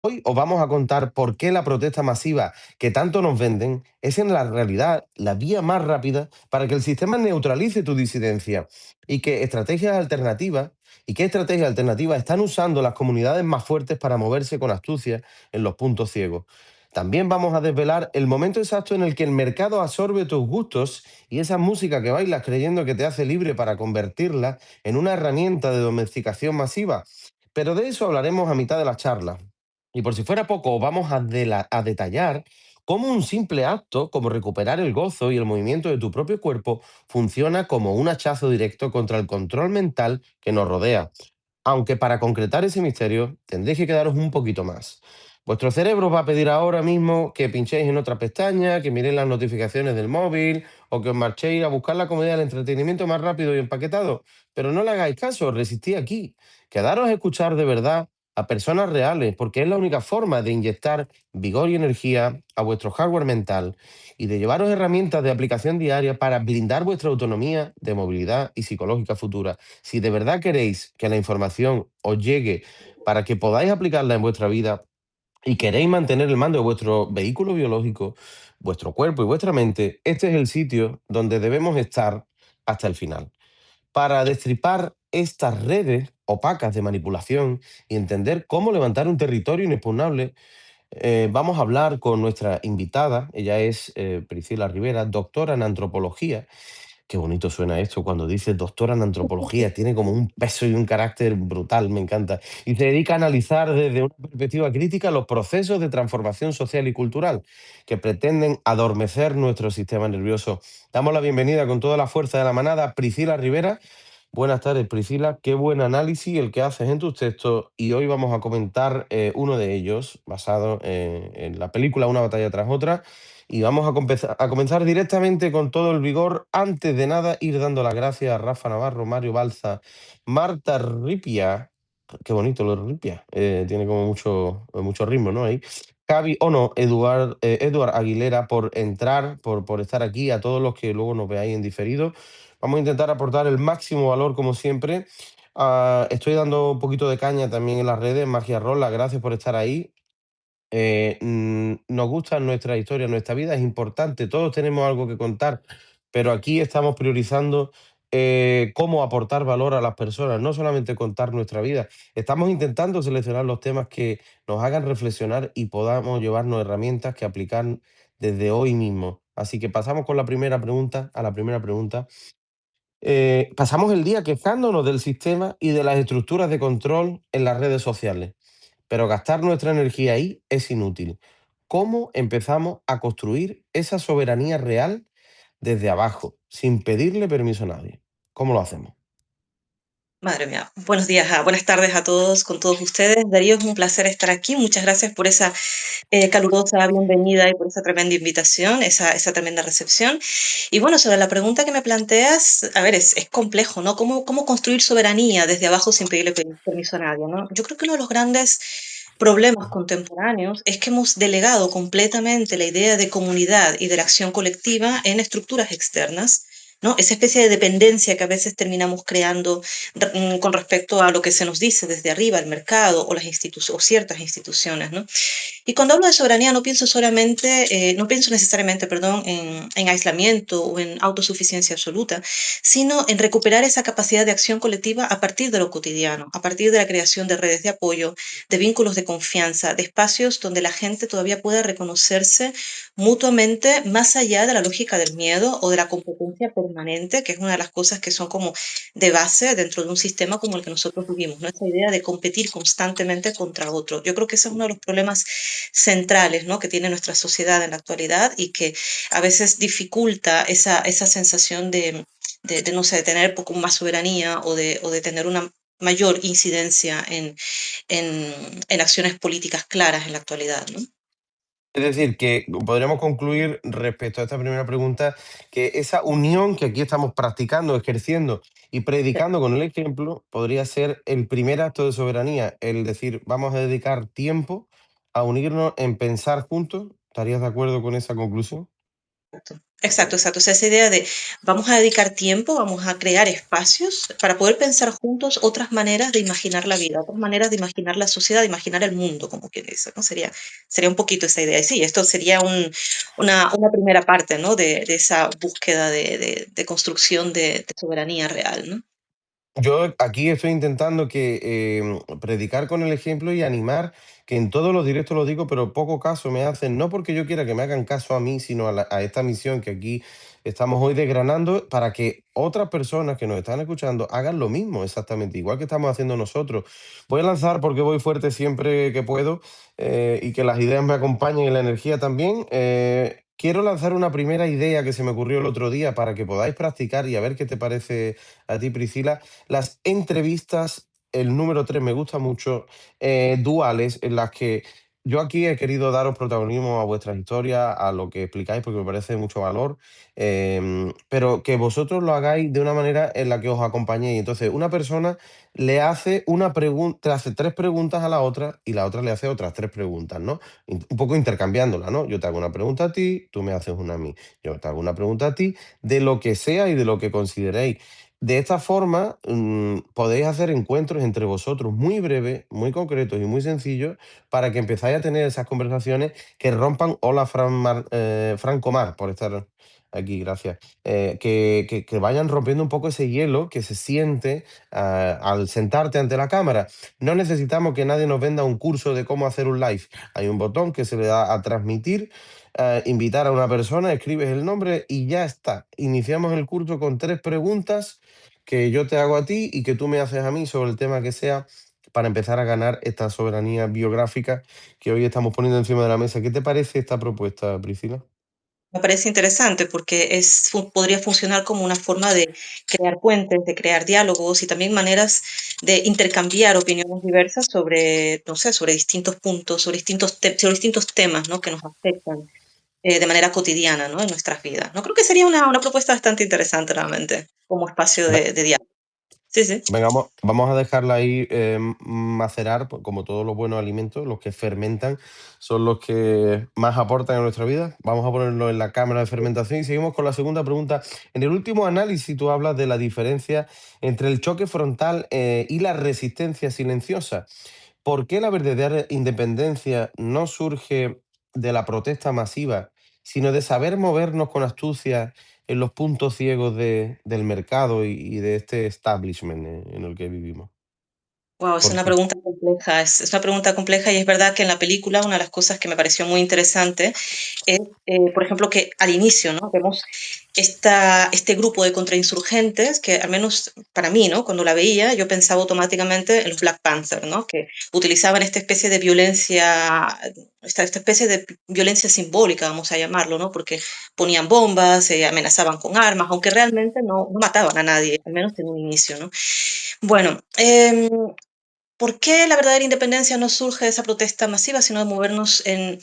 Hoy os vamos a contar por qué la protesta masiva que tanto nos venden es en la realidad la vía más rápida para que el sistema neutralice tu disidencia y que estrategias alternativas y qué estrategias alternativas están usando las comunidades más fuertes para moverse con astucia en los puntos ciegos. También vamos a desvelar el momento exacto en el que el mercado absorbe tus gustos y esa música que bailas creyendo que te hace libre para convertirla en una herramienta de domesticación masiva. Pero de eso hablaremos a mitad de la charla. Y por si fuera poco, vamos a detallar cómo un simple acto, como recuperar el gozo y el movimiento de tu propio cuerpo, funciona como un hachazo directo contra el control mental que nos rodea. Aunque para concretar ese misterio tendréis que quedaros un poquito más. Vuestro cerebro va a pedir ahora mismo que pinchéis en otra pestaña, que miréis las notificaciones del móvil o que os marchéis a buscar la comida del entretenimiento más rápido y empaquetado. Pero no le hagáis caso, resistid aquí. Quedaros a escuchar de verdad a personas reales, porque es la única forma de inyectar vigor y energía a vuestro hardware mental y de llevaros herramientas de aplicación diaria para blindar vuestra autonomía de movilidad y psicológica futura. Si de verdad queréis que la información os llegue para que podáis aplicarla en vuestra vida y queréis mantener el mando de vuestro vehículo biológico, vuestro cuerpo y vuestra mente, este es el sitio donde debemos estar hasta el final. Para destripar estas redes opacas de manipulación y entender cómo levantar un territorio inexpugnable, vamos a hablar con nuestra invitada. Ella es Priscila Rivera, doctora en antropología. Qué bonito suena esto cuando dice doctora en antropología, tiene como un peso y un carácter brutal, me encanta. Y se dedica a analizar desde una perspectiva crítica los procesos de transformación social y cultural que pretenden adormecer nuestro sistema nervioso. Damos la bienvenida con toda la fuerza de la manada a Priscila Rivera. Buenas tardes, Priscila. Qué buen análisis el que haces en tus textos y hoy vamos a comentar uno de ellos basado en la película Una batalla tras otra y vamos a comenzar directamente con todo el vigor. Antes de nada, ir dando las gracias a Rafa Navarro, Mario Balza, Marta Ripia. Qué bonito lo de Ripia. Tiene como mucho ritmo, ¿no? Ahí. Javi, o no, Eduard Aguilera por entrar, por estar aquí, a todos los que luego nos veáis en diferido. Vamos a intentar aportar el máximo valor, como siempre. Estoy dando un poquito de caña también en las redes. Magia Rola, gracias por estar ahí. Nos gusta nuestra historia, nuestra vida es importante, todos tenemos algo que contar, pero aquí estamos priorizando cómo aportar valor a las personas, no solamente contar nuestra vida. Estamos intentando seleccionar los temas que nos hagan reflexionar y podamos llevarnos herramientas que aplicar desde hoy mismo. Así que pasamos con la primera pregunta, a la primera pregunta. Pasamos el día quejándonos del sistema y de las estructuras de control en las redes sociales, pero gastar nuestra energía ahí es inútil. ¿Cómo empezamos a construir esa soberanía real desde abajo, sin pedirle permiso a nadie? ¿Cómo lo hacemos? Madre mía, buenos días, buenas tardes a todos, con todos ustedes. Darío, es un placer estar aquí. Muchas gracias por esa calurosa bienvenida y por esa tremenda invitación, esa tremenda recepción. Y bueno, sobre la pregunta que me planteas, a ver, es complejo, ¿no? ¿Cómo construir soberanía desde abajo sin pedirle permiso a nadie, ¿no? Yo creo que uno de los grandes problemas contemporáneos es que hemos delegado completamente la idea de comunidad y de la acción colectiva en estructuras externas. ¿No? Esa especie de dependencia que a veces terminamos creando con respecto a lo que se nos dice desde arriba, el mercado o las instituciones o ciertas instituciones, ¿no? Y cuando hablo de soberanía no pienso solamente, no pienso necesariamente, perdón, en aislamiento o en autosuficiencia absoluta, sino en recuperar esa capacidad de acción colectiva a partir de lo cotidiano, a partir de la creación de redes de apoyo, de vínculos de confianza, de espacios donde la gente todavía pueda reconocerse mutuamente más allá de la lógica del miedo o de la competencia permanente, que es una de las cosas que son como de base dentro de un sistema como el que nosotros vivimos, ¿no? Esa idea de competir constantemente contra otro. Yo creo que ese es uno de los problemas centrales, ¿no? Que tiene nuestra sociedad en la actualidad y que a veces dificulta esa sensación de, no sé, de tener poco más soberanía o de tener una mayor incidencia en acciones políticas claras en la actualidad, ¿no? Es decir, que podríamos concluir respecto a esta primera pregunta que esa unión que aquí estamos practicando, ejerciendo y predicando con el ejemplo podría ser el primer acto de soberanía, el decir, vamos a dedicar tiempo a unirnos en pensar juntos. ¿Estarías de acuerdo con esa conclusión? Exacto, exacto. O sea, esa idea de vamos a dedicar tiempo, vamos a crear espacios para poder pensar juntos otras maneras de imaginar la vida, otras maneras de imaginar la sociedad, de imaginar el mundo, como quien dice, ¿no? Sería un poquito esa idea. Y sí, esto sería una primera parte, ¿no? De esa búsqueda de construcción de soberanía real, ¿no? Yo aquí estoy intentando predicar con el ejemplo y animar, que en todos los directos lo digo, pero poco caso me hacen, no porque yo quiera que me hagan caso a mí, sino a esta misión que aquí estamos hoy desgranando, para que otras personas que nos están escuchando hagan lo mismo, exactamente, igual que estamos haciendo nosotros. Voy a lanzar, porque voy fuerte siempre que puedo, y que las ideas me acompañen y la energía también. Quiero lanzar una primera idea que se me ocurrió el otro día para que podáis practicar y a ver qué te parece a ti, Priscila. Las entrevistas, el número 3 me gusta mucho, duales, en las que yo aquí he querido daros protagonismo a vuestras historias, a lo que explicáis, porque me parece de mucho valor, pero que vosotros lo hagáis de una manera en la que os acompañéis. Entonces, una persona le hace una pregunta, hace 3 preguntas a la otra y la otra le hace otras 3 preguntas, ¿no? Un poco intercambiándola, ¿no? Yo te hago una pregunta a ti, tú me haces una a mí. Yo te hago una pregunta a ti, de lo que sea y de lo que consideréis. De esta forma, podéis hacer encuentros entre vosotros muy breves, muy concretos y muy sencillos, para que empezáis a tener esas conversaciones que rompan. Hola, Franco Mar, por estar aquí, gracias. Que vayan rompiendo un poco ese hielo que se siente al sentarte ante la cámara. No necesitamos que nadie nos venda un curso de cómo hacer un live. Hay un botón que se le da a transmitir, invitar a una persona, escribes el nombre y ya está. Iniciamos el curso con 3 preguntas que yo te hago a ti y que tú me haces a mí sobre el tema que sea, para empezar a ganar esta soberanía biográfica que hoy estamos poniendo encima de la mesa. ¿Qué te parece esta propuesta, Priscila? Me parece interesante porque podría funcionar como una forma de crear puentes, de crear diálogos y también maneras de intercambiar opiniones diversas sobre, no sé, sobre distintos puntos, sobre distintos temas, ¿no? Que nos afectan de manera cotidiana, ¿no? En nuestras vidas. No creo que sería una propuesta bastante interesante realmente como espacio de diálogo. Sí, sí. Venga, vamos a dejarla ahí, macerar, pues, como todos los buenos alimentos, los que fermentan son los que más aportan a nuestra vida. Vamos a ponerlo en la cámara de fermentación y seguimos con la segunda pregunta. En el último análisis tú hablas de la diferencia entre el choque frontal, y la resistencia silenciosa. ¿Por qué la verdadera independencia no surge de la protesta masiva, sino de saber movernos con astucia en los puntos ciegos del mercado y de este establishment en el que vivimos? Wow, es ¿Por una qué? pregunta compleja, es una pregunta compleja y es verdad que en la película una de las cosas que me pareció muy interesante es, por ejemplo, que al inicio, ¿no? Vemos este grupo de contrainsurgentes que al menos para mí, ¿no? Cuando la veía, yo pensaba automáticamente en los Black Panther, ¿no? Que utilizaban esta especie de violencia, esta especie de violencia simbólica, vamos a llamarlo, ¿no? Porque ponían bombas, amenazaban con armas, aunque realmente no mataban a nadie, al menos en un inicio, ¿no? Bueno, ¿por qué la verdadera independencia no surge de esa protesta masiva, sino de movernos con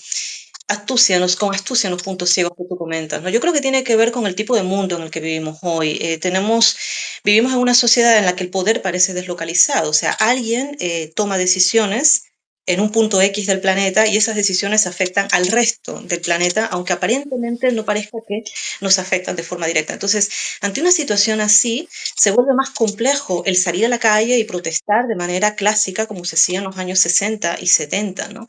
astucia en los puntos ciegos que tú comentas, ¿no? Yo creo que tiene que ver con el tipo de mundo en el que vivimos hoy. Vivimos en una sociedad en la que el poder parece deslocalizado, o sea, alguien toma decisiones en un punto X del planeta y esas decisiones afectan al resto del planeta, aunque aparentemente no parezca que nos afectan de forma directa. Entonces, ante una situación así, se vuelve más complejo el salir a la calle y protestar de manera clásica como se hacía en los años 60 y 70, ¿no?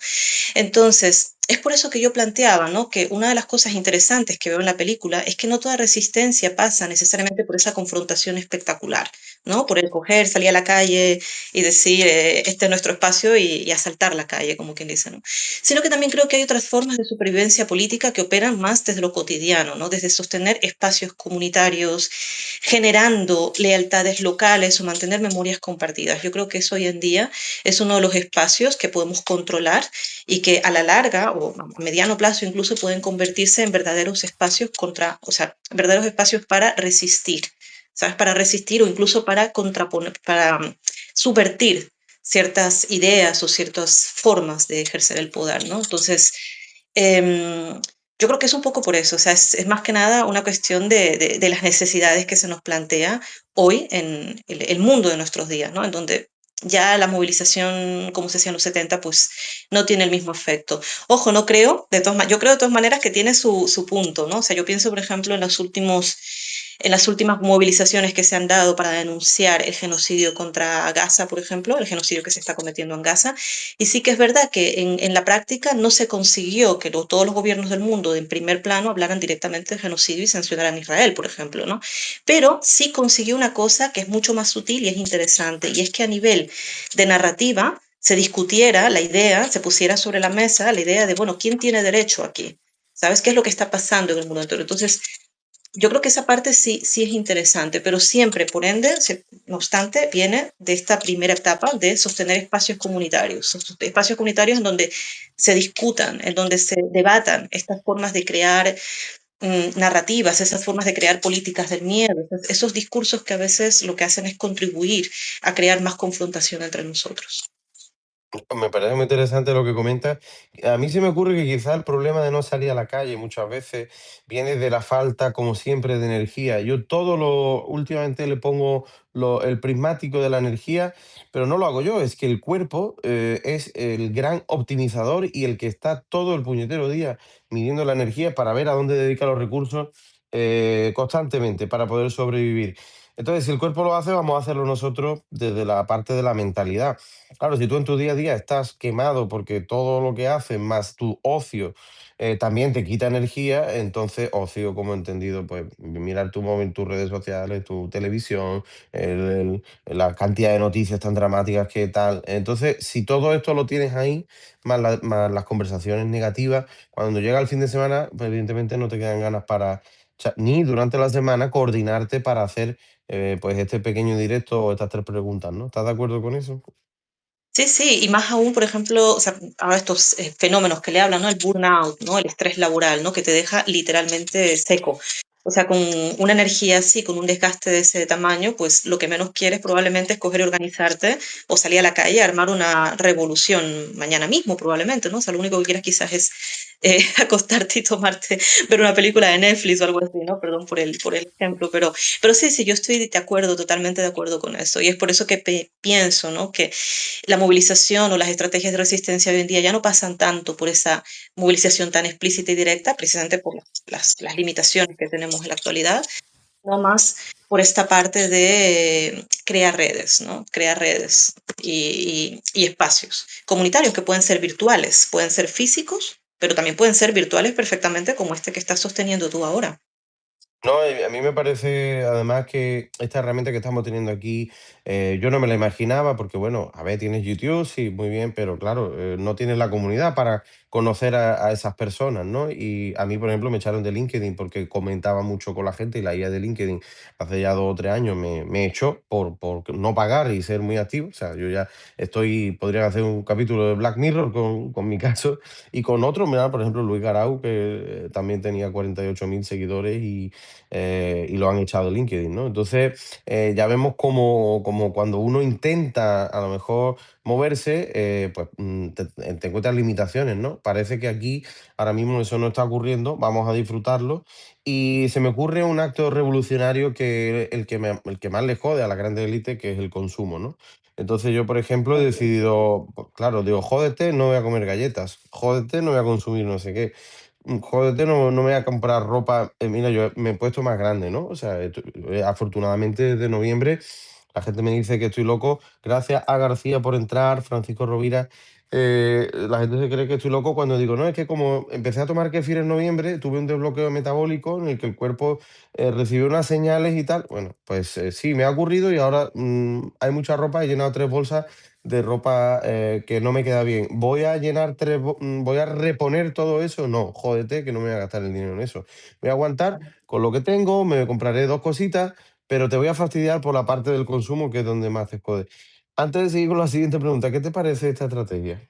Entonces, es por eso que yo planteaba, ¿no? Que una de las cosas interesantes que veo en la película es que no toda resistencia pasa necesariamente por esa confrontación espectacular, ¿no? Por el coger, salir a la calle y decir, este es nuestro espacio y asaltar la calle, como quien dice, ¿no? Sino que también creo que hay otras formas de supervivencia política que operan más desde lo cotidiano, ¿no? Desde sostener espacios comunitarios, generando lealtades locales o mantener memorias compartidas. Yo creo que eso hoy en día es uno de los espacios que podemos controlar y que a la larga o a mediano plazo incluso pueden convertirse en verdaderos espacios o sea, verdaderos espacios para resistir, ¿sabes? Para resistir o incluso para contraponer, para subvertir ciertas ideas o ciertas formas de ejercer el poder, ¿no? Entonces, yo creo que es un poco por eso, o sea, es más que nada una cuestión de las necesidades que se nos plantea hoy en el mundo de nuestros días, ¿no? En donde ya la movilización, como se hacía en los 70, pues no tiene el mismo efecto. Ojo, no creo, yo creo de todas maneras que tiene su punto, ¿no? O sea, yo pienso, por ejemplo, en las últimas movilizaciones que se han dado para denunciar el genocidio contra Gaza, por ejemplo, el genocidio que se está cometiendo en Gaza. Y sí que es verdad que en la práctica no se consiguió que todos los gobiernos del mundo en primer plano hablaran directamente de genocidio y sancionaran a Israel, por ejemplo, ¿no? Pero sí consiguió una cosa que es mucho más sutil y es interesante, y es que a nivel de narrativa se discutiera la idea, se pusiera sobre la mesa la idea de, bueno, ¿quién tiene derecho aquí? ¿Sabes qué es lo que está pasando en el mundo entero? Entonces, yo creo que esa parte sí es interesante, pero siempre, por ende, no obstante, viene de esta primera etapa de sostener espacios comunitarios, espacios comunitarios en donde se discutan, en donde se debatan estas formas de crear narrativas, esas formas de crear políticas del miedo, esos discursos que a veces lo que hacen es contribuir a crear más confrontación entre nosotros. Me parece muy interesante lo que comentas. A mí se me ocurre que quizá el problema de no salir a la calle muchas veces viene de la falta, como siempre, de energía. Yo últimamente le pongo el prismático de la energía, pero no lo hago yo, es que el cuerpo es el gran optimizador y el que está todo el puñetero día midiendo la energía para ver a dónde dedica los recursos constantemente para poder sobrevivir. Entonces, si el cuerpo lo hace, vamos a hacerlo nosotros desde la parte de la mentalidad. Claro, si tú en tu día a día estás quemado porque todo lo que haces más tu ocio también te quita energía, entonces ocio, como he entendido, pues mirar tu móvil, tus redes sociales, tu televisión, la cantidad de noticias tan dramáticas que tal. Entonces, si todo esto lo tienes ahí, más las conversaciones negativas, cuando llega el fin de semana, pues evidentemente no te quedan ganas para, ni durante la semana, coordinarte para hacer pues este pequeño directo o estas tres preguntas, ¿no? ¿Estás de acuerdo con eso? Sí, sí, y más aún, por ejemplo, o sea, ahora estos fenómenos que le hablan, ¿no? El burnout, ¿no? El estrés laboral, ¿no? Que te deja literalmente seco. O sea, con una energía así, con un desgaste de ese tamaño, pues lo que menos quieres probablemente es coger y organizarte o salir a la calle a armar una revolución mañana mismo, probablemente, ¿no? O sea, lo único que quieres quizás es acostarte y tomarte, ver una película de Netflix o algo así, ¿no? Perdón por el ejemplo, pero sí, sí, yo estoy de acuerdo, totalmente de acuerdo con eso. Y es por eso que pienso, ¿no? Que la movilización o las estrategias de resistencia hoy en día ya no pasan tanto por esa movilización tan explícita y directa, precisamente por las limitaciones que tenemos en la actualidad, no más por esta parte de crear redes, ¿no? Crear redes y espacios comunitarios que pueden ser virtuales, pueden ser físicos, pero también pueden ser virtuales perfectamente como este que estás sosteniendo tú ahora. No, a mí me parece además que esta herramienta que estamos teniendo aquí, yo no me la imaginaba porque, bueno, a ver, tienes YouTube, sí, muy bien, pero claro, no tienes la comunidad para conocer a esas personas, ¿no? Y a mí, por ejemplo, me echaron de LinkedIn porque comentaba mucho con la gente y la IA de LinkedIn hace ya 2 o 3 años me echó por no pagar y ser muy activo. O sea, yo ya podría hacer un capítulo de Black Mirror con mi caso y con otros, mira, por ejemplo, Luis Garau, que también tenía 48.000 seguidores y lo han echado de LinkedIn, ¿no? Entonces, ya vemos como cuando uno intenta a lo mejor moverse, pues te encuentras limitaciones, ¿no? Parece que aquí ahora mismo eso no está ocurriendo, vamos a disfrutarlo. Y se me ocurre un acto revolucionario que el que más le jode a la grande élite, que es el consumo, ¿no? Entonces yo, por ejemplo, he decidido, pues, claro, digo, jódete, no voy a comer galletas, jódete, no voy a consumir no sé qué. Jódete, no me voy a comprar ropa. Mira, yo me he puesto más grande, ¿no? O sea, afortunadamente desde noviembre la gente me dice que estoy loco. Gracias a García por entrar, Francisco Rovira. La gente se cree que estoy loco cuando digo, no, es que como empecé a tomar kefir en noviembre, tuve un desbloqueo metabólico en el que el cuerpo recibió unas señales y tal. Bueno, pues sí, me ha ocurrido y ahora hay mucha ropa. He llenado 3 bolsas de ropa que no me queda bien. ¿Voy a reponer todo eso? No, jódete, que no me voy a gastar el dinero en eso. Voy a aguantar con lo que tengo, me compraré 2 cositas, pero te voy a fastidiar por la parte del consumo, que es donde más te jode. Antes de seguir con la siguiente pregunta, ¿qué te parece esta estrategia?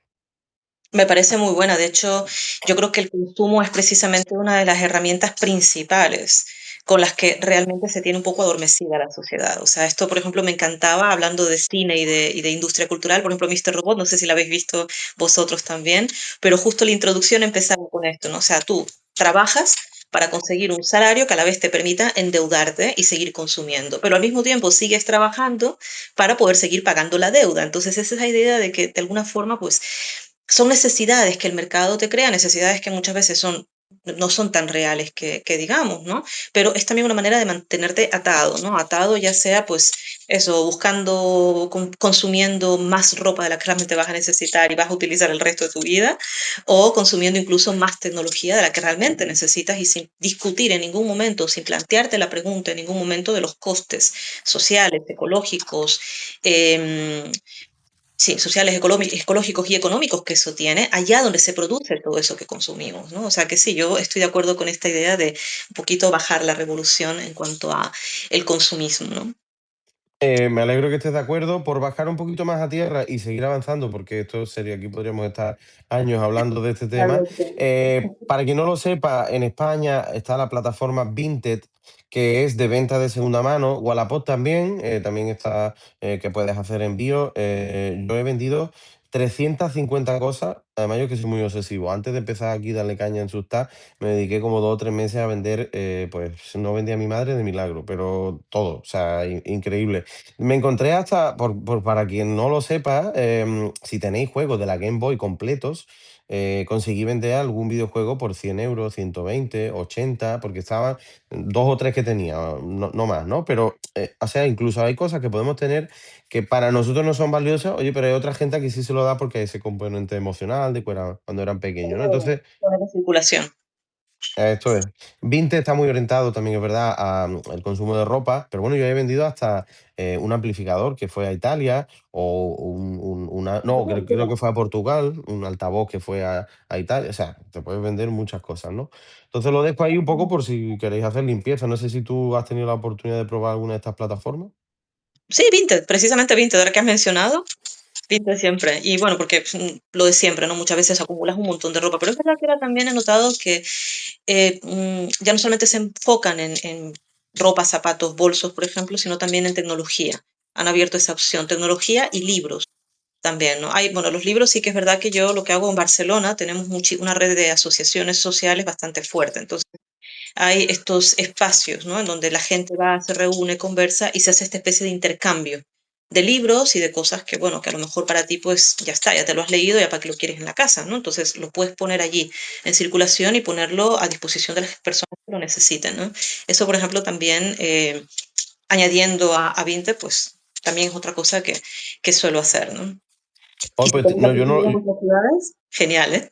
Me parece muy buena. De hecho, yo creo que el consumo es precisamente una de las herramientas principales con las que realmente se tiene un poco adormecida la sociedad. O sea, esto, por ejemplo, me encantaba hablando de cine y de industria cultural. Por ejemplo, Mr. Robot, no sé si la habéis visto vosotros también, pero justo la introducción empezaba con esto, ¿no? O sea, tú trabajas para conseguir un salario que a la vez te permita endeudarte y seguir consumiendo, pero al mismo tiempo sigues trabajando para poder seguir pagando la deuda. Entonces, esa es la idea de que de alguna forma, pues, son necesidades que el mercado te crea, necesidades que muchas veces no son tan reales que digamos, ¿no? Pero es también una manera de mantenerte atado, ¿no? Atado ya sea, pues, eso, buscando, consumiendo más ropa de la que realmente vas a necesitar y vas a utilizar el resto de tu vida, o consumiendo incluso más tecnología de la que realmente necesitas y sin discutir en ningún momento, sin plantearte la pregunta en ningún momento de los costes sociales, ecológicos, em, sí, sociales, ecológicos y económicos que eso tiene, allá donde se produce todo eso que consumimos, ¿no? O sea que sí, yo estoy de acuerdo con esta idea de un poquito bajar la revolución en cuanto a el consumismo, ¿no? Me alegro que estés de acuerdo por bajar un poquito más a tierra y seguir avanzando, porque esto sería, aquí podríamos estar años hablando de este tema. Totalmente. Para quien no lo sepa, en España está la plataforma Vinted, que es de venta de segunda mano. Wallapop también, también está, que puedes hacer envío. Yo he vendido 350 cosas, además yo que soy muy obsesivo. Antes de empezar aquí a darle caña en Substack, me dediqué como 2 o 3 meses a vender, pues no vendí a mi madre de milagro, pero todo, o sea, increíble. Me encontré hasta, para quien no lo sepa, si tenéis juegos de la Game Boy completos, conseguí vender algún videojuego por 100 euros, 120, 80, porque estaban dos o tres que tenía, no más, ¿no? Pero, o sea, incluso hay cosas que podemos tener que para nosotros no son valiosas, oye, pero hay otra gente que sí se lo da porque hay ese componente emocional de cuando eran pequeños, ¿no? Entonces, Poner en circulación. esto es. Vinted está muy orientado también, es verdad, al consumo de ropa, pero bueno, yo he vendido hasta un amplificador que fue a Italia, o no, creo que fue a Portugal, un altavoz que fue a Italia, o sea, te puedes vender muchas cosas, ¿no? Entonces lo dejo ahí un poco por si queréis hacer limpieza. No sé si tú has tenido la oportunidad de probar alguna de estas plataformas. Sí, Vinted, precisamente Vinted, ahora que has mencionado, Vinted siempre. Y bueno, porque lo de siempre, ¿no? Muchas veces acumulas un montón de ropa, pero es verdad que ahora también he notado que ya no solamente se enfocan en ropa, zapatos, bolsos, por ejemplo, sino también en tecnología. Han abierto esa opción, tecnología y libros también, ¿no? Hay, bueno, los libros sí que es verdad que yo lo que hago en Barcelona, tenemos una red de asociaciones sociales bastante fuerte. Entonces, hay estos espacios, ¿no? En donde la gente va, se reúne, conversa y se hace esta especie de intercambio de libros y de cosas que, bueno, que a lo mejor para ti, pues ya está, ya te lo has leído, ya para qué lo quieres en la casa, ¿no? Entonces lo puedes poner allí en circulación y ponerlo a disposición de las personas que lo necesiten, ¿no? Eso, por ejemplo, también añadiendo a Vinted, pues también es otra cosa que suelo hacer, ¿no? Oh, Y si pues tenéis la no, yo no. oportunidad en vuestras ciudades, genial, ¿eh?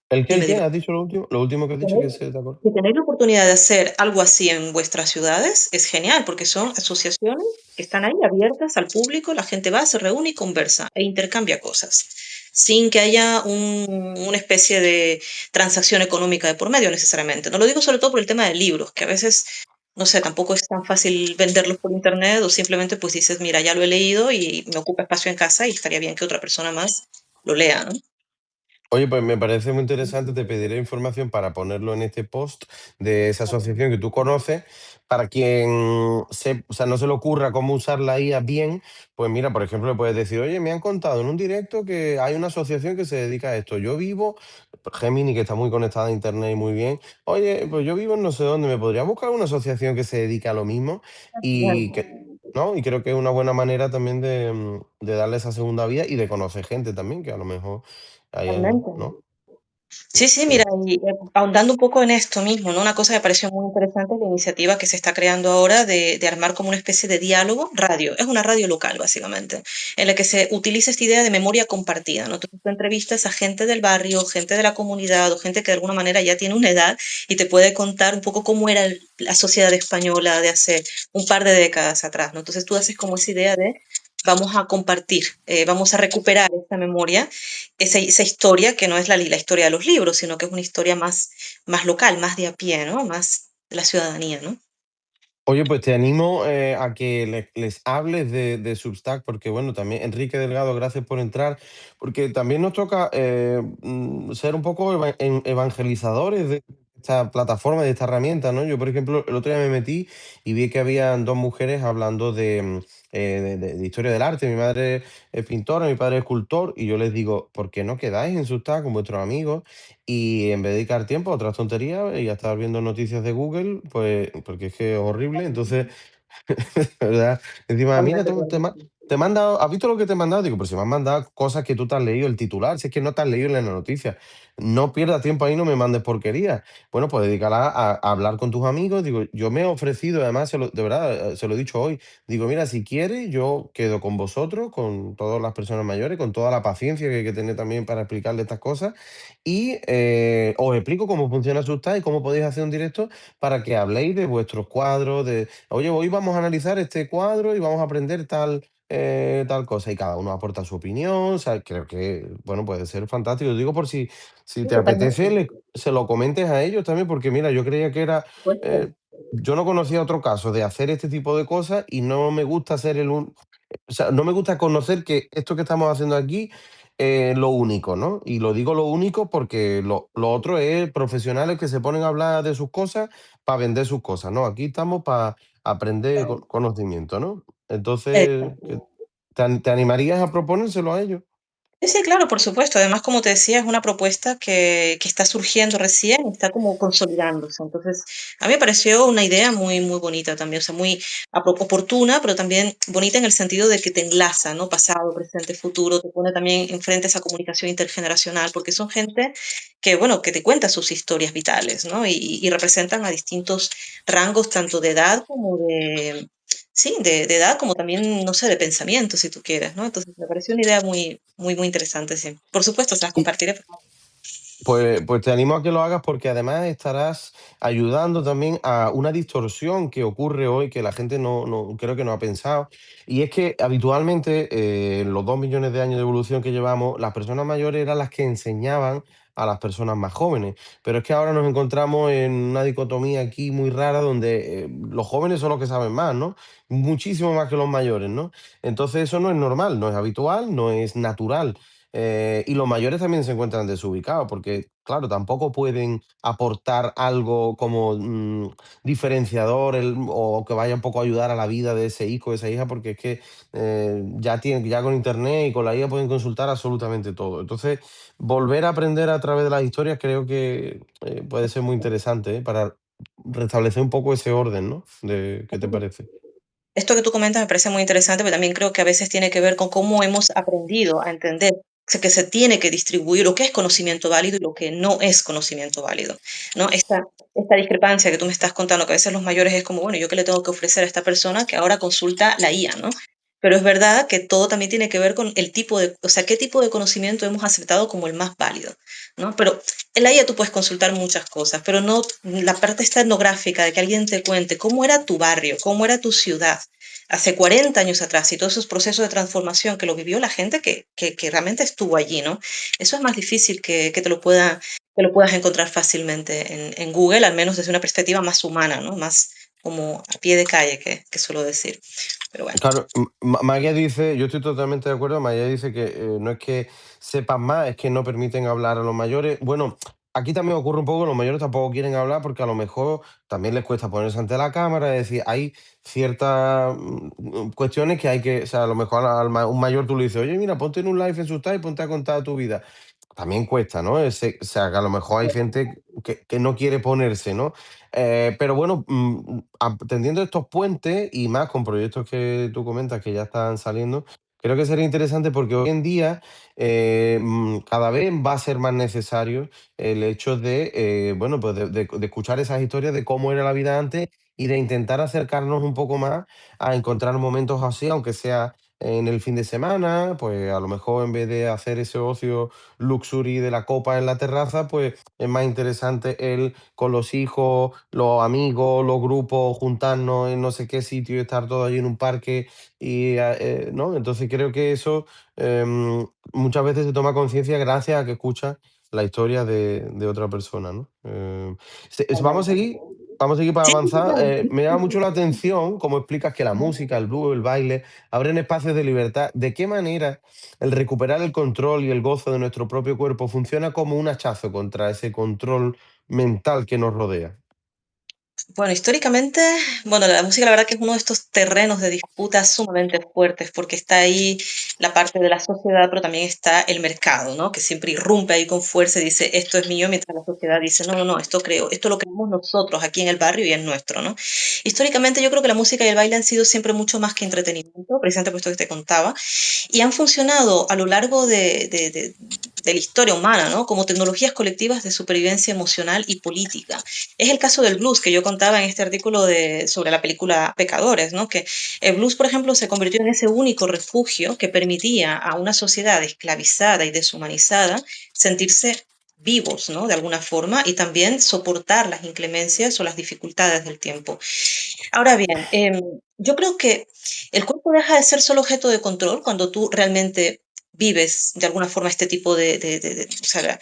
¿El qué? ¿El Dime, qué? dime. ¿Has dicho lo último? Lo último que has Si dicho tenéis, que se te acordó. si tenéis la oportunidad de hacer algo así en vuestras ciudades, es genial, porque son asociaciones que están ahí abiertas al público, la gente va, se reúne y conversa e intercambia cosas, sin que haya una especie de transacción económica de por medio necesariamente. No lo digo sobre todo por el tema de libros, que a veces, no sé, tampoco es tan fácil venderlos por internet o simplemente pues dices, mira, ya lo he leído y me ocupa espacio en casa y estaría bien que otra persona más lo lea, ¿no? Oye, pues me parece muy interesante, te pediré información para ponerlo en este post de esa asociación que tú conoces, para quien o sea, no se le ocurra cómo usar la IA bien, pues mira, por ejemplo, le puedes decir, oye, me han contado en un directo que hay una asociación que se dedica a esto. Yo vivo, Gemini, que está muy conectada a internet y muy bien, oye, pues yo vivo en no sé dónde, ¿me podría buscar una asociación que se dedique a lo mismo? Y que, ¿no? Y creo que es una buena manera también de darle esa segunda vía y de conocer gente también, que a lo mejor hay, Totalmente. ¿no? Sí, sí, mira, Eh, y ahondando un poco en esto mismo, ¿no? Una cosa que me pareció muy interesante es la iniciativa que se está creando ahora de armar como una especie de diálogo radio. Es una radio local, básicamente, en la que se utiliza esta idea de memoria compartida, ¿no? Entonces tú entrevistas a gente del barrio, gente de la comunidad o gente que de alguna manera ya tiene una edad y te puede contar un poco cómo era la sociedad española de hace un par de décadas atrás, ¿no? Entonces tú haces como esa idea de vamos a compartir, vamos a recuperar esta memoria esa historia que no es la historia de los libros, sino que es una historia más local, más de a pie, ¿no? Más de la ciudadanía, ¿no? Oye, pues te animo a que les hables de Substack, porque bueno, también Enrique Delgado, gracias por entrar, porque también nos toca ser un poco evangelizadores de esta plataforma, de esta herramienta, ¿no? Yo, por ejemplo, el otro día me metí y vi que habían dos mujeres hablando de de historia del arte, mi madre es pintora, mi padre es escultor, y yo les digo, ¿por qué no quedáis en Substack con vuestros amigos y en vez de dedicar tiempo a otras tonterías y a estar viendo noticias de Google, pues porque es que es horrible? Entonces, ¿verdad? Encima, mira, Totalmente, totalmente. te he mandado, ¿has visto lo que te he mandado? Digo, pero si me han mandado cosas que tú te has leído el titular, si es que no te has leído en la noticia. No pierdas tiempo ahí, no me mandes porquerías. Bueno, pues dedícala a hablar con tus amigos. Digo, yo me he ofrecido, además, de verdad, se lo he dicho hoy. Digo, mira, si quieres, yo quedo con vosotros, con todas las personas mayores, con toda la paciencia que hay que tener también para explicarle estas cosas. Y os explico cómo funciona Substack y cómo podéis hacer un directo para que habléis de vuestros cuadros, de oye, hoy vamos a analizar este cuadro y vamos a aprender tal cosa. Y cada uno aporta su opinión. O sea, creo que, bueno, puede ser fantástico. Digo, por si Sí, te totalmente. apetece, se lo comentes a ellos también, porque mira, yo creía que era. Por eh, supuesto. yo no conocía otro caso de hacer este tipo de cosas y no me gusta ser o sea, no me gusta conocer que esto que estamos haciendo aquí es lo único, ¿no? Y lo digo lo único porque lo otro es profesionales que se ponen a hablar de sus cosas para vender sus cosas, ¿no? Aquí estamos para aprender conocimiento, ¿no? Entonces, Exacto. ¿te animarías a proponérselo a ellos? Sí, sí, claro, por supuesto. Además, como te decía, es una propuesta que está surgiendo recién, está como consolidándose. Entonces, a mí me pareció una idea muy, muy bonita también, o sea, muy oportuna, pero también bonita en el sentido de que te enlaza, ¿no? Pasado, presente, futuro, te pone también enfrente esa comunicación intergeneracional, porque son gente que, bueno, que te cuenta sus historias vitales, ¿no? Y representan a distintos rangos, tanto de edad como de, sí, de edad como también, no sé, de pensamiento, si tú quieres, ¿no? Entonces me pareció una idea muy, muy, muy interesante, sí. Por supuesto, se las compartiré. Pues te animo a que lo hagas porque además estarás ayudando también a una distorsión que ocurre hoy que la gente creo que no ha pensado. Y es que habitualmente, en los 2 millones de años de evolución que llevamos, las personas mayores eran las que enseñaban a las personas más jóvenes. Pero es que ahora nos encontramos en una dicotomía aquí muy rara donde los jóvenes son los que saben más, ¿no? Muchísimo más que los mayores, ¿no? Entonces eso no es normal, no es habitual, no es natural. Y los mayores también se encuentran desubicados porque, claro, tampoco pueden aportar algo como diferenciador o que vaya un poco a ayudar a la vida de ese hijo, de esa hija, porque es que ya con internet y con la IA pueden consultar absolutamente todo. Entonces, volver a aprender a través de las historias creo que puede ser muy interesante, para restablecer un poco ese orden, ¿no? ¿Qué te parece? Esto que tú comentas me parece muy interesante, pero también creo que a veces tiene que ver con cómo hemos aprendido a entender que se tiene que distribuir lo que es conocimiento válido y lo que no es conocimiento válido, ¿no? Esta discrepancia que tú me estás contando, que a veces los mayores es como, bueno, ¿yo qué le tengo que ofrecer a esta persona que ahora consulta la IA, ¿no? Pero es verdad que todo también tiene que ver con el tipo de, o sea, qué tipo de conocimiento hemos aceptado como el más válido, ¿no? Pero en la IA tú puedes consultar muchas cosas, pero no la parte esta etnográfica de que alguien te cuente cómo era tu barrio, cómo era tu ciudad hace 40 años atrás y todos esos procesos de transformación que lo vivió la gente que realmente estuvo allí, ¿no? Eso es más difícil que que lo puedas encontrar fácilmente en Google, al menos desde una perspectiva más humana, ¿no? Más como a pie de calle, que suelo decir. Pero bueno. Claro, María dice, yo estoy totalmente de acuerdo, María dice que no es que sepan más, es que no permiten hablar a los mayores. Bueno, aquí también ocurre un poco, los mayores tampoco quieren hablar porque a lo mejor también les cuesta ponerse ante la cámara, es decir, hay ciertas cuestiones que hay que, o sea, a lo mejor un mayor tú le dices, oye, mira, ponte en un live en su y ponte a contar tu vida. También cuesta, ¿no? O sea, que a lo mejor hay gente que no quiere ponerse, ¿no? Pero bueno, tendiendo estos puentes y más con proyectos que tú comentas que ya están saliendo, creo que sería interesante porque hoy en día cada vez va a ser más necesario el hecho de, bueno, pues de escuchar esas historias de cómo era la vida antes y de intentar acercarnos un poco más a encontrar momentos así, aunque sea en el fin de semana, pues a lo mejor en vez de hacer ese ocio luxury de la copa en la terraza, pues es más interesante el con los hijos, los amigos, los grupos, juntarnos en no sé qué sitio y estar todos allí en un parque ¿no? Entonces creo que eso muchas veces se toma conciencia gracias a que escuchas la historia de otra persona, ¿no? Vamos a Totalmente. seguir. Vamos a seguir para Sí, sí, sí, avanzar. claro. Me llama mucho la atención cómo explicas que la música, el blues, el baile, abren espacios de libertad. ¿De qué manera el recuperar el control y el gozo de nuestro propio cuerpo funciona como un hachazo contra ese control mental que nos rodea? Bueno, históricamente, bueno, la música la verdad que es uno de estos terrenos de disputa sumamente fuertes, porque está ahí la parte de la sociedad, pero también está el mercado, ¿no? Que siempre irrumpe ahí con fuerza y dice, esto es mío, mientras la sociedad dice, no, no, no, esto creo, esto lo creamos nosotros aquí en el barrio y es nuestro, ¿no? Históricamente yo creo que la música y el baile han sido siempre mucho más que entretenimiento, precisamente por esto que te contaba, y han funcionado a lo largo de la historia humana, ¿no? Como tecnologías colectivas de supervivencia emocional y política. Es el caso del blues que yo contaba en este artículo sobre la película Pecadores, ¿no? Que el blues, por ejemplo, se convirtió en ese único refugio que permitía a una sociedad esclavizada y deshumanizada sentirse vivos, ¿no? De alguna forma, y también soportar las inclemencias o las dificultades del tiempo. Ahora bien, yo creo que el cuerpo deja de ser solo objeto de control cuando tú realmente vives de alguna forma este tipo o sea,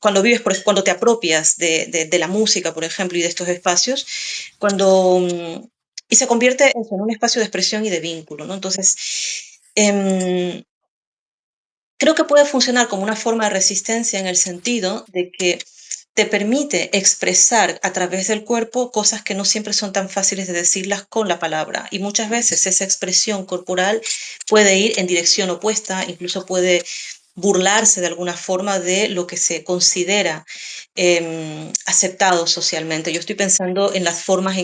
cuando vives, cuando te apropias de la música, por ejemplo, y de estos espacios, cuando, y se convierte eso, en un espacio de expresión y de vínculo, ¿no? Entonces, em, creo que puede funcionar como una forma de resistencia en el sentido de que te permite expresar a través del cuerpo cosas que no siempre son tan fáciles de decirlas con la palabra. Y muchas veces esa expresión corporal puede ir en dirección opuesta, incluso puede burlarse de alguna forma de lo que se considera aceptado socialmente. Yo estoy pensando en las formas en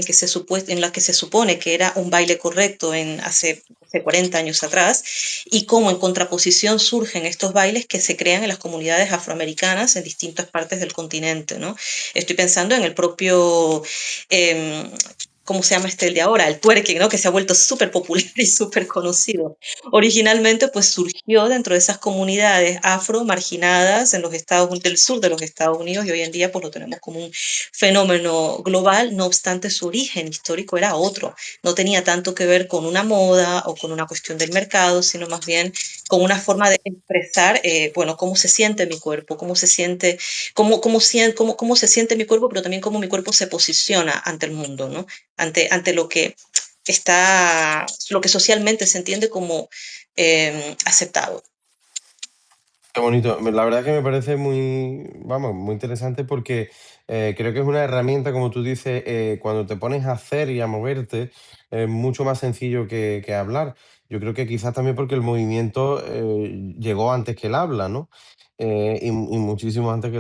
las que se supone que era un baile correcto hace 40 años atrás y cómo en contraposición surgen estos bailes que se crean en las comunidades afroamericanas en distintas partes del continente, ¿no? Estoy pensando en el propio, eh, ¿cómo se llama el de ahora? El twerking, ¿no? Que se ha vuelto súper popular y súper conocido. Originalmente, pues surgió dentro de esas comunidades afro marginadas en los del sur de los Estados Unidos y hoy en día pues lo tenemos como un fenómeno global, no obstante su origen histórico era otro, no tenía tanto que ver con una moda o con una cuestión del mercado, sino más bien con una forma de expresar, bueno, cómo se siente mi cuerpo, cómo se siente, cómo se siente mi cuerpo, pero también cómo mi cuerpo se posiciona ante el mundo, ¿no? Ante lo que lo que socialmente se entiende como aceptado. Qué bonito. La verdad que me parece muy, vamos, muy interesante porque creo que es una herramienta, como tú dices, cuando te pones a hacer y a moverte, es mucho más sencillo que hablar. Yo creo que quizás también porque el movimiento llegó antes que el habla, ¿no? Y muchísimo antes que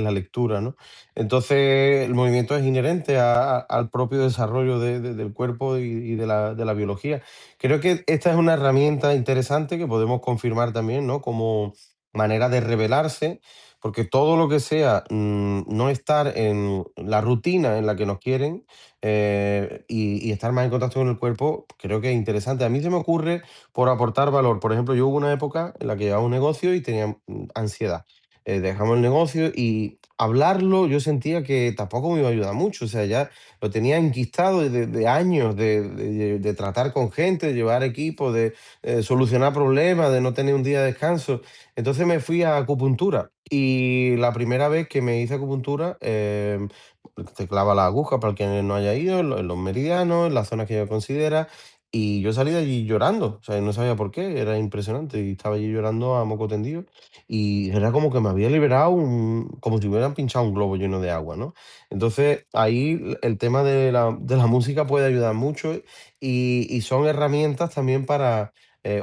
la lectura, ¿no? Entonces, el movimiento es inherente al propio desarrollo del cuerpo y de la biología. Creo que esta es una herramienta interesante que podemos confirmar también, ¿no? Como manera de rebelarse, porque todo lo que sea no estar en la rutina en la que nos quieren y estar más en contacto con el cuerpo, creo que es interesante. A mí se me ocurre por aportar valor. Por ejemplo, yo hubo una época en la que llevaba un negocio y tenía ansiedad. Dejamos el negocio y hablarlo yo sentía que tampoco me iba a ayudar mucho. O sea, ya lo tenía enquistado de años de tratar con gente, de llevar equipos, de solucionar problemas, de no tener un día de descanso. Entonces me fui a acupuntura y la primera vez que me hice acupuntura, te clava la aguja para el que no haya ido, en los meridianos, en las zonas que ella considera, y yo salí de allí llorando, o sea, no sabía por qué, era impresionante, y estaba allí llorando a moco tendido, y era como que me había liberado, como si me hubieran pinchado un globo lleno de agua, ¿no? Entonces ahí el tema de la música puede ayudar mucho y son herramientas también para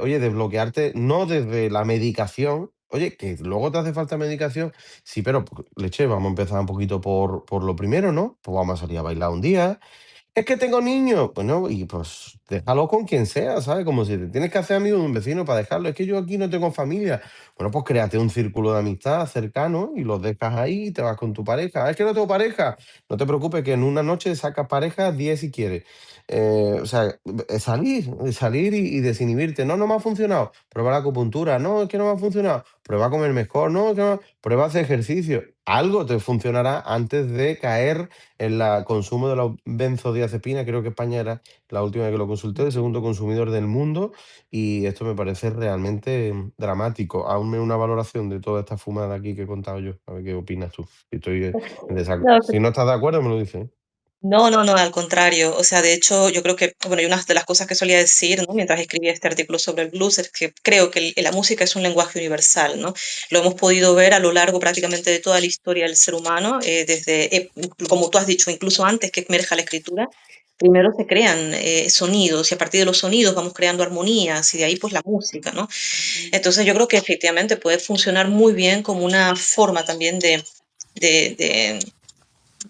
oye, desbloquearte no desde la medicación, oye, que luego te hace falta medicación, sí, pero leche, vamos a empezar un poquito por lo primero, ¿no? Pues vamos a salir a bailar un día, es que tengo niños. Bueno, y pues déjalo con quien sea, ¿sabes? Como si te tienes que hacer amigo de un vecino para dejarlo. Es que yo aquí no tengo familia. Bueno, pues créate un círculo de amistad cercano y los dejas ahí y te vas con tu pareja. "Ah, es que no tengo pareja. No te preocupes, que en una noche sacas pareja 10 si quieres. O sea, salir y desinhibirte. No, no me ha funcionado. Prueba la acupuntura. No, es que no me ha funcionado. Prueba a comer mejor. No, es que no. Prueba a hacer ejercicio. Algo te funcionará antes de caer en el consumo de la benzodiazepina. Creo que España era la última vez que lo consulté, el segundo consumidor del mundo, y esto me parece realmente dramático. Hazme una valoración de toda esta fumada aquí que he contado yo. A ver qué opinas tú. Si, No, si no estás de acuerdo, me lo dices. ¿Eh? no, no, no, al contrario. O sea, de hecho, yo creo que, bueno, y una de las cosas que solía decir, ¿no? Mientras escribía este artículo sobre el blues, es que creo que la música es un lenguaje universal, ¿no? Lo hemos podido ver a lo largo prácticamente de toda la historia del ser humano, como tú has dicho, incluso antes que emerja la escritura, primero se crean sonidos y a partir de los sonidos vamos creando armonías y de ahí pues la música, ¿no? Entonces yo creo que efectivamente puede funcionar muy bien como una forma también de,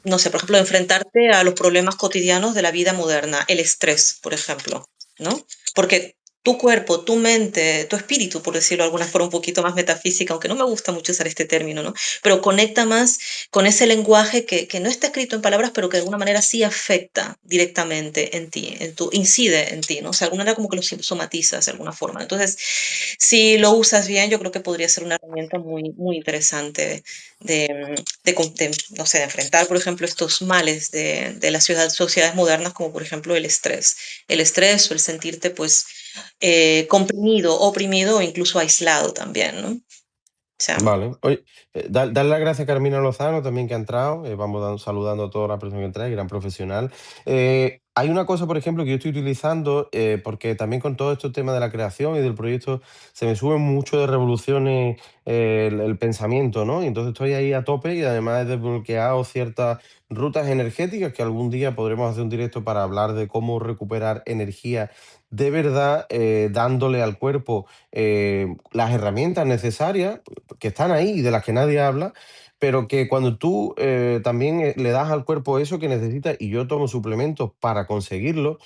no sé, por ejemplo, de enfrentarte a los problemas cotidianos de la vida moderna, el estrés, por ejemplo, ¿no? Porque tu cuerpo, tu mente, tu espíritu, por decirlo de alguna forma un poquito más metafísica, aunque no me gusta mucho usar este término, ¿no? Pero conecta más con ese lenguaje que no está escrito en palabras, pero que de alguna manera sí afecta directamente en ti, incide en ti, ¿no? O sea, de alguna manera como que lo somatizas de alguna forma. Entonces, si lo usas bien, yo creo que podría ser una herramienta muy, muy interesante no sé, de enfrentar, por ejemplo, estos males de las sociedades modernas, como por ejemplo el estrés o el sentirte pues comprimido, oprimido o incluso aislado también, ¿no? O sea, Vale. Oye, dar las gracias a Carmina Lozano también que ha entrado. Vamos saludando a todas las personas que entran, gran profesional. Hay una cosa, por ejemplo, que yo estoy utilizando, porque también con todo este tema de la creación y del proyecto se me sube mucho de revoluciones el pensamiento, ¿no? Y entonces estoy ahí a tope y además he desbloqueado ciertas rutas energéticas que algún día podremos hacer un directo para hablar de cómo recuperar energía de verdad, dándole al cuerpo las herramientas necesarias que están ahí y de las que nadie habla, pero que cuando tú también le das al cuerpo eso que necesita y yo tomo suplementos para conseguirlo,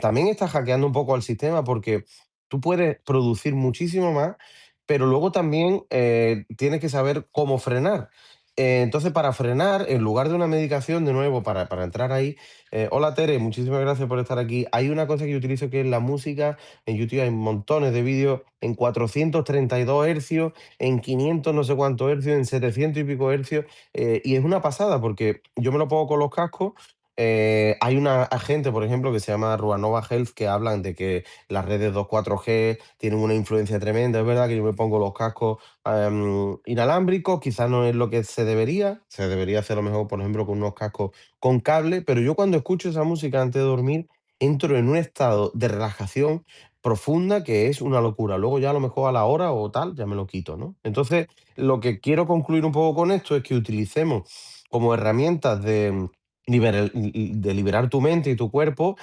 también estás hackeando un poco al sistema porque tú puedes producir muchísimo más, pero luego también tienes que saber cómo frenar. Entonces, para frenar, en lugar de una medicación, de nuevo, para entrar ahí, hola Tere, muchísimas gracias por estar aquí. Hay una cosa que yo utilizo que es la música. En YouTube hay montones de vídeos en 432 hercios, en 500 no sé cuántos hercios, en 700 y pico hercios, y es una pasada porque yo me lo pongo con los cascos. Hay una agente, por ejemplo, que se llama Ruanova Health, que hablan de que las redes 2.4G tienen una influencia tremenda. Es verdad que yo me pongo los cascos inalámbricos, quizás no es lo que se debería hacer a lo mejor, por ejemplo, con unos cascos con cable, pero yo cuando escucho esa música antes de dormir, entro en un estado de relajación profunda que es una locura. Luego ya a lo mejor a la hora o tal, ya me lo quito, ¿no? Entonces, lo que quiero concluir un poco con esto es que utilicemos como herramientas de liberar tu mente y tu cuerpo,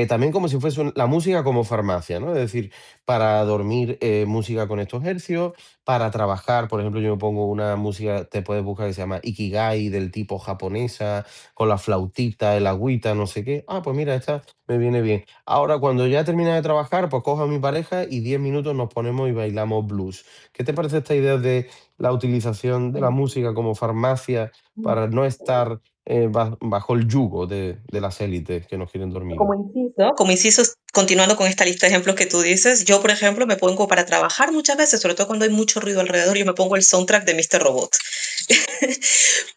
también como si fuese la música como farmacia, ¿no? Es decir, para dormir música con estos hercios, para trabajar, por ejemplo, yo me pongo una música, te puedes buscar que se llama Ikigai, del tipo japonesa, con la flautita, el agüita, no sé qué. Ah, pues mira, esta me viene bien. Ahora, cuando ya termine de trabajar, pues cojo a mi pareja y 10 minutos nos ponemos y bailamos blues. ¿Qué te parece esta idea de la utilización de la música como farmacia para no estar bajo el yugo de las élites que nos quieren dormidos? como inciso, continuando con esta lista de ejemplos que tú dices, yo, por ejemplo, me pongo para trabajar muchas veces, sobre todo cuando hay mucho ruido alrededor, yo me pongo el soundtrack de Mr. Robot.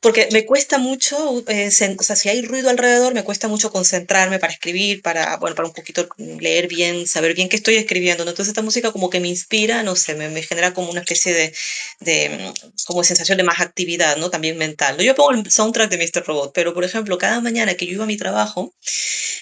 Porque me cuesta mucho, o sea, si hay ruido alrededor, me cuesta mucho concentrarme para escribir, para, bueno, para un poquito leer bien, saber bien qué estoy escribiendo, ¿no? Entonces esta música como que me inspira, no sé, me genera como una especie como sensación de más actividad, ¿no? También mental, ¿no? Yo pongo el soundtrack de Mr. Robot, pero por ejemplo, cada mañana que yo iba a mi trabajo,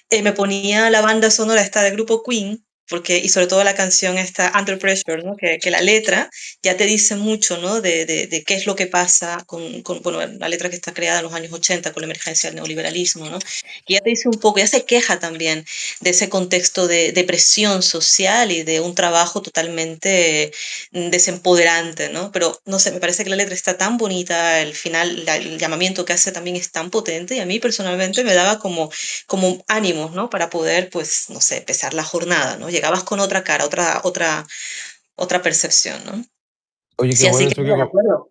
me ponía la banda sonora esta del grupo Queen, porque, y sobre todo la canción esta Under Pressure, ¿no? Que la letra ya te dice mucho, ¿no? De qué es lo que pasa bueno, la letra que está creada en los años 80 con la emergencia del neoliberalismo, ¿no? Y ya te dice un poco, ya se queja también de ese contexto de presión social y de un trabajo totalmente desempoderante, ¿no? Pero, no sé, me parece que la letra está tan bonita, el final, el llamamiento que hace también es tan potente y a mí personalmente me daba como ánimos, ¿no? Para poder, pues, no sé, empezar la jornada, ¿no? Llegabas con otra cara, otra percepción, ¿no? Oye, qué Sí, así bueno que esto no, de acuerdo.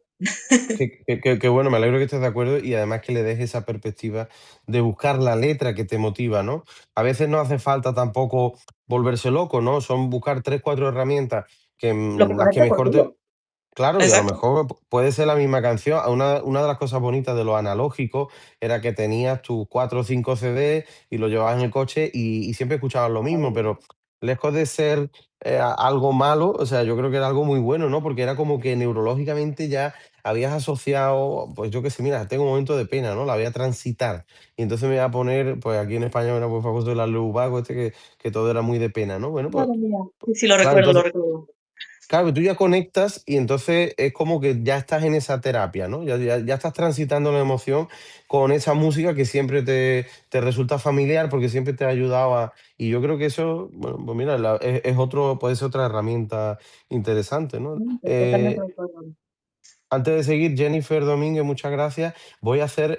qué bueno, me alegro que estés de acuerdo y además que le des esa perspectiva de buscar la letra que te motiva, ¿no? A veces no hace falta tampoco volverse loco, ¿no? Son buscar tres, cuatro herramientas que Lo que las que conecta mejor te, contigo. claro, y a lo Exacto. mejor puede ser la misma canción. Una de las cosas bonitas de lo analógico era que tenías tus 4 o 5 CD y lo llevabas en el coche y siempre escuchabas lo mismo, pero lejos de ser algo malo, o sea, yo creo que era algo muy bueno, ¿no? Porque era como que neurológicamente ya habías asociado, pues yo qué sé, mira, tengo un momento de pena, ¿no? La voy a transitar. Y entonces me voy a poner, pues aquí en España era muy famoso el Alubago, que todo era muy de pena, ¿no? Bueno, pues Madre mía. Sí, sí, lo claro, recuerdo, lo entonces recuerdo. claro, tú ya conectas y entonces es como que ya estás en esa terapia, ¿no? Ya estás transitando la emoción con esa música que siempre te resulta familiar porque siempre te ha ayudado a... Y yo creo que eso, bueno, pues mira, es otro, puede ser otra herramienta interesante, ¿no? Estoy totalmente de acuerdo. Antes de seguir, Jennifer Domínguez, muchas gracias. Voy a hacer,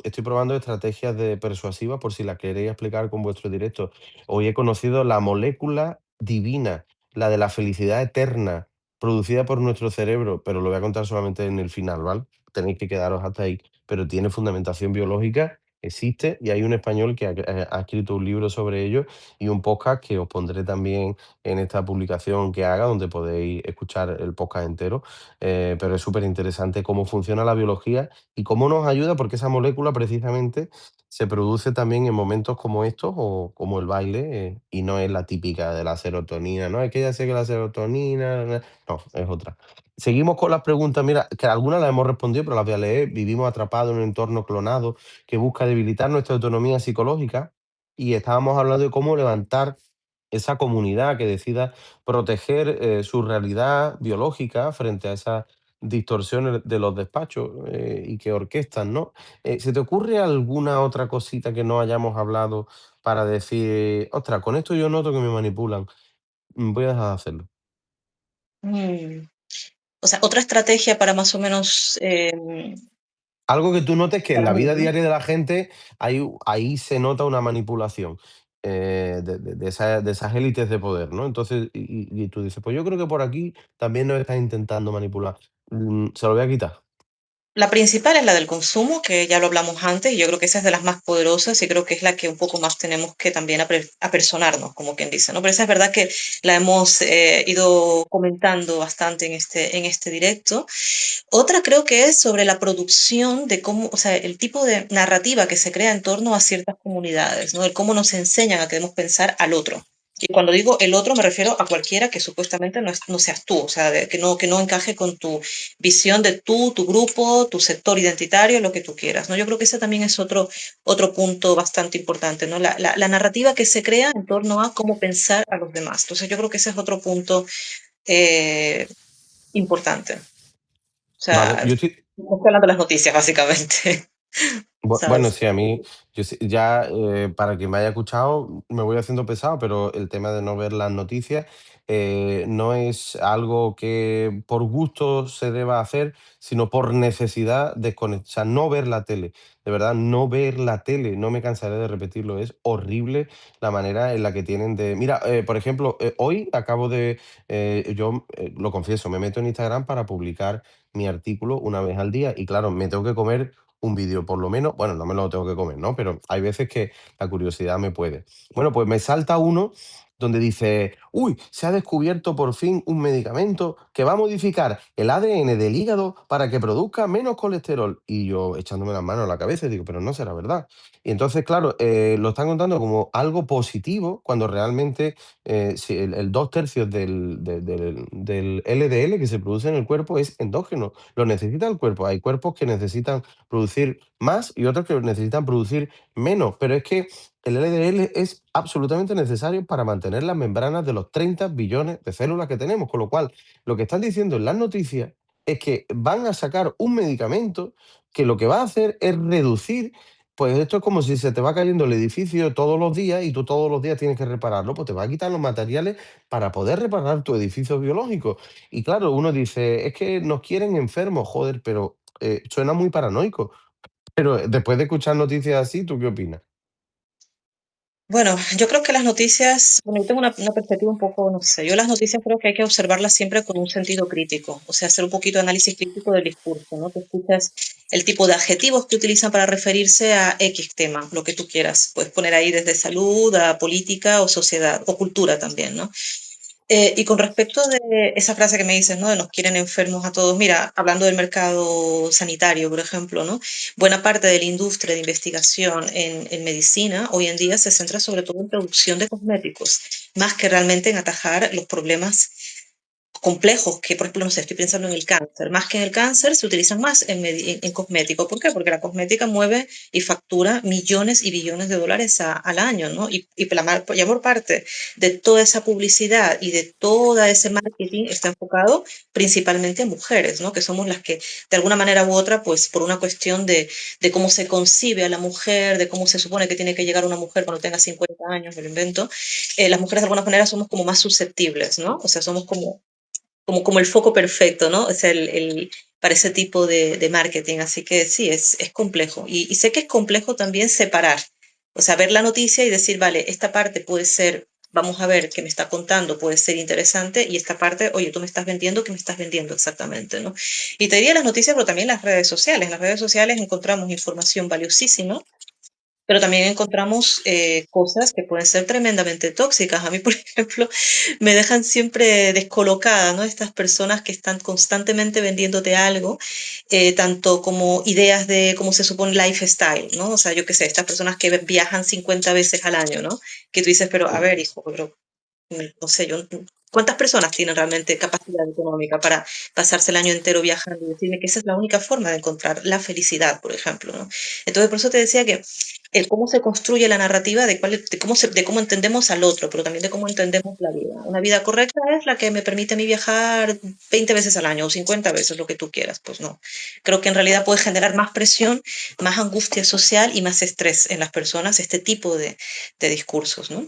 estoy probando estrategias de persuasivas por si las queréis explicar con vuestro directo. Hoy he conocido la molécula divina, la de la felicidad eterna, producida por nuestro cerebro, pero lo voy a contar solamente en el final, ¿vale? Tenéis que quedaros hasta ahí, pero tiene fundamentación biológica, existe, y hay un español que ha escrito un libro sobre ello y un podcast que os pondré también en esta publicación que haga, donde podéis escuchar el podcast entero, pero es súper interesante cómo funciona la biología y cómo nos ayuda, porque esa molécula precisamente se produce también en momentos como estos o como el baile, y no es la típica de la serotonina, no es que ya sé que la serotonina, no, es otra. Seguimos con las preguntas, mira, que algunas las hemos respondido, pero las voy a leer. Vivimos atrapados en un entorno clonado que busca debilitar nuestra autonomía psicológica y estábamos hablando de cómo levantar esa comunidad que decida proteger su realidad biológica frente a esas distorsiones de los despachos y que orquestan, ¿no? ¿Se te ocurre alguna otra cosita que no hayamos hablado para decir, ostras, con esto yo noto que me manipulan, voy a dejar de hacerlo? Mm, o sea, otra estrategia para más o menos, Algo que tú notes que en para la mí, vida ¿no? diaria de la gente ahí se nota una manipulación de esas élites de poder, ¿no? Entonces, y tú dices, pues yo creo que por aquí también nos están intentando manipular. Se lo voy a quitar. La principal es la del consumo, que ya lo hablamos antes, y yo creo que esa es de las más poderosas y creo que es la que un poco más tenemos que también apersonarnos, como quien dice, ¿no? Pero esa es verdad que la hemos ido comentando bastante en este directo. Otra creo que es sobre la producción de cómo, o sea, el tipo de narrativa que se crea en torno a ciertas comunidades, ¿no? El cómo nos enseñan a que debemos pensar al otro. Y cuando digo el otro me refiero a cualquiera que supuestamente no seas tú, o sea, que no encaje con tu visión de tú, tu grupo, tu sector identitario, lo que tú quieras, ¿no? Yo creo que ese también es otro punto bastante importante, ¿no? La narrativa que se crea en torno a cómo pensar a los demás. Entonces yo creo que ese es otro punto eh, importante. O Vale, sea, yo estoy, estoy hablando de las noticias, básicamente, Bueno, ¿sabes? sí, a mí, ya para quien me haya escuchado, me voy haciendo pesado, pero el tema de no ver las noticias no es algo que por gusto se deba hacer, sino por necesidad desconectar, o sea, no ver la tele, de verdad, no ver la tele, no me cansaré de repetirlo, es horrible la manera en la que tienen de... Mira, por ejemplo, hoy acabo de, yo lo confieso, me meto en Instagram para publicar mi artículo una vez al día y claro, me tengo que comer un vídeo por lo menos, bueno, no me lo tengo que comer, ¿no? Pero hay veces que la curiosidad me puede. Bueno, pues me salta uno donde dice, uy, se ha descubierto por fin un medicamento que va a modificar el ADN del hígado para que produzca menos colesterol. Y yo echándome las manos a la cabeza y digo, pero no será verdad. Y entonces, claro, lo están contando como algo positivo cuando realmente si el dos tercios del LDL que se produce en el cuerpo es endógeno, lo necesita el cuerpo. Hay cuerpos que necesitan producir más y otros que necesitan producir menos, pero es que el LDL es absolutamente necesario para mantener las membranas de los 30 billones de células que tenemos, con lo cual lo que están diciendo en las noticias es que van a sacar un medicamento que lo que va a hacer es reducir, pues esto es como si se te va cayendo el edificio todos los días y tú todos los días tienes que repararlo, pues te va a quitar los materiales para poder reparar tu edificio biológico. Y claro, uno dice, es que nos quieren enfermos, joder, pero suena muy paranoico. Pero después de escuchar noticias así, ¿tú qué opinas? Bueno, yo creo que las noticias, bueno, yo tengo una perspectiva un poco, no sé, yo las noticias creo que hay que observarlas siempre con un sentido crítico, o sea, hacer un poquito de análisis crítico del discurso, ¿no? Que escuchas el tipo de adjetivos que utilizan para referirse a X tema, lo que tú quieras. Puedes poner ahí desde salud a política o sociedad o cultura también, ¿no? Y con respecto de esa frase que me dices, ¿no? De nos quieren enfermos a todos. Mira, hablando del mercado sanitario, por ejemplo, ¿no? Buena parte de la industria de investigación en medicina hoy en día se centra sobre todo en producción de cosméticos, más que realmente en atajar los problemas complejos que, por ejemplo, no sé, estoy pensando en el cáncer. Más que en el cáncer, se utilizan más en cosméticos. ¿Por qué? Porque la cosmética mueve y factura millones y billones de dólares al año, ¿no? Ya por parte de toda esa publicidad y de todo ese marketing está enfocado principalmente a mujeres, ¿no? Que somos las que, de alguna manera u otra, pues por una cuestión de cómo se concibe a la mujer, de cómo se supone que tiene que llegar una mujer cuando tenga 50 años, me lo invento, las mujeres de alguna manera somos como más susceptibles, ¿no? O sea, somos como el foco perfecto, ¿no? O sea, para ese tipo de marketing. Así que sí, es complejo. Y sé que es complejo también separar, o sea, ver la noticia y decir, vale, esta parte puede ser, vamos a ver qué me está contando, puede ser interesante, y esta parte, oye, tú me estás vendiendo, ¿qué me estás vendiendo exactamente, ¿no? Y te diría las noticias, pero también las redes sociales. En las redes sociales encontramos información valiosísima, pero también encontramos cosas que pueden ser tremendamente tóxicas. A mí, por ejemplo, me dejan siempre descolocada, ¿no? Estas personas que están constantemente vendiéndote algo, tanto como ideas de cómo se supone lifestyle, ¿no? O sea, yo qué sé, estas personas que viajan 50 veces al año, ¿no? Que tú dices, pero a ver, hijo, pero no sé, ¿cuántas personas tienen realmente capacidad económica para pasarse el año entero viajando y decirme que esa es la única forma de encontrar la felicidad, por ejemplo, ¿no? Entonces, por eso te decía que el cómo se construye la narrativa de cómo entendemos al otro, pero también de cómo entendemos la vida. Una vida correcta es la que me permite a mí viajar 20 veces al año o 50 veces, lo que tú quieras. Pues no. Creo que en realidad puede generar más presión, más angustia social y más estrés en las personas este tipo de discursos, ¿no?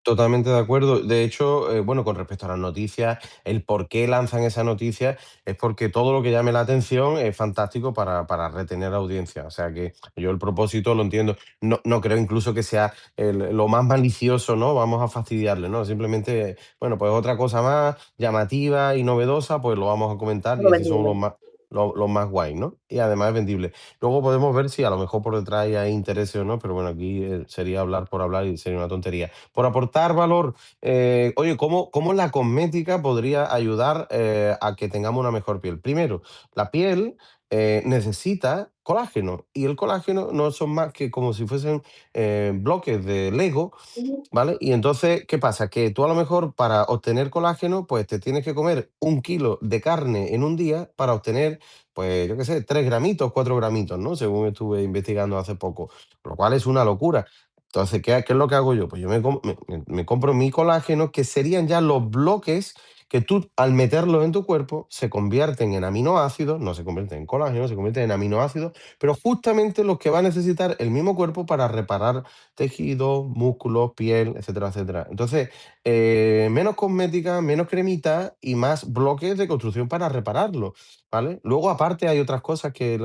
Totalmente de acuerdo. De hecho, bueno, con respecto a las noticias, el por qué lanzan esas noticias es porque todo lo que llame la atención es fantástico para retener audiencia. O sea que yo el propósito lo entiendo. No, no creo incluso que sea lo más malicioso, ¿no? Vamos a fastidiarle, ¿no? Simplemente, bueno, pues otra cosa más llamativa y novedosa, pues lo vamos a comentar y Lo así somos vendible. los más guay, ¿no? Y además es vendible. Luego podemos ver si a lo mejor por detrás hay intereses o no, pero bueno, aquí sería hablar por hablar y sería una tontería. Por aportar valor, oye, ¿cómo la cosmética podría ayudar a que tengamos una mejor piel? Primero, la piel necesita colágeno y el colágeno no son más que como si fuesen bloques de Lego. Ujú. ¿Vale? Y entonces, ¿qué pasa? Que tú a lo mejor para obtener colágeno, pues te tienes que comer 1 kilo de carne en un día para obtener, pues yo qué sé, 3 gramitos, 4 gramitos, ¿no? Según estuve investigando hace poco, lo cual es una locura. Entonces, ¿qué es lo que hago yo? Pues yo me compro mi colágeno, que serían ya los bloques que tú al meterlos en tu cuerpo se convierten en aminoácidos, no se convierten en colágeno, se convierten en aminoácidos, pero justamente los que va a necesitar el mismo cuerpo para reparar tejidos, músculos, piel, etcétera, etcétera. Entonces, menos cosmética, menos cremita y más bloques de construcción para repararlo, ¿vale? Luego, aparte, hay otras cosas que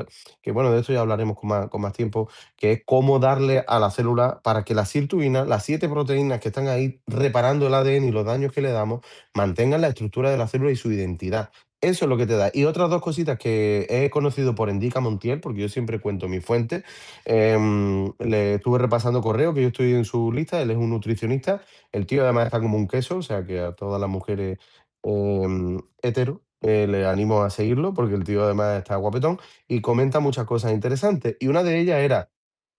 bueno, de esto ya hablaremos con más tiempo, que es cómo darle a la célula para que las sirtuinas, las 7 proteínas que están ahí reparando el ADN y los daños que le damos, mantengan la estructura de la célula y su identidad. Eso es lo que te da. Y otras dos cositas que he conocido por Endica Montiel, porque yo siempre cuento mi fuente. Le estuve repasando correo, que yo estoy en su lista, él es un nutricionista, el tío además está como un queso, o sea que a todas las mujeres hetero le animo a seguirlo, porque el tío además está guapetón y comenta muchas cosas interesantes. Y una de ellas era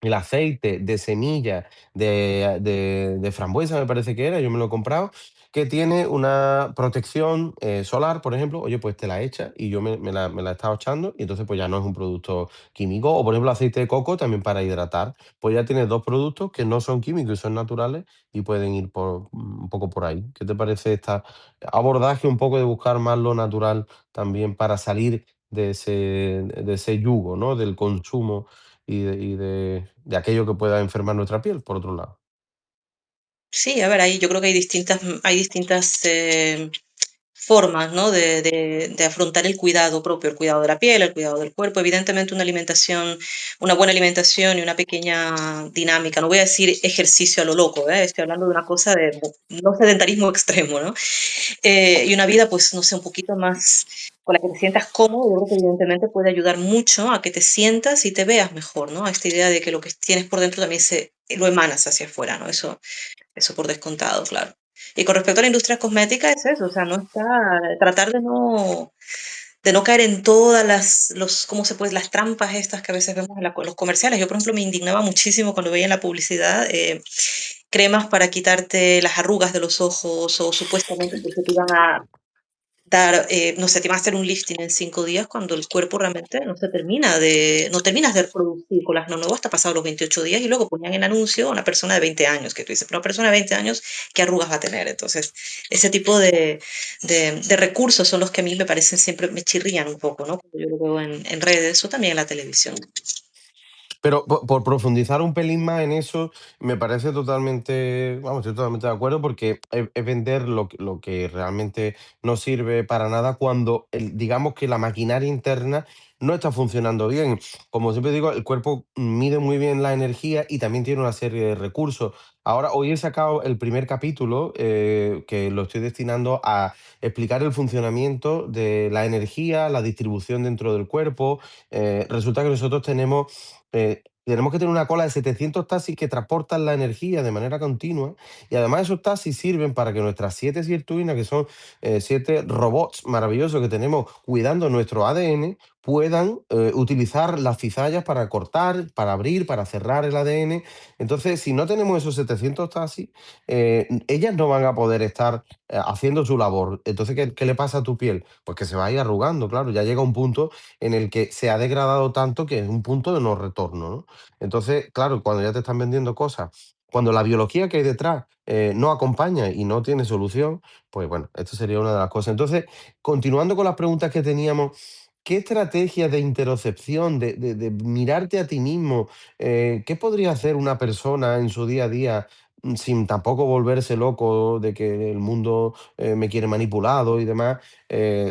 el aceite de semilla de frambuesa, me parece que era, yo me lo he comprado, que tiene una protección solar, por ejemplo, oye, pues te la echa y yo me la he estado echando y entonces pues ya no es un producto químico. O por ejemplo, aceite de coco también para hidratar. Pues ya tienes dos productos que no son químicos y son naturales y pueden ir un poco por ahí. ¿Qué te parece este abordaje un poco de buscar más lo natural también para salir de ese yugo, ¿no? Del consumo y de aquello que pueda enfermar nuestra piel, por otro lado? Sí, a ver, ahí yo creo que hay distintas formas, ¿no? De afrontar el cuidado propio, el cuidado de la piel, el cuidado del cuerpo. Evidentemente, una buena alimentación y una pequeña dinámica. No voy a decir ejercicio a lo loco, ¿eh? Estoy hablando de una cosa de no sedentarismo extremo, ¿no? Y una vida, pues, no sé, un poquito más con la que te sientas cómodo, yo creo que evidentemente puede ayudar mucho a que te sientas y te veas mejor, ¿no? A esta idea de que lo que tienes por dentro también lo emanas hacia afuera, ¿no? Eso por descontado, claro. Y con respecto a la industria cosmética es eso, o sea, no está, tratar de no caer en todas ¿cómo se puede? Las trampas estas que a veces vemos en los comerciales. Yo, por ejemplo, me indignaba muchísimo cuando veía en la publicidad cremas para quitarte las arrugas de los ojos o supuestamente porque te iban a dar, no sé, te van a hacer un lifting en 5 días cuando el cuerpo realmente no terminas de producir colágeno nuevo hasta pasados los 28 días y luego ponían en anuncio a una persona de 20 años, que tú dices, pero una persona de 20 años, ¿qué arrugas va a tener? Entonces, ese tipo de recursos son los que a mí me parecen siempre, me chirrían un poco, ¿no? Cuando yo lo veo en redes o también en la televisión. Pero por profundizar un pelín más en eso, me parece totalmente, vamos, estoy totalmente de acuerdo porque es vender lo que realmente no sirve para nada cuando digamos que la maquinaria interna no está funcionando bien. Como siempre digo, el cuerpo mide muy bien la energía y también tiene una serie de recursos. Ahora, hoy he sacado el primer capítulo que lo estoy destinando a explicar el funcionamiento de la energía, la distribución dentro del cuerpo. Resulta que nosotros tenemos que tener una cola de 700 taxis que transportan la energía de manera continua y además esos taxis sirven para que nuestras 7 sirtuinas, que son 7 robots maravillosos que tenemos cuidando nuestro ADN, puedan utilizar las cizallas para cortar, para abrir, para cerrar el ADN. Entonces, si no tenemos esos 700 taxis, ellas no van a poder estar haciendo su labor. Entonces, ¿qué le pasa a tu piel? Pues que se va a ir arrugando, claro, ya llega un punto en el que se ha degradado tanto que es un punto de no retorno, ¿no? Entonces, claro, cuando ya te están vendiendo cosas, cuando la biología que hay detrás no acompaña y no tiene solución, pues bueno, esto sería una de las cosas. Entonces, continuando con las preguntas que teníamos, ¿qué estrategias de interocepción, de mirarte a ti mismo, qué podría hacer una persona en su día a día sin tampoco volverse loco de que el mundo me quiere manipulado y demás,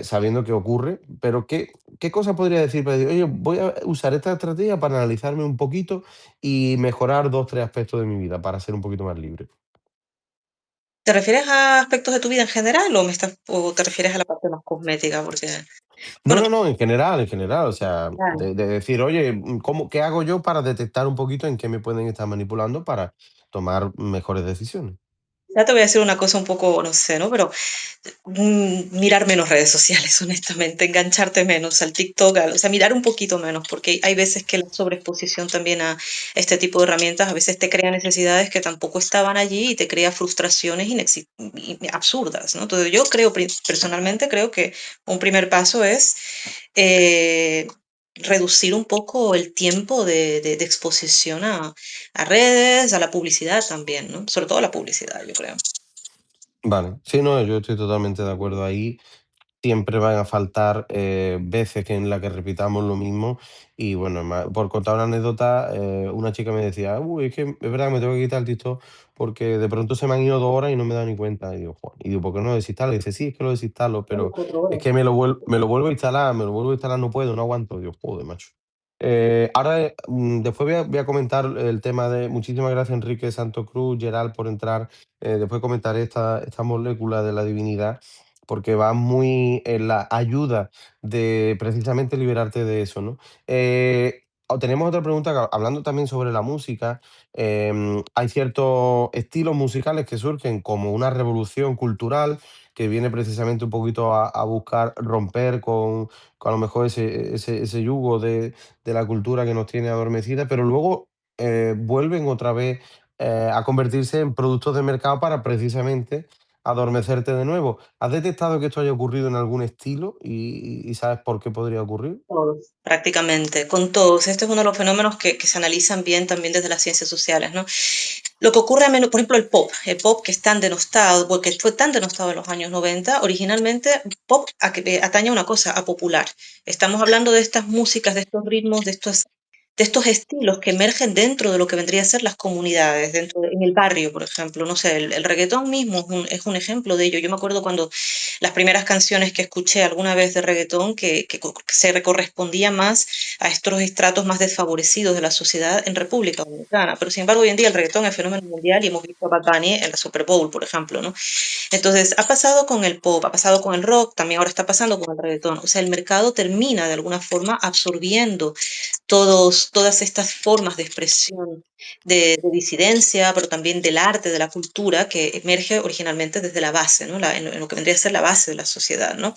sabiendo que ocurre? Pero ¿qué cosa podría decir para decir, oye, voy a usar esta estrategia para analizarme un poquito y mejorar 2 3 aspectos de mi vida para ser un poquito más libre? ¿Te refieres a aspectos de tu vida en general o te refieres a la parte más cosmética? Porque, No, bueno, no, no, en general, o sea, de decir, oye, ¿qué hago yo para detectar un poquito en qué me pueden estar manipulando para tomar mejores decisiones? ya te voy a decir una cosa un poco, no sé, ¿no? Pero mirar menos redes sociales, honestamente, engancharte menos al TikTok, o sea, mirar un poquito menos, porque hay veces que la sobreexposición también a este tipo de herramientas a veces te crea necesidades que tampoco estaban allí y te crea frustraciones absurdas, ¿no? Entonces yo creo, personalmente creo que un primer paso es eh, reducir un poco el tiempo de exposición a redes, a la publicidad también, ¿no? Sobre todo a la publicidad, yo creo. Vale, sí, no, yo estoy totalmente de acuerdo ahí. Siempre van a faltar veces en las que repitamos lo mismo. Y bueno, por contar una anécdota, una chica me decía, uy, es que es verdad que me tengo que quitar el TikTok porque de pronto se me han ido 2 horas y no me he dado ni cuenta. Y digo, "Joder". Y digo, ¿por qué no lo desinstalo? Y dice, sí, es que lo desinstalo, pero 4 horas. es que me lo vuelvo a instalar, me lo vuelvo a instalar, no puedo, no aguanto. Digo, joder, macho. Ahora, después voy a comentar el tema de, muchísimas gracias Enrique Santo Cruz, Gerald, por entrar. Después comentaré esta molécula de la divinidad porque va muy en la ayuda de precisamente liberarte de eso, ¿no? Tenemos otra pregunta, hablando también sobre la música, hay ciertos estilos musicales que surgen como una revolución cultural que viene precisamente un poquito a buscar romper con a lo mejor ese yugo de la cultura que nos tiene adormecida, pero luego vuelven otra vez a convertirse en productos de mercado para precisamente adormecerte de nuevo. ¿Has detectado que esto haya ocurrido en algún estilo y sabes por qué podría ocurrir? Todos, prácticamente, con todos. Este es uno de los fenómenos que se analizan bien también desde las ciencias sociales, ¿no? Lo que ocurre a menudo, por ejemplo, el pop que es tan denostado, porque fue tan denostado en los años 90, originalmente pop atañe a una cosa, a popular. Estamos hablando de estas músicas, de estos ritmos, de estos estilos que emergen dentro de lo que vendría a ser las comunidades, en el barrio, por ejemplo. No sé, el reggaetón mismo es un ejemplo de ello. Yo me acuerdo cuando las primeras canciones que escuché alguna vez de reggaetón que se correspondía más a estos estratos más desfavorecidos de la sociedad en República Dominicana. Pero sin embargo, hoy en día el reggaetón es fenómeno mundial y hemos visto a Bad Bunny en la Super Bowl, por ejemplo, ¿no? Entonces, ha pasado con el pop, ha pasado con el rock, también ahora está pasando con el reggaetón. O sea, el mercado termina de alguna forma absorbiendo todas estas formas de expresión de disidencia, pero también del arte, de la cultura, que emerge originalmente desde la base, ¿no? En lo que vendría a ser la base de la sociedad, ¿no?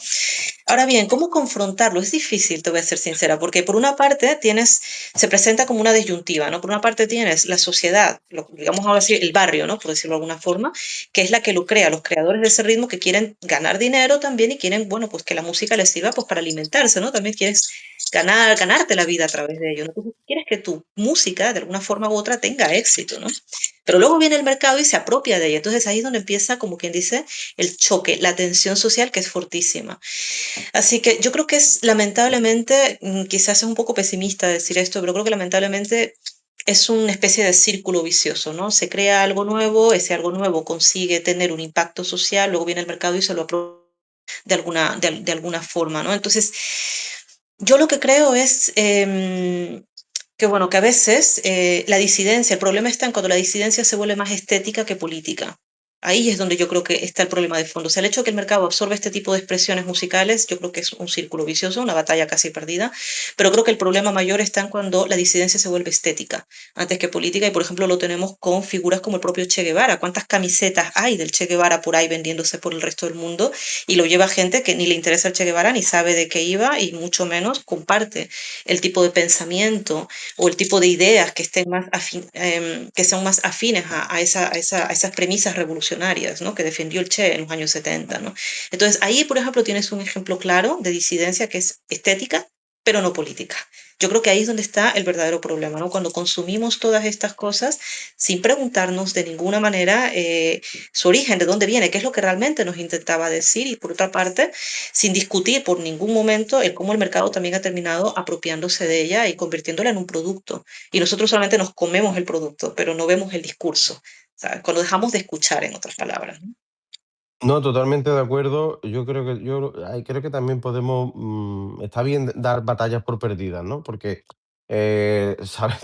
Ahora bien, ¿cómo confrontarlo? Es difícil, te voy a ser sincera, porque por una parte se presenta como una disyuntiva, ¿no? Por una parte tienes la sociedad, digamos ahora sí, el barrio, ¿no? Por decirlo de alguna forma, que es la que lo crea, los creadores de ese ritmo que quieren ganar dinero también y quieren, bueno, pues que la música les sirva pues para alimentarse, ¿no? También quieres ganarte la vida a través de ello, ¿no? Entonces, quieres que tu música, de alguna forma u otra, tenga éxito, ¿no? Pero luego viene el mercado y se apropia de ella. Entonces ahí es donde empieza, como quien dice, el choque, la tensión social que es fortísima. Así que yo creo que es lamentablemente, quizás es un poco pesimista decir esto, pero creo que lamentablemente es una especie de círculo vicioso, ¿no? Se crea algo nuevo, ese algo nuevo consigue tener un impacto social, luego viene el mercado y se lo apropia de alguna forma, ¿no? Entonces, yo lo que creo es que, bueno, que a veces la disidencia, el problema está en cuando la disidencia se vuelve más estética que política. Ahí es donde yo creo que está el problema de fondo. O sea, el hecho de que el mercado absorbe este tipo de expresiones musicales, yo creo que es un círculo vicioso, una batalla casi perdida, pero creo que el problema mayor está en cuando la disidencia se vuelve estética antes que política, y por ejemplo lo tenemos con figuras como el propio Che Guevara. ¿Cuántas camisetas hay del Che Guevara por ahí vendiéndose por el resto del mundo? Y lo lleva gente que ni le interesa el Che Guevara, ni sabe de qué iba, y mucho menos comparte el tipo de pensamiento o el tipo de ideas que estén que sean más afines a esas premisas revolucionarias, ¿no? Que defendió el Che en los años 70, ¿no? Entonces ahí, por ejemplo, tienes un ejemplo claro de disidencia que es estética, pero no política. Yo creo que ahí es donde está el verdadero problema, ¿no? Cuando consumimos todas estas cosas sin preguntarnos de ninguna manera su origen, de dónde viene, qué es lo que realmente nos intentaba decir, y por otra parte, sin discutir por ningún momento el cómo el mercado también ha terminado apropiándose de ella y convirtiéndola en un producto. Y nosotros solamente nos comemos el producto, pero no vemos el discurso, ¿sabes? Cuando dejamos de escuchar, en otras palabras, ¿no? No, totalmente de acuerdo. Creo que también podemos, está bien dar batallas por perdidas, ¿no? Porque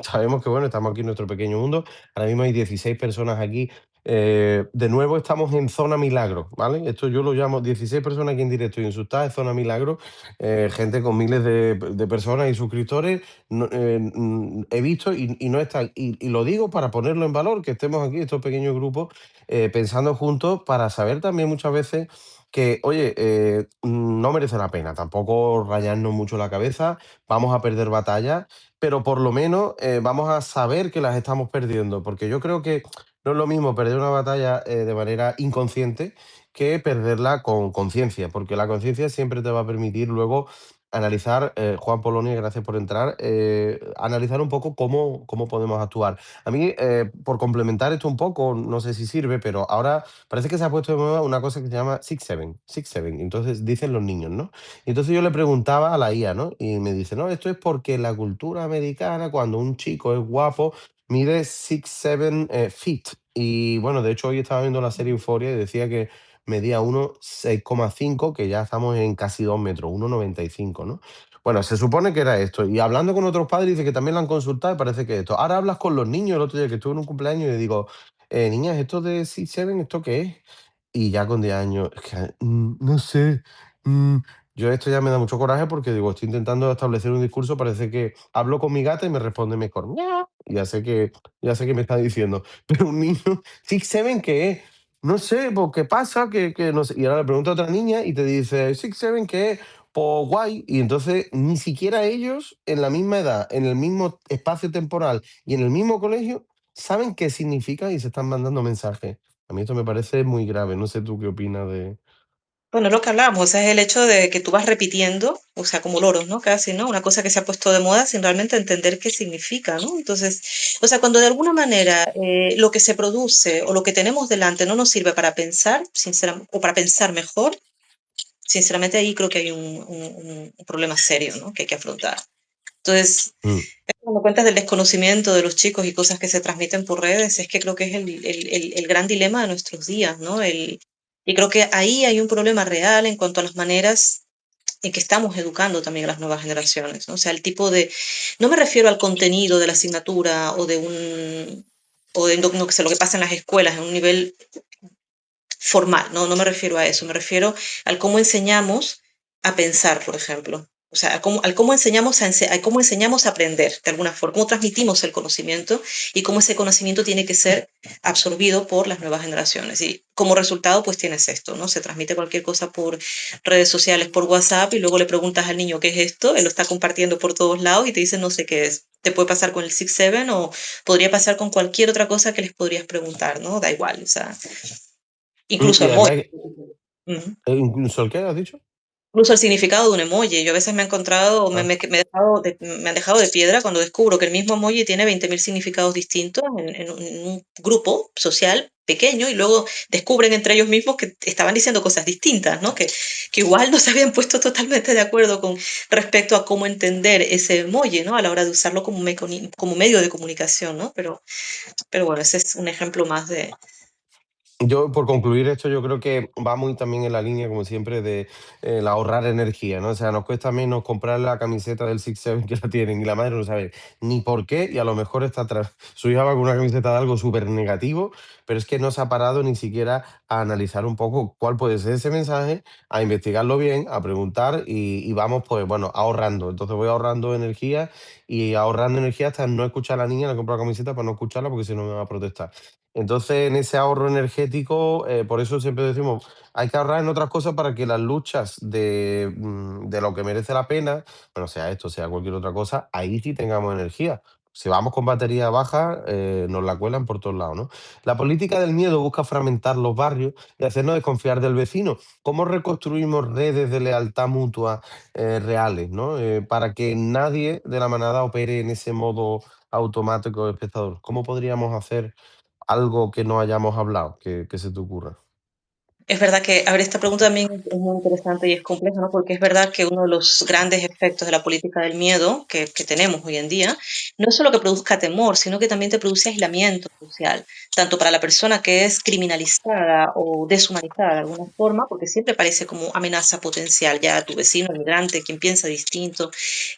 sabemos que, bueno, estamos aquí en nuestro pequeño mundo. Ahora mismo hay 16 personas aquí. De nuevo estamos en zona milagro, ¿vale? Esto yo lo llamo 16 personas aquí en directo y insultadas, zona milagro. Gente con miles de personas y suscriptores. He visto y no está. Y lo digo para ponerlo en valor, que estemos aquí, estos pequeños grupos pensando juntos para saber también muchas veces que, oye, no merece la pena tampoco rayarnos mucho la cabeza, vamos a perder batallas, pero por lo menos vamos a saber que las estamos perdiendo, porque yo creo que no es lo mismo perder una batalla de manera inconsciente que perderla con conciencia, porque la conciencia siempre te va a permitir luego analizar, Juan Polonia, gracias por entrar, analizar un poco cómo podemos actuar. A mí, por complementar esto un poco, no sé si sirve, pero ahora parece que se ha puesto de moda una cosa que se llama Six Seven, Six Seven. Entonces dicen los niños, ¿no? Y entonces yo le preguntaba a la IA, ¿no? Y me dice, no, esto es porque en la cultura americana, cuando un chico es guapo, mide 6, 7 feet. Y bueno, de hecho hoy estaba viendo la serie Euphoria y decía que medía 1,6,5, que ya estamos en casi 2 metros, 1,95, ¿no? Bueno, se supone que era esto. Y hablando con otros padres, dice que también lo han consultado y parece que es esto. Ahora hablas con los niños, el otro día que estuve en un cumpleaños y le digo, niñas, ¿esto de Six Seven, esto qué es? Y ya con 10 años, es que, no sé. mm". Yo esto ya me da mucho coraje porque digo, estoy intentando establecer un discurso, parece que hablo con mi gata y me responde mejor. "Miau". Y ya sé que me está diciendo. Pero un niño, Six Seven, ¿qué es? No sé, pues, ¿qué pasa? Que no sé. Y ahora le pregunto a otra niña y te dice, Six Seven, ¿qué es? Pues guay. Y entonces ni siquiera ellos, en la misma edad, en el mismo espacio temporal y en el mismo colegio, saben qué significa y se están mandando mensajes. A mí esto me parece muy grave. No sé tú qué opinas de... Bueno, es lo que hablábamos, o sea, es el hecho de que tú vas repitiendo, o sea, como loros, ¿no? Casi, ¿no? Una cosa que se ha puesto de moda sin realmente entender qué significa, ¿no? Entonces, o sea, cuando de alguna manera lo que se produce o lo que tenemos delante no nos sirve para pensar, sinceramente, o para pensar mejor, sinceramente ahí creo que hay un problema serio, ¿no? Que hay que afrontar. Entonces, Mm, cuando cuentas del desconocimiento de los chicos y cosas que se transmiten por redes, es que creo que es el gran dilema de nuestros días, ¿no? Y creo que ahí hay un problema real en cuanto a las maneras en que estamos educando también a las nuevas generaciones, ¿no? O sea, el tipo de, no me refiero al contenido de la asignatura o de no sé, lo que pasa en las escuelas en un nivel formal, no, no me refiero a eso, me refiero al cómo enseñamos a pensar, por ejemplo. O sea, al cómo enseñamos a cómo enseñamos a aprender, de alguna forma, cómo transmitimos el conocimiento y cómo ese conocimiento tiene que ser absorbido por las nuevas generaciones. Y como resultado, pues tienes esto, ¿no? Se transmite cualquier cosa por redes sociales, por WhatsApp, y luego le preguntas al niño qué es esto, él lo está compartiendo por todos lados y te dice no sé qué es. Te puede pasar con el Six Seven o podría pasar con cualquier otra cosa que les podrías preguntar, ¿no? Da igual, o sea, incluso Y además, emojis. Ujú. incluso el que has dicho. Incluso el significado de un emoji. Yo a veces me he encontrado, Ah, me han dejado de piedra cuando descubro que el mismo emoji tiene 20.000 significados distintos en un grupo social pequeño y luego descubren entre ellos mismos que estaban diciendo cosas distintas, ¿no? Que igual no se habían puesto totalmente de acuerdo con respecto a cómo entender ese emoji, ¿no? A la hora de usarlo como, como medio de comunicación, ¿no? Pero bueno, ese es un ejemplo más de... yo, por concluir esto, yo creo que va muy también en la línea, como siempre, de el ahorrar energía, ¿no? O sea, nos cuesta menos comprar la camiseta del Six Seven que la tienen y la madre no sabe ni por qué y a lo mejor está atrás. Su hija va con una camiseta de algo súper negativo, pero es que no se ha parado ni siquiera a analizar un poco cuál puede ser ese mensaje, a investigarlo bien, a preguntar y vamos, pues bueno, ahorrando. Entonces voy ahorrando energía y ahorrando energía hasta no escuchar a la niña, le compro la camiseta para no escucharla porque si no me va a protestar. Entonces, en ese ahorro energético, por eso siempre decimos, hay que ahorrar en otras cosas para que las luchas de lo que merece la pena, bueno, sea esto, sea cualquier otra cosa, ahí sí tengamos energía. Si vamos con batería baja, nos la cuelan por todos lados, ¿no? La política del miedo busca fragmentar los barrios y hacernos desconfiar del vecino. ¿Cómo reconstruimos redes de lealtad mutua reales, ¿no? Para que nadie de la manada opere en ese modo automático de espectador. ¿Cómo podríamos hacer algo que no hayamos hablado, que se te ocurra? Es verdad que, a ver, esta pregunta también es muy interesante y es compleja, ¿no? Porque es verdad que uno de los grandes efectos de la política del miedo que tenemos hoy en día no es solo que produzca temor, sino que también te produce aislamiento social, tanto para la persona que es criminalizada o deshumanizada de alguna forma, porque siempre parece como amenaza potencial, ya tu vecino, el migrante, quien piensa distinto,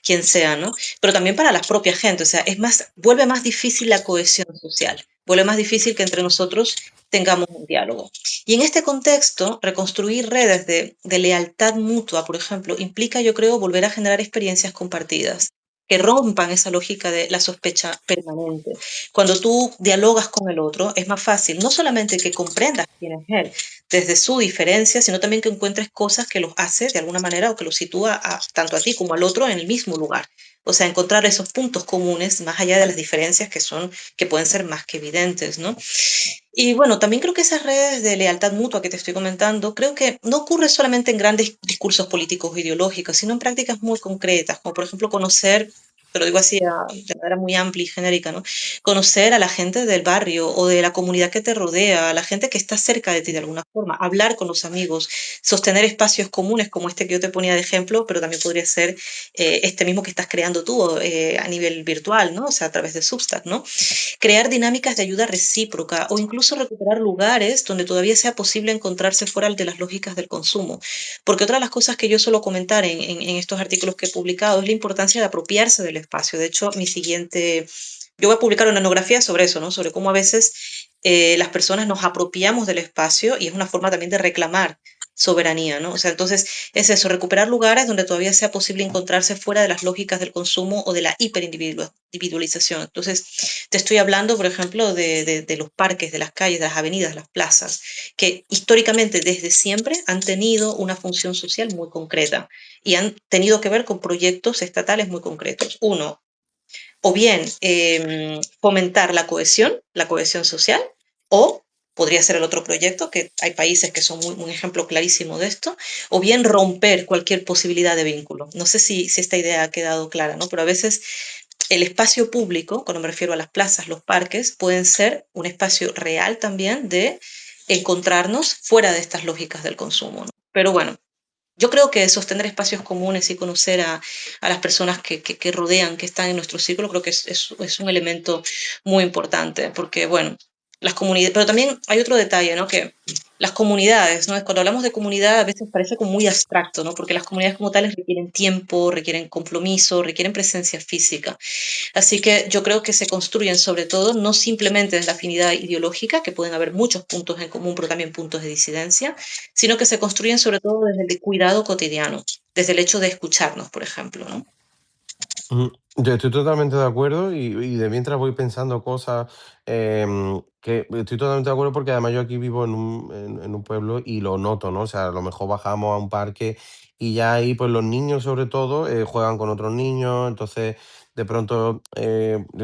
quien sea, ¿no? Pero también para la propia gente, o sea, es más, vuelve más difícil la cohesión social, vuelve más difícil que entre nosotros tengamos un diálogo. Y en este contexto, reconstruir redes de lealtad mutua, por ejemplo, implica, yo creo, volver a generar experiencias compartidas que rompan esa lógica de la sospecha permanente. Cuando tú dialogas con el otro, es más fácil no solamente que comprendas quién es él desde su diferencia, sino también que encuentres cosas que los hace de alguna manera o que los sitúa tanto a ti como al otro en el mismo lugar. O sea, encontrar esos puntos comunes más allá de las diferencias que pueden ser más que evidentes, ¿no? Y bueno, también creo que esas redes de lealtad mutua que te estoy comentando, creo que no ocurre solamente en grandes discursos políticos o ideológicos, sino en prácticas muy concretas, como por ejemplo conocer, te lo digo así de manera muy amplia y genérica, ¿no? Conocer a la gente del barrio o de la comunidad que te rodea, a la gente que está cerca de ti de alguna forma, hablar con los amigos, sostener espacios comunes como este que yo te ponía de ejemplo, pero también podría ser este mismo que estás creando tú a nivel virtual, ¿no? O sea, a través de Substack, ¿no? Crear dinámicas de ayuda recíproca o incluso recuperar lugares donde todavía sea posible encontrarse fuera de las lógicas del consumo. Porque otra de las cosas que yo suelo comentar en estos artículos que he publicado es la importancia de apropiarse del espacio. De hecho, yo voy a publicar una monografía sobre eso, ¿no? Sobre cómo a veces las personas nos apropiamos del espacio y es una forma también de reclamar soberanía, ¿no? O sea, entonces es eso, recuperar lugares donde todavía sea posible encontrarse fuera de las lógicas del consumo o de la hiperindividualización. Entonces, te estoy hablando, por ejemplo, de los parques, de las calles, de las avenidas, de las plazas, que históricamente desde siempre han tenido una función social muy concreta y han tenido que ver con proyectos estatales muy concretos. Uno, o bien fomentar la cohesión social, o podría ser el otro proyecto, que hay países que son un ejemplo clarísimo de esto, o bien romper cualquier posibilidad de vínculo. No sé si esta idea ha quedado clara, ¿no? Pero a veces el espacio público, cuando me refiero a las plazas, los parques, pueden ser un espacio real también de encontrarnos fuera de estas lógicas del consumo, ¿no? Pero bueno, yo creo que sostener espacios comunes y conocer a las personas que rodean, que están en nuestro círculo, creo que es un elemento muy importante, porque bueno, Las comunidades, pero también hay otro detalle, ¿no? Que las comunidades, ¿no? Cuando hablamos de comunidad a veces parece como muy abstracto, ¿no? Porque las comunidades como tales requieren tiempo, requieren compromiso, requieren presencia física. Así que yo creo que se construyen sobre todo no simplemente desde la afinidad ideológica, que pueden haber muchos puntos en común, pero también puntos de disidencia, sino que se construyen sobre todo desde el cuidado cotidiano, desde el hecho de escucharnos, por ejemplo, ¿no? Ujú. Yo estoy totalmente de acuerdo y de mientras voy pensando cosas que estoy totalmente de acuerdo porque además yo aquí vivo en un pueblo y lo noto, ¿no? O sea, a lo mejor bajamos a un parque y ya ahí pues los niños sobre todo juegan con otros niños, entonces de pronto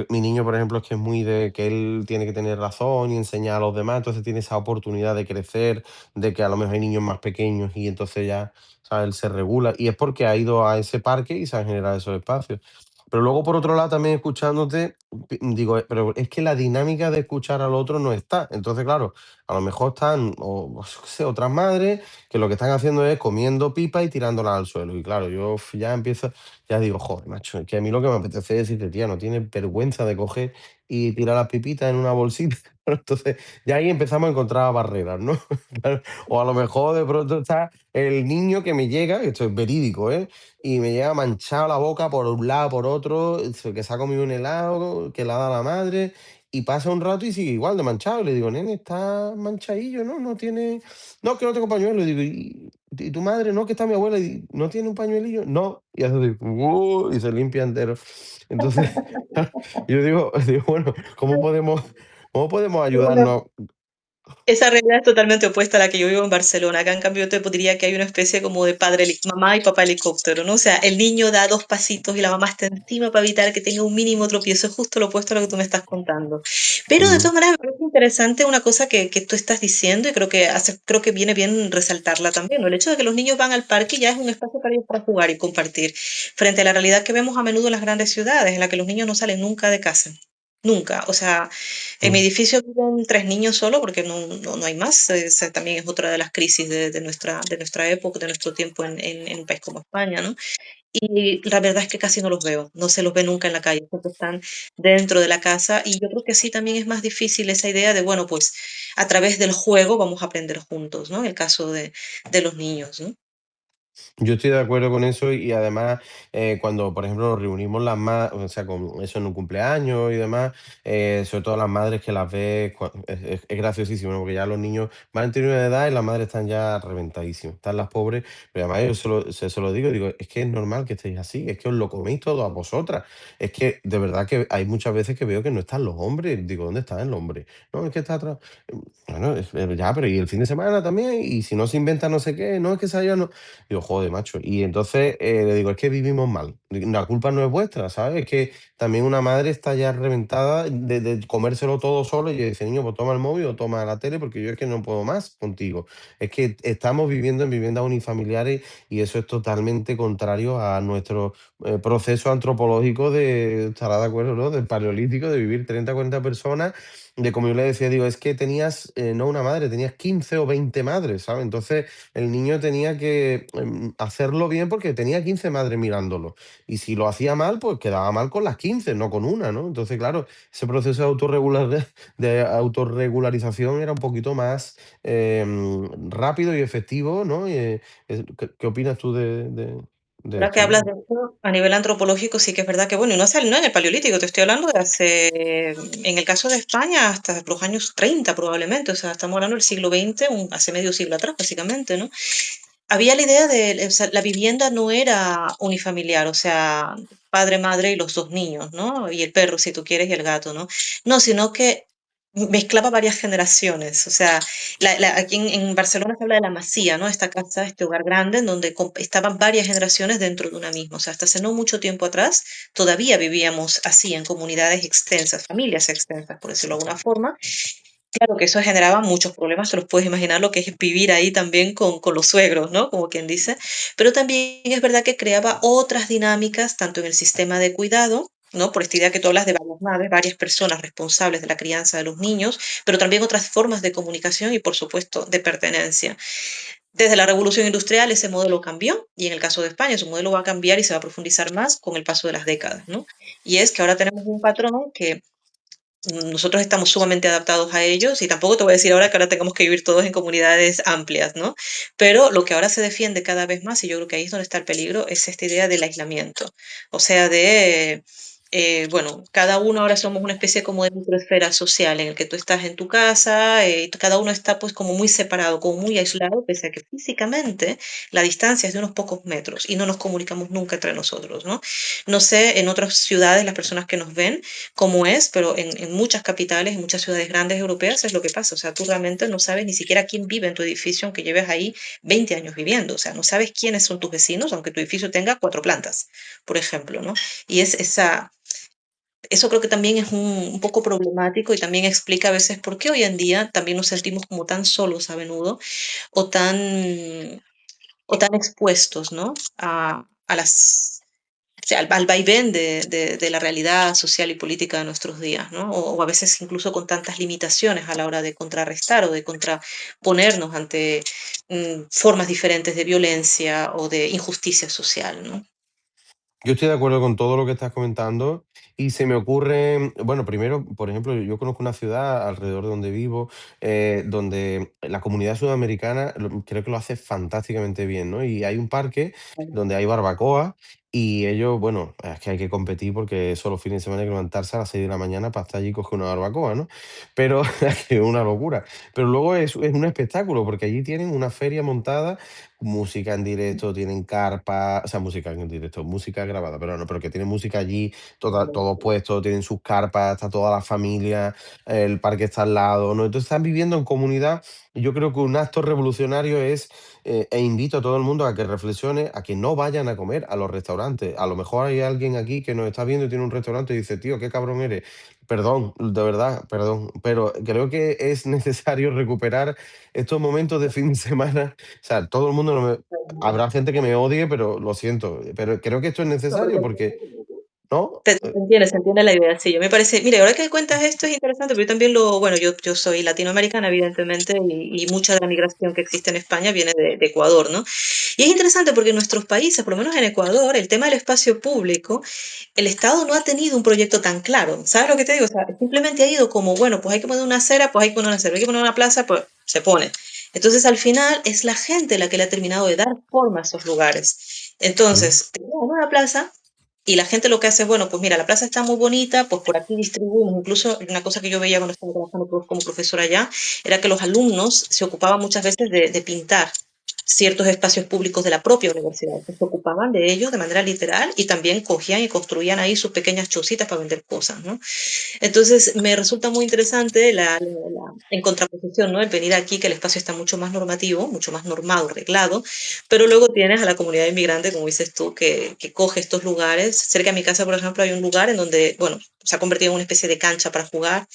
mi niño por ejemplo es que es muy de que él tiene que tener razón y enseñar a los demás, entonces tiene esa oportunidad de crecer, de que a lo mejor hay niños más pequeños y entonces ya, ¿sabes? Él se regula y es porque ha ido a ese parque y se han generado esos espacios. Pero luego, por otro lado, también escuchándote, digo, pero es que la dinámica de escuchar al otro no está. Entonces, claro, a lo mejor están, o yo qué sé, otras madres que lo que están haciendo es comiendo pipa y tirándola al suelo. Y claro, yo ya empiezo, ya digo, joder, macho, es que a mí lo que me apetece es decirte, tía, no tienes vergüenza de coger y tirar las pipitas en una bolsita. Entonces, ya ahí empezamos a encontrar barreras, ¿no? Claro, o a lo mejor de pronto está el niño que me llega, esto es verídico, ¿eh? Y me llega manchado la boca por un lado, por otro, que se ha comido un helado, que le ha dado la madre, y pasa un rato y sigue igual de manchado. Y le digo, nene, está manchadillo, ¿no? No tiene. No, que no tengo pañuelo. Y digo, ¿y tu madre? No, que está mi abuela. Y ¿no tiene un pañuelillo? No. Y hace así, y se limpia entero. Entonces, yo digo, bueno, ¿cómo podemos ayudarnos? Esa realidad es totalmente opuesta a la que yo vivo en Barcelona. Acá, en cambio, yo te diría que hay una especie como de mamá y papá helicóptero, ¿no? O sea, el niño da dos pasitos y la mamá está encima para evitar que tenga un mínimo tropiezo. Es justo lo opuesto a lo que tú me estás contando. Pero de Mm. todas maneras, me parece interesante una cosa que tú estás diciendo y creo que viene bien resaltarla también, ¿no? El hecho de que los niños van al parque ya es un espacio para ellos para jugar y compartir, frente a la realidad que vemos a menudo en las grandes ciudades, en la que los niños no salen nunca de casa. Nunca. O sea, en mi Mm. edificio viven 3 niños solo porque no hay más. Esa también es otra de las crisis de nuestra época, de nuestro tiempo en un país como España, ¿no? Y la verdad es que casi no los veo, no se los ve nunca en la calle, siempre están dentro de la casa y yo creo que así también es más difícil esa idea de, bueno, pues a través del juego vamos a aprender juntos, ¿no? En el caso de los niños, ¿no? Yo estoy de acuerdo con eso y además cuando, por ejemplo, nos reunimos las madres, o sea, con eso en un cumpleaños y demás, sobre todo las madres que las ves, es graciosísimo, ¿no? Porque ya los niños van teniendo una edad y las madres están ya reventadísimas, están las pobres, pero además yo se lo digo, es que es normal que estéis así, es que os lo coméis todo a vosotras, es que de verdad que hay muchas veces que veo que no están los hombres, digo, ¿dónde está el hombre? No, es que está atrás. Bueno, ya, pero y el fin de semana también, y si no se inventa no sé qué, no es que se haya, no. Digo, joder, macho. Y entonces le digo, es que vivimos mal. La culpa no es vuestra, ¿sabes? Es que también una madre está ya reventada de comérselo todo solo y dice, niño, pues toma el móvil o toma la tele porque yo es que no puedo más contigo. Es que estamos viviendo en viviendas unifamiliares y eso es totalmente contrario a nuestro proceso antropológico de, estará de acuerdo, ¿no? Del paleolítico, de vivir 30 40 personas. De como yo le decía, digo, es que tenías, no una madre, tenías 15 o 20 madres, ¿sabes? Entonces, el niño tenía que hacerlo bien porque tenía 15 madres mirándolo. Y si lo hacía mal, pues quedaba mal con las 15 no con una, ¿no? Entonces, claro, ese proceso de autorregularización era un poquito más rápido y efectivo, ¿no? ¿Qué opinas tú de Ahora que esto, hablas no? de esto, a nivel antropológico sí que es verdad que, bueno, y no en el Paleolítico, te estoy hablando de hace, en el caso de España, hasta los años 30 probablemente, o sea, estamos hablando del siglo XX, hace medio siglo atrás, básicamente, ¿no? Había la idea de, o sea, la vivienda no era unifamiliar, o sea, padre, madre y los dos niños, ¿no? Y el perro, si tú quieres, y el gato, ¿no? No, sino que mezclaba varias generaciones. O sea, aquí en Barcelona se habla de la masía, ¿no? Esta casa, este hogar grande en donde estaban varias generaciones dentro de una misma. O sea, hasta hace no mucho tiempo atrás todavía vivíamos así en comunidades extensas, familias extensas, por decirlo de alguna forma. Claro que eso generaba muchos problemas, te los puedes imaginar lo que es vivir ahí también con los suegros, ¿no? Como quien dice. Pero también es verdad que creaba otras dinámicas, tanto en el sistema de cuidado, ¿no? Por esta idea que tú hablas de varias madres, varias personas responsables de la crianza de los niños, pero también otras formas de comunicación y, por supuesto, de pertenencia. Desde la revolución industrial ese modelo cambió y en el caso de España su modelo va a cambiar y se va a profundizar más con el paso de las décadas, ¿no? Y es que ahora tenemos un patrón que nosotros estamos sumamente adaptados a ellos y tampoco te voy a decir ahora que ahora tengamos que vivir todos en comunidades amplias, ¿no? Pero lo que ahora se defiende cada vez más, y yo creo que ahí es donde está el peligro, es esta idea del aislamiento. O sea, bueno, cada uno ahora somos una especie como de microesfera social en el que tú estás en tu casa, y cada uno está pues como muy separado, como muy aislado, pese a que físicamente la distancia es de unos pocos metros y no nos comunicamos nunca entre nosotros, ¿no? No sé en otras ciudades las personas que nos ven cómo es, pero en muchas capitales, en muchas ciudades grandes europeas es lo que pasa. O sea, tú realmente no sabes ni siquiera quién vive en tu edificio, aunque lleves ahí 20 años viviendo. O sea, no sabes quiénes son tus vecinos, aunque tu edificio tenga 4 plantas, por ejemplo, ¿no? Y eso creo que también es un poco problemático y también explica a veces por qué hoy en día también nos sentimos como tan solos a menudo o tan expuestos, ¿no? A o sea, al vaivén de la realidad social y política de nuestros días, ¿no? O a veces incluso con tantas limitaciones a la hora de contrarrestar o de contraponernos ante formas diferentes de violencia o de injusticia social, ¿no? Yo estoy de acuerdo con todo lo que estás comentando y se me ocurre, bueno, primero, por ejemplo, yo conozco una ciudad alrededor de donde vivo, donde la comunidad sudamericana creo que lo hace fantásticamente bien, ¿no? Y hay un parque donde hay barbacoa y ellos, bueno, es que hay que competir porque eso los fines de semana hay que levantarse a las 6 de la mañana para estar allí y coger una barbacoa, ¿no? Pero es una locura. Pero luego es un espectáculo porque allí tienen una feria montada, música en directo, tienen carpa, o sea, música en directo, música grabada, pero no, pero que tienen música allí, todo puesto, tienen sus carpas, está toda la familia, el parque está al lado, ¿no? Entonces están viviendo en comunidad y yo creo que un acto revolucionario es, e invito a todo el mundo a que reflexione, a que no vayan a comer a los restaurantes. A lo mejor hay alguien aquí que nos está viendo y tiene un restaurante y dice, tío, qué cabrón eres. Perdón, de verdad, perdón, pero creo que es necesario recuperar estos momentos de fin de semana. O sea, todo el mundo no me habrá gente que me odie, pero lo siento, pero creo que esto es necesario porque, ¿no? Se entiende la idea, sí. Yo me parece, mire, ahora que cuentas esto es interesante, pero yo también bueno, yo soy latinoamericana, evidentemente, y mucha de la migración que existe en España viene de Ecuador, ¿no? Y es interesante porque en nuestros países, por lo menos en Ecuador, el tema del espacio público, el Estado no ha tenido un proyecto tan claro. ¿Sabes lo que te digo? O sea, simplemente ha ido como, bueno, pues hay que poner una acera, pues hay que poner una acera, hay que poner una plaza, pues se pone. Entonces, al final, es la gente la que le ha terminado de dar forma a esos lugares. Mm. Entonces, tenemos una plaza y la gente lo que hace es, bueno, pues mira, la plaza está muy bonita, pues por aquí distribuimos. Incluso una cosa que yo veía cuando estaba trabajando como profesora allá, era que los alumnos se ocupaban muchas veces de pintar ciertos espacios públicos de la propia universidad. Se ocupaban de ellos de manera literal y también cogían y construían ahí sus pequeñas chocitas para vender cosas, ¿no? Entonces, me resulta muy interesante en contraposición, ¿no? El venir aquí, que el espacio está mucho más normativo, mucho más normado, reglado, pero luego tienes a la comunidad inmigrante, como dices tú, que coge estos lugares. Cerca de mi casa, por ejemplo, hay un lugar en donde, bueno, se ha convertido en una especie de cancha para jugar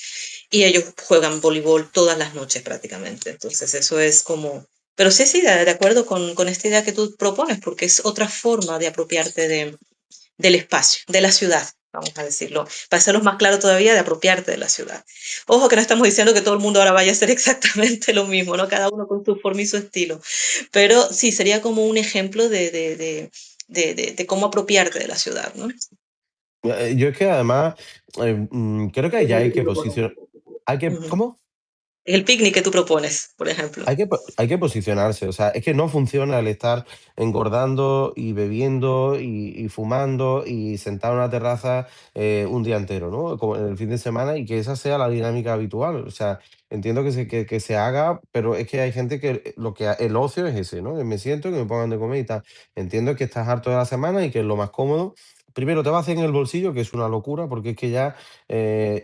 y ellos juegan voleibol todas las noches prácticamente. Entonces, eso es como... Pero sí, sí, de acuerdo con esta idea que tú propones, porque es otra forma de apropiarte del espacio, de la ciudad, vamos a decirlo, para hacerlo más claro todavía, de apropiarte de la ciudad. Ojo que no estamos diciendo que todo el mundo ahora vaya a hacer exactamente lo mismo, ¿no? Cada uno con su forma y su estilo, pero sí, sería como un ejemplo de cómo apropiarte de la ciudad, ¿no? Yo es que además, creo que El ya picnic hay que tú que propones. posicionar, hay que, Ujú. ¿cómo? El picnic que tú propones, por ejemplo. Hay que posicionarse, o sea, es que no funciona el estar engordando y bebiendo y fumando y sentado en una terraza un día entero, ¿no? Como en el fin de semana y que esa sea la dinámica habitual. O sea, entiendo que se haga, pero es que hay gente que el ocio es ese, ¿no? Que me siento, que me pongan de comer y tal. Entiendo que estás harto de la semana y que es lo más cómodo. Primero te va a hacer en el bolsillo, que es una locura, porque es que ya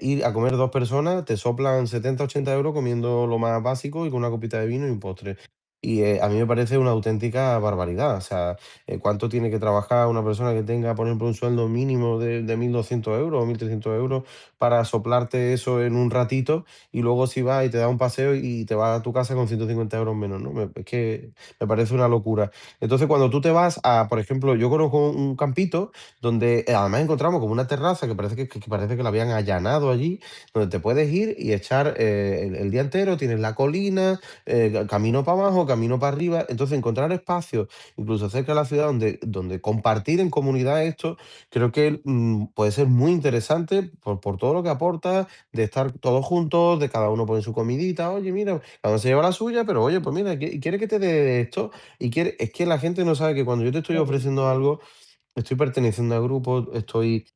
ir a comer 2 personas, te soplan 70 80 € comiendo lo más básico y con una copita de vino y un postre. Y, a mí me parece una auténtica barbaridad. O sea, ¿cuánto tiene que trabajar una persona que tenga, por ejemplo, un sueldo mínimo de 1.200 € o 1.300 € para soplarte eso en un ratito? Y luego si vas y te das un paseo y te vas a tu casa con 150 € menos, ¿no? Es que me parece una locura. Entonces, cuando tú te vas a, por ejemplo, yo conozco un campito donde además encontramos como una terraza que parece que parece que la habían allanado allí, donde te puedes ir y echar el día entero, tienes la colina, camino para abajo, abajo, camino para arriba. Entonces, encontrar espacios, incluso cerca de la ciudad, donde compartir en comunidad esto, creo que puede ser muy interesante por todo lo que aporta, de estar todos juntos, de cada uno poner su comidita. Oye, mira, cada uno se lleva la suya, pero oye, pues mira, ¿quiere que te dé esto? Es que la gente no sabe que cuando yo te estoy Mm. ofreciendo algo, estoy perteneciendo al grupo, estoy,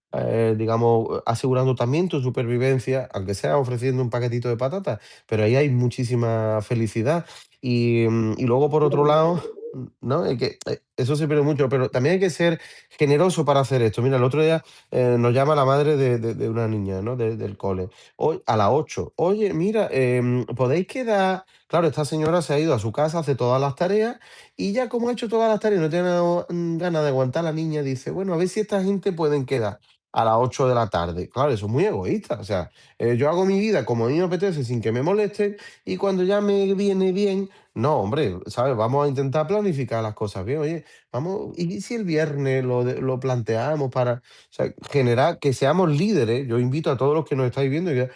digamos, asegurando también tu supervivencia, aunque sea ofreciendo un paquetito de patatas, pero ahí hay muchísima felicidad. Y luego, por otro lado, ¿no? Eso se pierde mucho, pero también hay que ser generoso para hacer esto. Mira, el otro día nos llama la madre de una niña, ¿no? Del cole. Hoy, a las 8. Oye, mira, ¿podéis quedar? Claro, esta señora se ha ido a su casa, hace todas las tareas y ya como ha hecho todas las tareas y no tiene ganas de aguantar a la niña, dice, bueno, a ver si esta gente pueden quedar a las 8 de la tarde. Claro, eso es muy egoísta. O sea, yo hago mi vida como a mí me apetece sin que me molesten y cuando ya me viene bien, no, hombre, ¿sabes? Vamos a intentar planificar las cosas bien. Oye, vamos, ¿y si el viernes lo planteamos para, o sea, generar que seamos líderes? Yo invito a todos los que nos estáis viendo que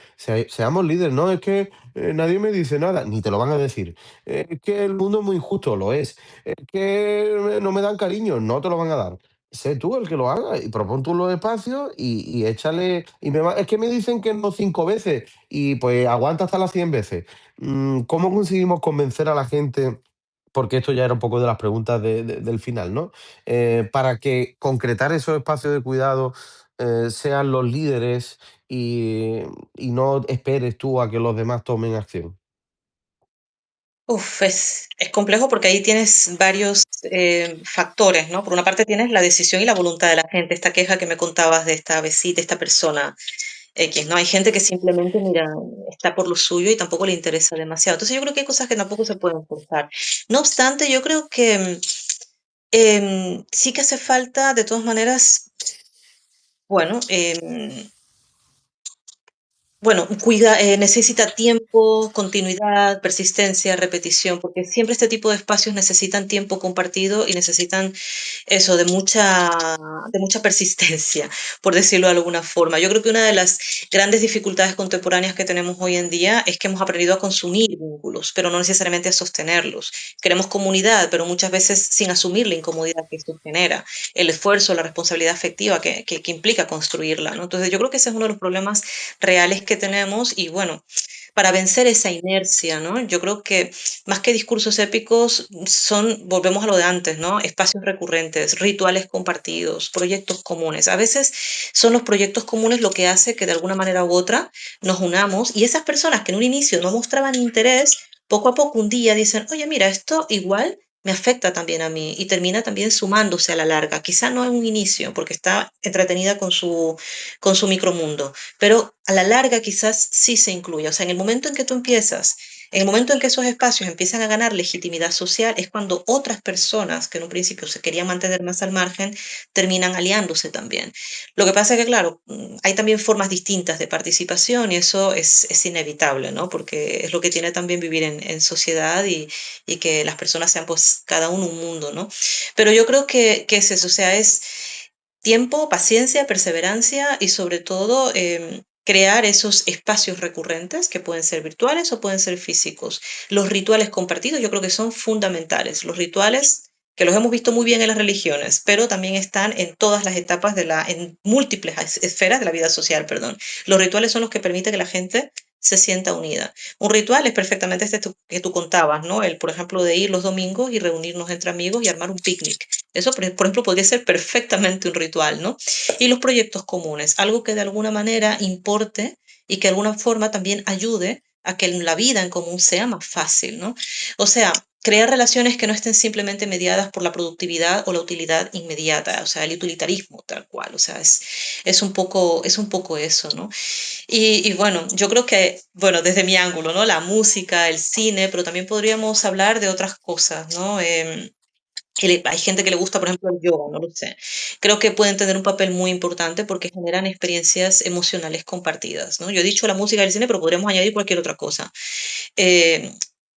seamos líderes. No es que nadie me dice nada, ni te lo van a decir. Es que el mundo es muy injusto, lo es. Es que no me dan cariño, no te lo van a dar. Sé tú el que lo haga y propon tú los espacios y échale. Es que me dicen que no 5 veces y pues aguanta hasta las 100 veces. ¿Cómo conseguimos convencer a la gente? Porque esto ya era un poco de las preguntas del final, ¿no? Para que concretar esos espacios de cuidado sean los líderes y, y no esperes tú a que los demás tomen acción. Uf, es complejo porque ahí tienes varios factores, ¿no? Por una parte tienes la decisión y la voluntad de la gente, esta queja que me contabas de esta vecina, de esta persona X, ¿no? Hay gente que simplemente, mira, está por lo suyo y tampoco le interesa demasiado. Entonces yo creo que hay cosas que tampoco se pueden forzar. No obstante, yo creo que sí que hace falta, de todas maneras, bueno, necesita tiempo, continuidad, persistencia, repetición, porque siempre este tipo de espacios necesitan tiempo compartido y necesitan eso, de mucha persistencia, por decirlo de alguna forma. Yo creo que una de las grandes dificultades contemporáneas que tenemos hoy en día es que hemos aprendido a consumir vínculos, pero no necesariamente a sostenerlos. Queremos comunidad, pero muchas veces sin asumir la incomodidad que esto genera, el esfuerzo, la responsabilidad afectiva que implica construirla, ¿no? Entonces yo creo que ese es uno de los problemas reales que tenemos y bueno, para vencer esa inercia, ¿no? Yo creo que más que discursos épicos volvemos a lo de antes, ¿no? Espacios recurrentes, rituales compartidos, proyectos comunes. A veces son los proyectos comunes lo que hace que de alguna manera u otra nos unamos y esas personas que en un inicio no mostraban interés, poco a poco un día dicen, oye, mira, esto igual me afecta también a mí y termina también sumándose a la larga. Quizá no en un inicio, porque está entretenida con su micromundo, pero a la larga quizás sí se incluya. O sea, en el momento en que tú empiezas, en el momento en que esos espacios empiezan a ganar legitimidad social, es cuando otras personas que en un principio se querían mantener más al margen, terminan aliándose también. Lo que pasa es que, claro, hay también formas distintas de participación y eso es inevitable, ¿no? Porque es lo que tiene también vivir en sociedad y que las personas sean pues cada uno un mundo, ¿no? Pero yo creo que es eso, o sea, es tiempo, paciencia, perseverancia y sobre todo crear esos espacios recurrentes que pueden ser virtuales o pueden ser físicos. Los rituales compartidos yo creo que son fundamentales. Los rituales que los hemos visto muy bien en las religiones, pero también están en todas las etapas en múltiples esferas de la vida social, perdón. Los rituales son los que permiten que la gente se sienta unida. Un ritual es perfectamente que tú contabas, ¿no? El, por ejemplo, de ir los domingos y reunirnos entre amigos y armar un picnic. Eso, por ejemplo, podría ser perfectamente un ritual, ¿no? Y los proyectos comunes, algo que de alguna manera importe y que de alguna forma también ayude a que la vida en común sea más fácil, ¿no? O sea, crear relaciones que no estén simplemente mediadas por la productividad o la utilidad inmediata, o sea, el utilitarismo tal cual, o sea, es un poco eso, ¿no? Y bueno, yo creo que, bueno, desde mi ángulo, ¿no? La música, el cine, pero también podríamos hablar de otras cosas, ¿no? Hay gente que le gusta, por ejemplo, el yoga, no lo sé. Creo que pueden tener un papel muy importante porque generan experiencias emocionales compartidas, ¿no? Yo he dicho la música y el cine, pero podríamos añadir cualquier otra cosa. Eh,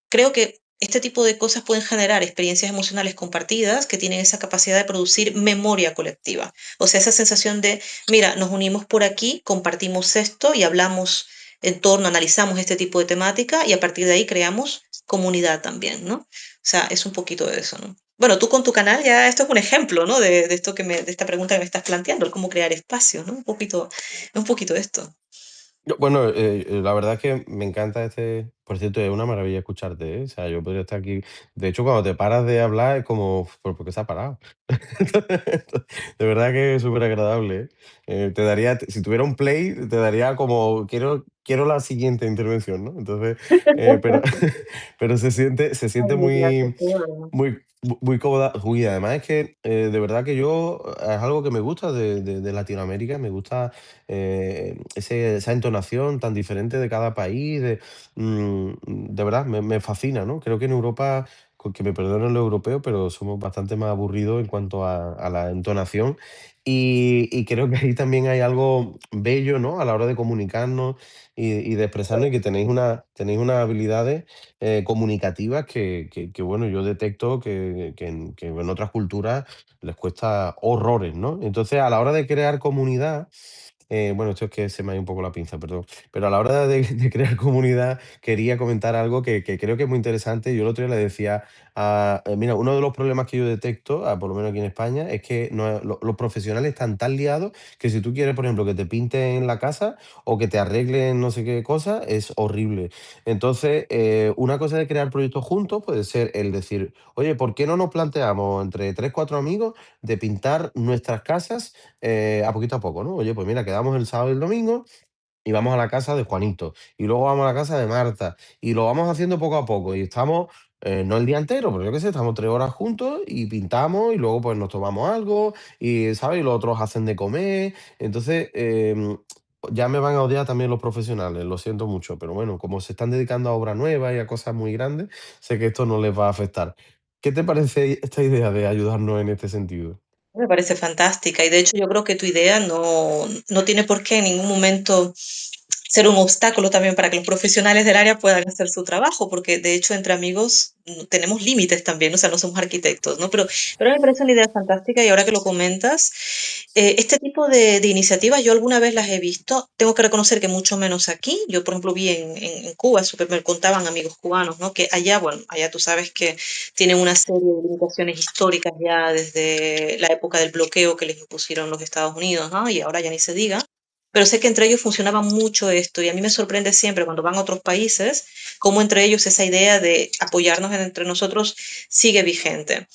Creo que este tipo de cosas pueden generar experiencias emocionales compartidas que tienen esa capacidad de producir memoria colectiva. O sea, esa sensación de, mira, nos unimos por aquí, compartimos esto y hablamos en torno, analizamos este tipo de temática y a partir de ahí creamos comunidad también, ¿no? O sea, es un poquito de eso, ¿no? Bueno, tú con tu canal ya esto es un ejemplo, ¿no? De esto de esta pregunta que me estás planteando, el cómo crear espacios, ¿no? Un poquito esto. Bueno, la verdad es que me encanta por cierto, es una maravilla escucharte, ¿eh? O sea, yo podría estar aquí. De hecho, cuando te paras de hablar es como, ¿por qué se ha parado? De verdad que es súper agradable, ¿eh? Te daría, si tuviera un play, te daría como, quiero la siguiente intervención, ¿no? Entonces, pero, pero se siente Ay, gracias, muy, qué bueno. muy cómoda. Uy, además es que de verdad que yo es algo que me gusta de Latinoamérica, me gusta esa entonación tan diferente de cada país, de verdad, me fascina, ¿no? Creo que en Europa, que me perdonen los europeos, pero somos bastante más aburridos en cuanto a la entonación. Y creo que ahí también hay algo bello, ¿no? A la hora de comunicarnos y de expresarnos y que tenéis unas habilidades comunicativas bueno, yo detecto que en otras culturas les cuesta horrores, ¿no? Entonces, a la hora de crear comunidad, bueno, esto es que se me ha ido un poco la pinza, perdón. Pero a la hora de crear comunidad, quería comentar algo que creo que es muy interesante. Yo el otro día le decía, mira, uno de los problemas que yo detecto, por lo menos aquí en España, es que los profesionales están tan liados que si tú quieres, por ejemplo, que te pinten la casa o que te arreglen no sé qué cosa, es horrible. Entonces, una cosa de crear proyectos juntos puede ser el decir, oye, ¿por qué no nos planteamos entre tres, cuatro amigos de pintar nuestras casas a poco, ¿no? Oye, pues mira, quedamos el sábado y el domingo y vamos a la casa de Juanito, y luego vamos a la casa de Marta, y lo vamos haciendo poco a poco, y estamos, no el día entero, pero yo qué sé, estamos 3 horas juntos y pintamos, y luego pues nos tomamos algo, y, ¿sabes? Y los otros hacen de comer. Entonces, ya me van a odiar también los profesionales, lo siento mucho, pero bueno, como se están dedicando a obra nueva y a cosas muy grandes, sé que esto no les va a afectar. ¿Qué te parece esta idea de ayudarnos en este sentido? Me parece fantástica y de hecho yo creo que tu idea no tiene por qué en ningún momento ser un obstáculo también para que los profesionales del área puedan hacer su trabajo, porque de hecho entre amigos tenemos límites también, o sea, no somos arquitectos, ¿no? Pero me parece una idea fantástica y ahora que lo comentas, este tipo de iniciativas yo alguna vez las he visto, tengo que reconocer que mucho menos aquí, yo por ejemplo vi en Cuba, me contaban amigos cubanos, ¿no? Que allá, bueno, allá tú sabes que tienen una serie de limitaciones históricas ya desde la época del bloqueo que les impusieron los Estados Unidos, ¿no? Y ahora ya ni se diga. Pero sé que entre ellos funcionaba mucho esto y a mí me sorprende siempre cuando van a otros países cómo entre ellos esa idea de apoyarnos entre nosotros sigue vigente.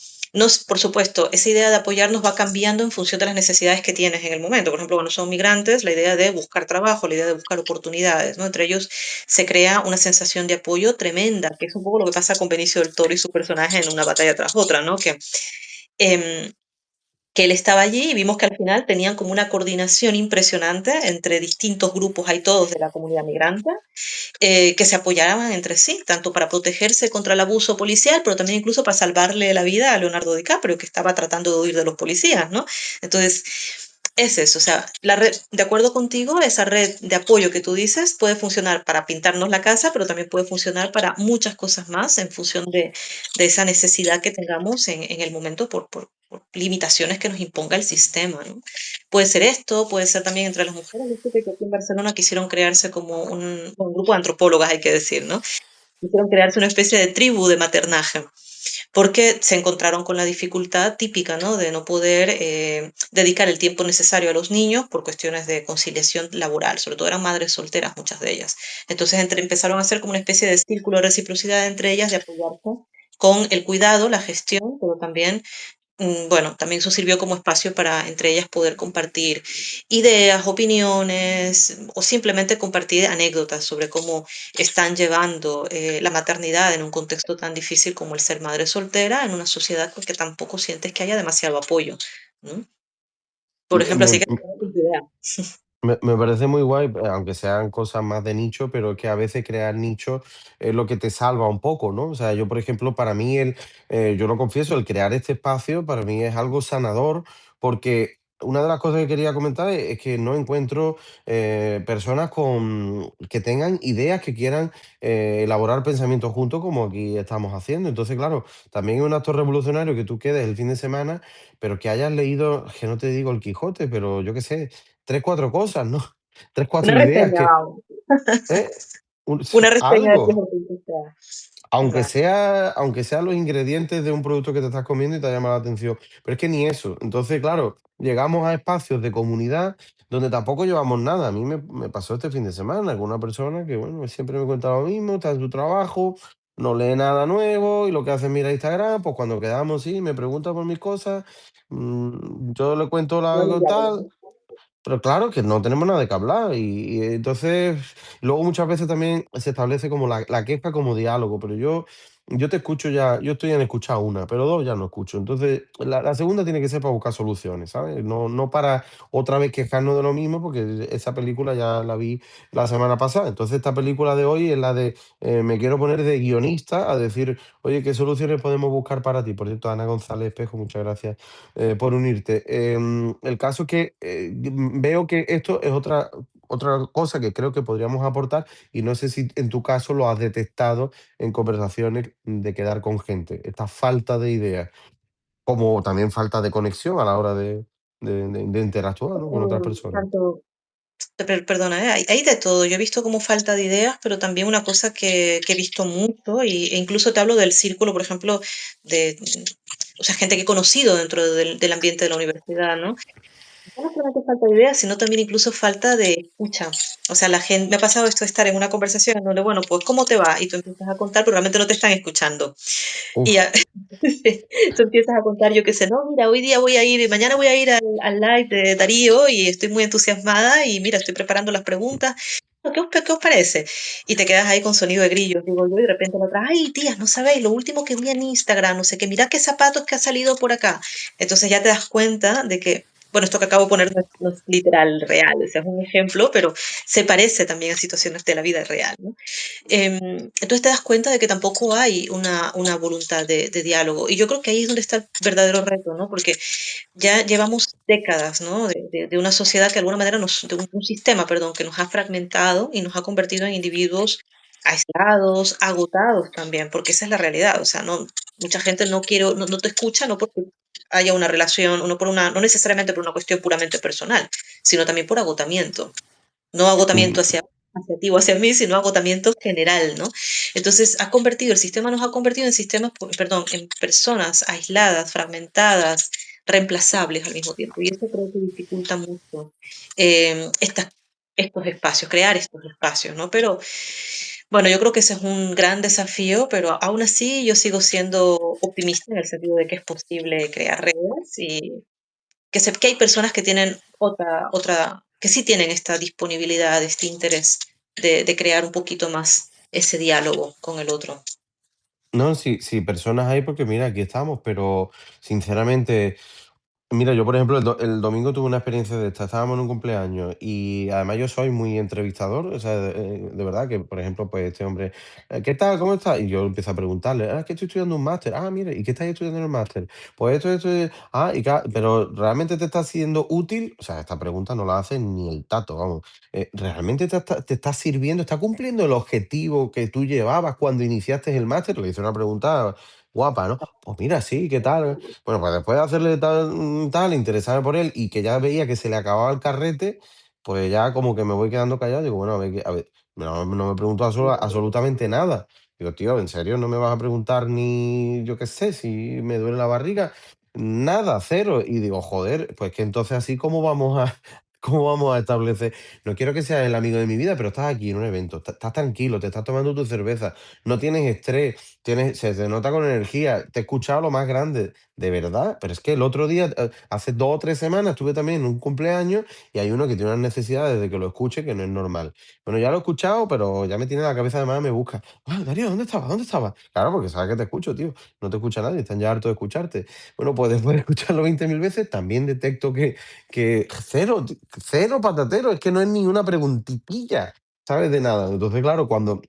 Por supuesto, esa idea de apoyarnos va cambiando en función de las necesidades que tienes en el momento. Por ejemplo, cuando son migrantes, la idea de buscar trabajo, la idea de buscar oportunidades, ¿no? Entre ellos se crea una sensación de apoyo tremenda, que es un poco lo que pasa con Benicio del Toro y su personaje en una batalla tras otra, ¿no? Em, que él estaba allí y vimos que al final tenían como una coordinación impresionante entre distintos grupos, hay todos de la comunidad migrante, que se apoyaban entre sí, tanto para protegerse contra el abuso policial, pero también incluso para salvarle la vida a Leonardo DiCaprio, que estaba tratando de huir de los policías, ¿no? Entonces, es eso, o sea, la red, de acuerdo contigo, esa red de apoyo que tú dices puede funcionar para pintarnos la casa, pero también puede funcionar para muchas cosas más en función de esa necesidad que tengamos en el momento por limitaciones que nos imponga el sistema, ¿no? Puede ser esto, puede ser también entre las mujeres. Yo supe que aquí en Barcelona quisieron crearse como un grupo de antropólogas, hay que decir, ¿no? Quisieron crearse una especie de tribu de maternaje porque se encontraron con la dificultad típica, ¿no? De no poder dedicar el tiempo necesario a los niños por cuestiones de conciliación laboral, sobre todo eran madres solteras muchas de ellas. Entonces empezaron a hacer como una especie de círculo de reciprocidad entre ellas, de apoyarse con el cuidado, la gestión, pero también bueno, también eso sirvió como espacio para entre ellas poder compartir ideas, opiniones o simplemente compartir anécdotas sobre cómo están llevando la maternidad en un contexto tan difícil como el ser madre soltera en una sociedad pues, que tampoco sientes que haya demasiado apoyo, ¿no? Por Me, ejemplo, así me- que tu idea. me parece muy guay, aunque sean cosas más de nicho, pero es que a veces crear nicho es lo que te salva un poco, ¿no? O sea, yo, por ejemplo, para mí, yo lo confieso, el crear este espacio para mí es algo sanador, porque una de las cosas que quería comentar es que no encuentro personas que tengan ideas, que quieran elaborar pensamientos juntos como aquí estamos haciendo. Entonces, claro, también es un acto revolucionario que tú quedes el fin de semana, pero que hayas leído, que no te digo el Quijote, pero yo qué sé, 3 4 cosas, ¿no? 3 Una 4 ideas reseña, que vamos. ¿eh? Un Una reseña del algo. Quijote. Aunque Claro, sea, aunque sean los ingredientes de un producto que te estás comiendo y te llama la atención. Pero es que ni eso. Entonces, claro, llegamos a espacios de comunidad donde tampoco llevamos nada. A mí me pasó este fin de semana, alguna persona que, bueno, siempre me cuenta lo mismo, está en su trabajo, no lee nada nuevo y lo que hace es mirar Instagram, pues cuando quedamos, sí, me pregunta por mis cosas, yo le cuento no la hay un diálogo, tal, ¿no? pero claro que no tenemos nada de qué hablar y entonces luego muchas veces también se establece como la queja como diálogo, pero yo te escucho ya, yo estoy en escuchar una, pero dos ya no escucho. Entonces la segunda tiene que ser para buscar soluciones, ¿sabes? No para otra vez quejarnos de lo mismo, porque esa película ya la vi la semana pasada. Entonces esta película de hoy es la de me quiero poner de guionista a decir, oye, ¿qué soluciones podemos buscar para ti? Por cierto, Ana González Espejo, muchas gracias por unirte. El caso es que veo que esto es otra cosa que creo que podríamos aportar y no sé si en tu caso lo has detectado en conversaciones de quedar con gente, esta falta de ideas, como también falta de conexión a la hora de interactuar, ¿no? con otras personas. Tanto perdona, hay de todo. Yo he visto como falta de ideas, pero también una cosa que he visto mucho, e incluso te hablo del círculo, por ejemplo, de, o sea, gente que he conocido dentro del ambiente de la universidad, ¿no? No solamente falta de ideas, sino también incluso falta de escucha. O sea, la gente, me ha pasado esto de estar en una conversación en donde, bueno, pues, ¿cómo te va? Y tú empiezas a contar, pero realmente no te están escuchando. Y Uf, ya, tú empiezas a contar, yo qué sé, no, mira, hoy día voy a ir, mañana voy a ir al live de Darío y estoy muy entusiasmada y mira, estoy preparando las preguntas. ¿Qué os parece? Y te quedas ahí con sonido de grillos, digo yo, y de repente la otra, ay, tías, no sabéis, lo último que vi en Instagram, no sé qué, mira qué zapatos que ha salido por acá. Entonces ya te das cuenta de que, bueno, esto que acabo de poner no es literal real, o sea, es un ejemplo, pero se parece también a situaciones de la vida real, ¿no? Entonces te das cuenta de que tampoco hay una voluntad de diálogo. Y yo creo que ahí es donde está el verdadero reto, ¿no? Porque ya llevamos décadas, ¿no? De una sociedad que de alguna manera de un sistema, perdón, que nos ha fragmentado y nos ha convertido en individuos aislados, agotados también, porque esa es la realidad. O sea, no, mucha gente no te escucha, no porque haya una relación, no necesariamente por una cuestión puramente personal, sino también por agotamiento. No agotamiento mm, hacia ti o hacia mí, sino agotamiento general, ¿no? Entonces, el sistema nos ha convertido en sistemas, perdón, en personas aisladas, fragmentadas, reemplazables al mismo tiempo. Y eso creo que dificulta mucho estos espacios, crear estos espacios, ¿no? Pero bueno, yo creo que ese es un gran desafío, pero aún así yo sigo siendo optimista en el sentido de que es posible crear redes y que hay personas que tienen que sí tienen esta disponibilidad, este interés de crear un poquito más ese diálogo con el otro. no, sí, sí, personas hay porque mira, aquí estamos, pero sinceramente mira, yo por ejemplo el domingo tuve una experiencia de esta, estábamos en un cumpleaños y además yo soy muy entrevistador, o sea, de verdad que por ejemplo pues este hombre, ¿qué tal? ¿Cómo estás? Y yo empiezo a preguntarle, es que estoy estudiando un máster, mire, ¿y qué estás estudiando en el máster? Pues pero ¿realmente te está siendo útil? O sea, esta pregunta no la hace ni el tato, vamos. ¿Realmente te está sirviendo, está cumpliendo el objetivo que tú llevabas cuando iniciaste el máster? Le hice una pregunta guapa, ¿no? Pues mira, sí, ¿qué tal? Bueno, pues después de hacerle tal, interesarme por él y que ya veía que se le acababa el carrete, pues ya como que me voy quedando callado. Digo, bueno, a ver, no me preguntó absolutamente nada. Digo, tío, ¿en serio no me vas a preguntar ni, yo qué sé, si me duele la barriga? Nada, cero. Y digo, joder, pues que entonces así cómo vamos a, cómo vamos a establecer. No quiero que seas el amigo de mi vida, pero estás aquí en un evento, estás tranquilo, te estás tomando tu cerveza, no tienes estrés, se te nota con energía, te he escuchado lo más grande, de verdad, pero es que el otro día, hace 2 o 3 semanas, estuve también en un cumpleaños y hay uno que tiene unas necesidades de que lo escuche que no es normal. Bueno, ya lo he escuchado, pero ya me tiene la cabeza de más, me busca. Darío, ¿dónde estaba? ¿Dónde estaba? Claro, porque sabes que te escucho, tío. No te escucha nadie, están ya hartos de escucharte. Bueno, pues después de escucharlo 20.000 veces, también detecto que cero, cero patatero, es que no es ni una preguntilla, ¿sabes? De nada. Entonces, claro, cuando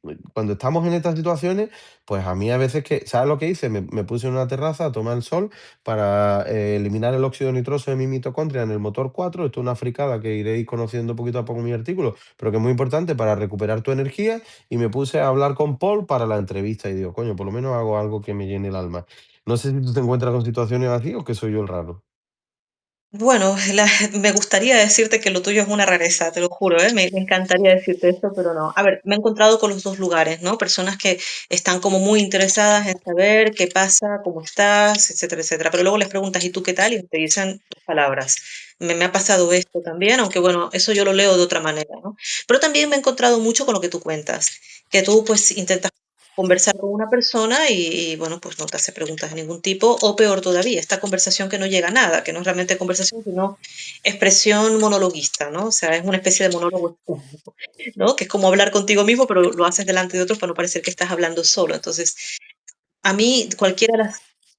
estamos en estas situaciones, pues a mí a veces que, ¿sabes lo que hice? Me puse en una terraza a tomar el sol para eliminar el óxido nitroso de mi mitocondria en el motor 4. Esto es una fricada que iréis conociendo poquito a poco en mi artículo, pero que es muy importante para recuperar tu energía. Y me puse a hablar con Paul para la entrevista y digo, coño, por lo menos hago algo que me llene el alma. No sé si tú te encuentras con situaciones así o que soy yo el raro. Bueno, me gustaría decirte que lo tuyo es una rareza, te lo juro, ¿eh? Me encantaría decirte esto, pero no. A ver, me he encontrado con los dos lugares, ¿no? Personas que están como muy interesadas en saber qué pasa, cómo estás, etcétera, etcétera. Pero luego les preguntas, ¿y tú qué tal? Y te dicen dos palabras. Me ha pasado esto también, aunque bueno, eso yo lo leo de otra manera, ¿no? Pero también me he encontrado mucho con lo que tú cuentas, que tú pues intentas conversar con una persona y, bueno, pues no te hace preguntas de ningún tipo, o peor todavía, esta conversación que no llega a nada, que no es realmente conversación, sino expresión monologuista, ¿no? O sea, es una especie de monólogo externo, ¿no? Que es como hablar contigo mismo, pero lo haces delante de otros para no parecer que estás hablando solo. Entonces, a mí cualquiera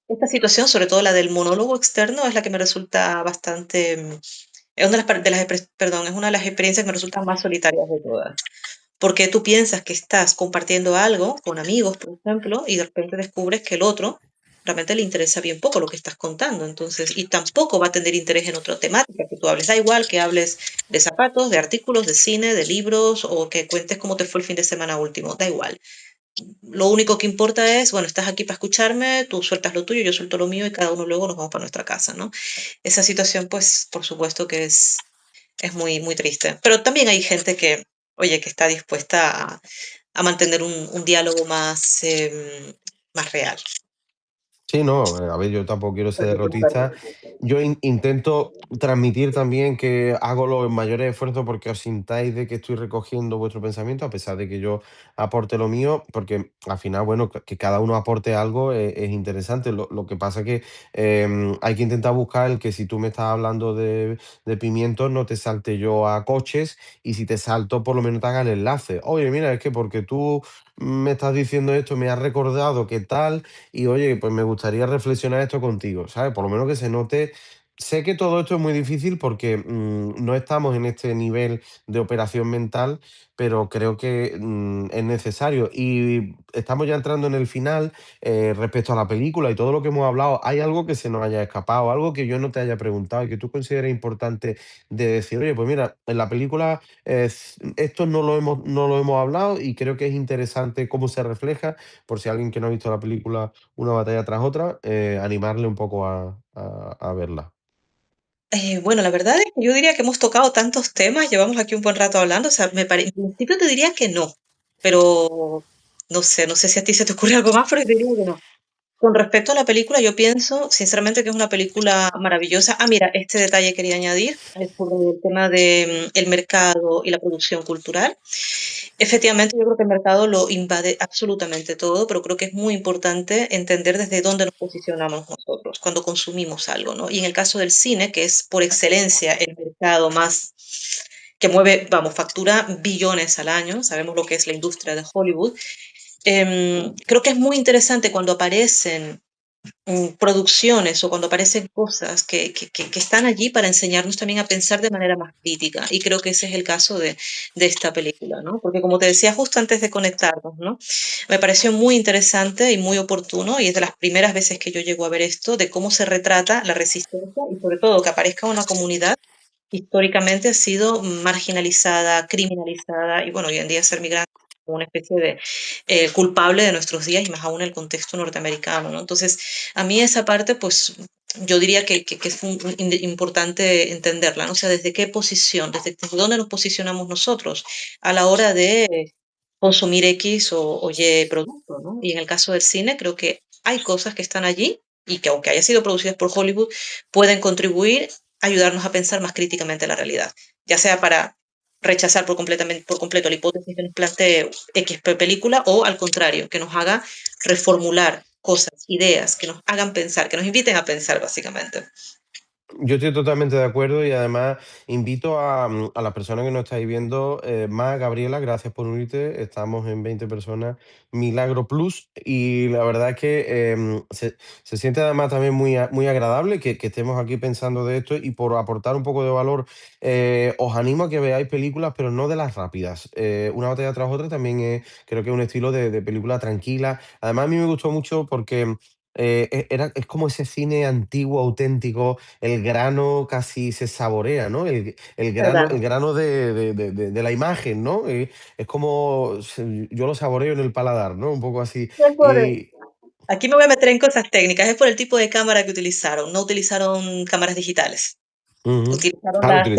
de esta situación, sobre todo la del monólogo externo, es la que me resulta bastante, es una de perdón, es una de las experiencias que me resultan más solitarias de todas. Porque tú piensas que estás compartiendo algo con amigos, por ejemplo, y de repente descubres que el otro realmente le interesa bien poco lo que estás contando, entonces, y tampoco va a tener interés en otra temática que tú hables. Da igual que hables de zapatos, de artículos, de cine, de libros o que cuentes cómo te fue el fin de semana último, da igual. Lo único que importa es, bueno, estás aquí para escucharme, tú sueltas lo tuyo, yo suelto lo mío y cada uno luego nos vamos para nuestra casa, ¿no? Esa situación, pues, por supuesto que es muy, muy triste. Pero también hay gente que, oye, que está dispuesta a mantener un diálogo más, más real. Sí, no, a ver, yo tampoco quiero ser derrotista. Yo intento transmitir también que hago los mayores esfuerzos porque os sintáis de que estoy recogiendo vuestro pensamiento, a pesar de que yo aporte lo mío, porque al final, bueno, que cada uno aporte algo es interesante. Lo que pasa que hay que intentar buscar el que si tú me estás hablando de pimientos, no te salte yo a coches y si te salto, por lo menos te haga el enlace. Oye, mira, es que porque tú me estás diciendo esto, me has recordado que tal y oye, pues me gustaría reflexionar esto contigo, ¿sabes? Por lo menos que se note. Sé que todo esto es muy difícil porque no estamos en este nivel de operación mental, pero creo que es necesario. Y estamos ya entrando en el final respecto a la película y todo lo que hemos hablado. ¿Hay algo que se nos haya escapado, algo que yo no te haya preguntado y que tú consideres importante de decir, oye, pues mira, en la película esto no lo hemos hablado y creo que es interesante cómo se refleja, por si alguien que no ha visto la película una batalla tras otra, animarle un poco a verla. Bueno, la verdad es que yo diría que hemos tocado tantos temas, llevamos aquí un buen rato hablando, o sea, en principio te diría que no, pero no sé si a ti se te ocurre algo más, pero yo te diría que no. Con respecto a la película, yo pienso sinceramente que es una película maravillosa. Ah, mira, este detalle quería añadir sobre el tema de el mercado y la producción cultural. Efectivamente, yo creo que el mercado lo invade absolutamente todo, pero creo que es muy importante entender desde dónde nos posicionamos nosotros cuando consumimos algo, ¿no? Y en el caso del cine, que es por excelencia el mercado más que mueve, vamos, factura billones al año, sabemos lo que es la industria de Hollywood. Creo que es muy interesante cuando aparecen producciones o cuando aparecen cosas que están allí para enseñarnos también a pensar de manera más crítica. Y creo que ese es el caso de esta película, ¿no? Porque como te decía justo antes de conectarnos, ¿no? Me pareció muy interesante y muy oportuno y es de las primeras veces que yo llego a ver esto, de cómo se retrata la resistencia y sobre todo que aparezca una comunidad históricamente ha sido marginalizada, criminalizada y bueno, hoy en día ser migrante es como una especie de culpable de nuestros días y más aún en el contexto norteamericano, ¿no? Entonces, a mí esa parte, pues yo diría que es importante entenderla, ¿no? O sea, desde qué posición, desde dónde nos posicionamos nosotros a la hora de consumir X o Y producto, ¿no? Y en el caso del cine, creo que hay cosas que están allí y que aunque haya sido producidas por Hollywood, pueden contribuir ayudarnos a pensar más críticamente la realidad, ya sea para rechazar por completo la hipótesis que nos plantee X película o al contrario, que nos haga reformular cosas, ideas, que nos hagan pensar, que nos inviten a pensar básicamente. Yo estoy totalmente de acuerdo y además invito a las personas que nos estáis viendo, más Gabriela, gracias por unirte, estamos en 20 personas, Milagro Plus, y la verdad es que se siente además también muy agradable que estemos aquí pensando de esto y por aportar un poco de valor, os animo a que veáis películas, pero no de las rápidas. Una batalla tras otra también creo que es un estilo de película tranquila. Además a mí me gustó mucho porque es como ese cine antiguo, auténtico, el grano casi se saborea, ¿no? El grano, ¿Verdad? el grano de la imagen, ¿no? Es como yo lo saboreo en el paladar, ¿no? Un poco así. Es por- Y Aquí me voy a meter en cosas técnicas, es por el tipo de cámara que utilizaron, no utilizaron cámaras digitales. Ujú. Utilizaron Claro,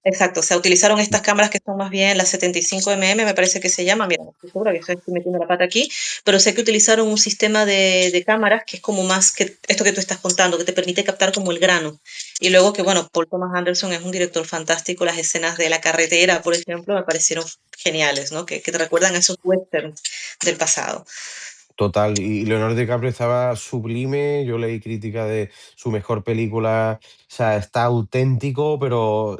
exacto, o sea, utilizaron estas cámaras que son más bien las 75 me parece que se llama, mira, no estoy segura que estoy metiendo la pata aquí, pero sé que utilizaron un sistema de cámaras que es como más que esto que tú estás contando, que te permite captar como el grano. Y luego que, bueno, Paul Thomas Anderson es un director fantástico, las escenas de la carretera, por ejemplo, me parecieron geniales, ¿no? Que te recuerdan a esos westerns del pasado. total, y Leonardo DiCaprio estaba sublime, yo leí crítica de su mejor película, o sea, está auténtico, pero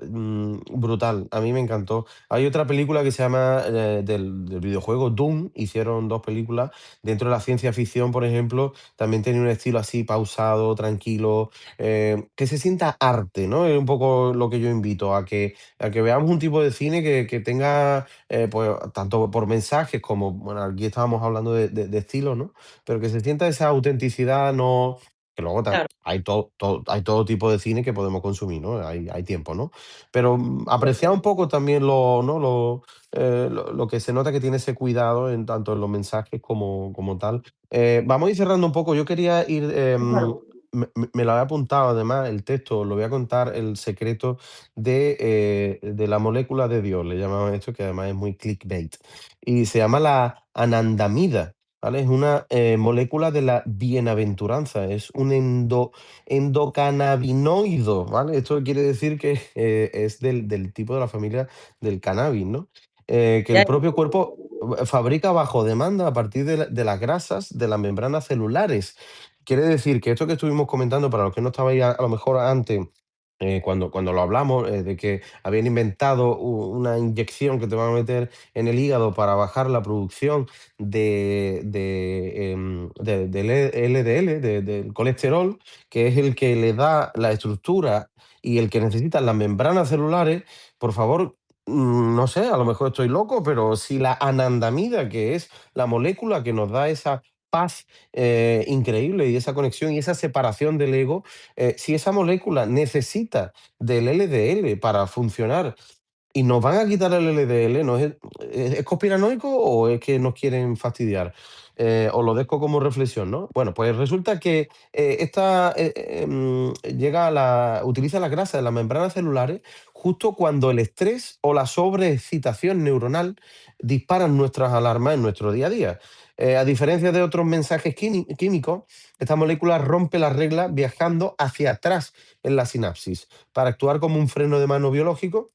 brutal, a mí me encantó. Hay otra película que se llama del videojuego Doom, hicieron dos películas, dentro de la ciencia ficción, por ejemplo, también tenía un estilo así pausado, tranquilo, que se sienta arte, ¿no? Es un poco lo que yo invito a que veamos un tipo de cine que tenga pues tanto por mensajes como, bueno, aquí estábamos hablando de estilo, ¿no? Pero que se sienta esa autenticidad, no, que luego Claro, hay todo tipo de cine que podemos consumir, ¿no? Hay tiempo, ¿no? Pero apreciar un totalmente. poco también lo, ¿no? Lo que se nota que tiene ese cuidado en tanto en los mensajes como tal. Vamos a ir cerrando un poco. Yo quería ir, Claro. me lo había apuntado además el texto, lo voy a contar, el secreto de la molécula de Dios, le llamaban esto, que además es muy clickbait. Y se llama la anandamida, ¿vale? Es una molécula de la bienaventuranza, es un endocannabinoide, ¿vale? Esto quiere decir que es del tipo de la familia del cannabis, ¿no? Que Ya, el propio cuerpo fabrica bajo demanda a partir de las grasas de las membranas celulares. Quiere decir que esto que estuvimos comentando, para los que no estabais a lo mejor antes, cuando lo hablamos, de que habían inventado una inyección que te van a meter en el hígado para bajar la producción del LDL, del colesterol, que es el que le da la estructura y el que necesitan las membranas celulares, por favor, no sé, a lo mejor estoy loco, pero si la anandamida, que es la molécula que nos da esa paz increíble y esa conexión y esa separación del ego, si esa molécula necesita del LDL para funcionar y nos van a quitar el LDL, ¿no es conspiranoico o es que nos quieren fastidiar? Os lo dejo como reflexión, ¿no? Bueno, pues resulta que utiliza la grasa de las membranas celulares justo cuando el estrés o la sobreexcitación neuronal disparan nuestras alarmas en nuestro día a día. A diferencia de otros mensajes químicos, esta molécula rompe la regla viajando hacia atrás en la sinapsis para actuar como un freno de mano biológico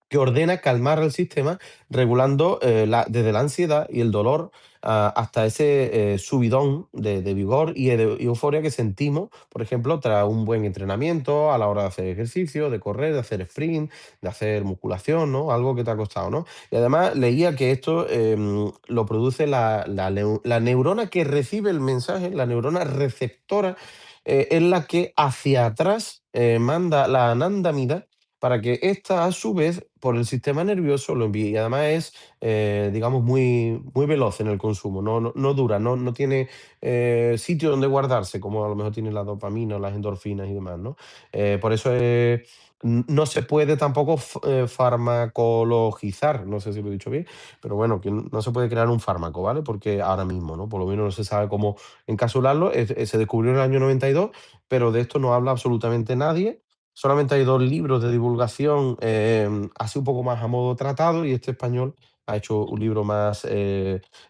que ordena calmar al sistema, regulando desde la ansiedad y el dolor hasta ese subidón de vigor y euforia que sentimos, por ejemplo, tras un buen entrenamiento, a la hora de hacer ejercicio, de correr, de hacer sprint, de hacer musculación, ¿no? Algo que te ha costado, ¿no? Y además leía que esto lo produce la neurona que recibe el mensaje, la neurona receptora, es la que hacia atrás manda la anandamida para que ésta, a su vez, por el sistema nervioso lo envíe. Y además es, digamos, muy veloz en el consumo, no dura, no tiene sitio donde guardarse, como a lo mejor tiene la dopamina, las endorfinas y demás, ¿no? Por eso no se puede tampoco farmacologizar, no sé si lo he dicho bien, pero bueno, que no se puede crear un fármaco, ¿vale? Porque ahora mismo, ¿no? Por lo menos no se sabe cómo encapsularlo. Se descubrió en el año 92, pero de esto no habla absolutamente nadie. Solamente hay 2 libros de divulgación, así un poco más a modo tratado, y este español ha hecho un libro más,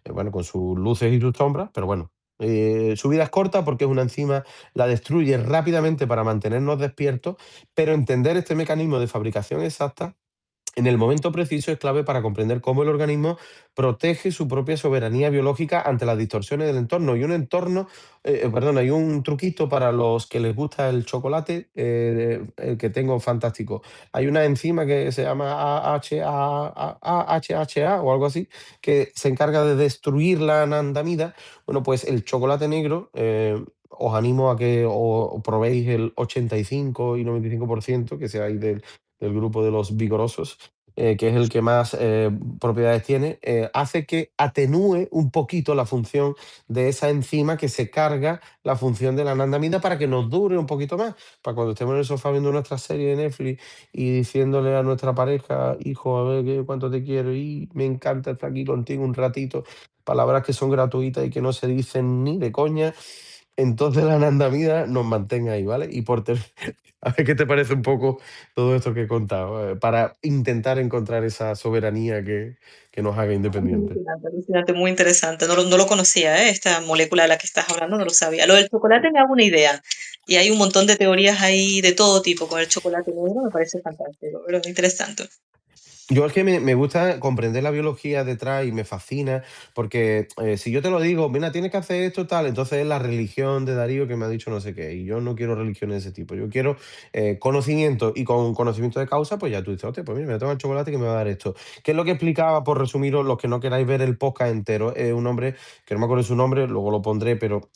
bueno, con sus luces y sus sombras, pero bueno, su vida es corta porque es una enzima, la destruye rápidamente para mantenernos despiertos, pero entender este mecanismo de fabricación exacta en el momento preciso es clave para comprender cómo el organismo protege su propia soberanía biológica ante las distorsiones del entorno. Y un entorno, perdón, hay un truquito para los que les gusta el chocolate, el que tengo fantástico. Hay una enzima que se llama AHA o algo así, que se encarga de destruir la anandamida. Bueno, pues el chocolate negro, os animo a que os probéis el 85 y 95%, que seáis del grupo de los vigorosos, que es el que más propiedades tiene, hace que atenúe un poquito la función de esa enzima que se carga la función de la anandamida para que nos dure un poquito más, para cuando estemos en el sofá viendo nuestra serie de Netflix y diciéndole a nuestra pareja, hijo, a ver cuánto te quiero y me encanta estar aquí contigo un ratito, palabras que son gratuitas y que no se dicen ni de coña, entonces la anandamida nos mantenga ahí, ¿vale? Y a ver qué te parece un poco todo esto que he contado, para intentar encontrar esa soberanía que nos haga independientes. Alucinante, alucinante, muy interesante. No lo conocía, ¿eh? Esta molécula de la que estás hablando, no lo sabía. Lo del chocolate me hago una idea. Y hay un montón de teorías ahí de todo tipo con el chocolate negro, me parece fantástico, pero es interesante. Yo es que me gusta comprender la biología detrás y me fascina, porque si yo te lo digo, mira, tienes que hacer esto, tal, entonces es la religión de Darío que me ha dicho no sé qué, y yo no quiero religiones de ese tipo, yo quiero conocimiento, y con conocimiento de causa, pues ya tú dices, hostia, pues mira, me voy a tomar chocolate que me va a dar esto. ¿Qué es lo que explicaba, por resumiros, los que no queráis ver el podcast entero? Es un hombre, que no me acuerdo su nombre, luego lo pondré, pero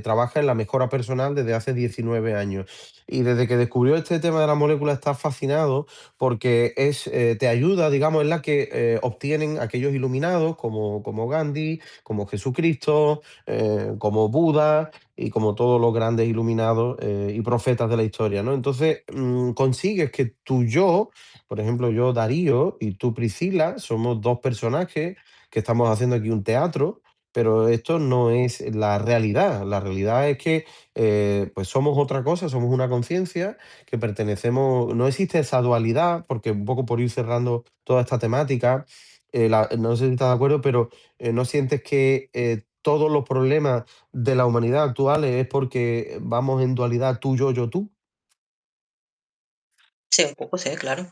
trabaja en la mejora personal desde hace 19 años, y desde que descubrió este tema de la molécula está fascinado porque te ayuda, digamos, es la que obtienen aquellos iluminados como Gandhi, como Jesucristo, como Buda y como todos los grandes iluminados y profetas de la historia, ¿no? Entonces, consigues que tu yo, por ejemplo, yo Darío y tú Priscila, somos dos personajes que estamos haciendo aquí un teatro, pero esto no es la realidad. La realidad es que pues somos otra cosa, somos una conciencia que pertenecemos, no existe esa dualidad, porque un poco por ir cerrando toda esta temática, no sé si estás de acuerdo, pero ¿no sientes que todos los problemas de la humanidad actuales es porque vamos en dualidad tú, yo, tú? Sí, un poco, sí, claro.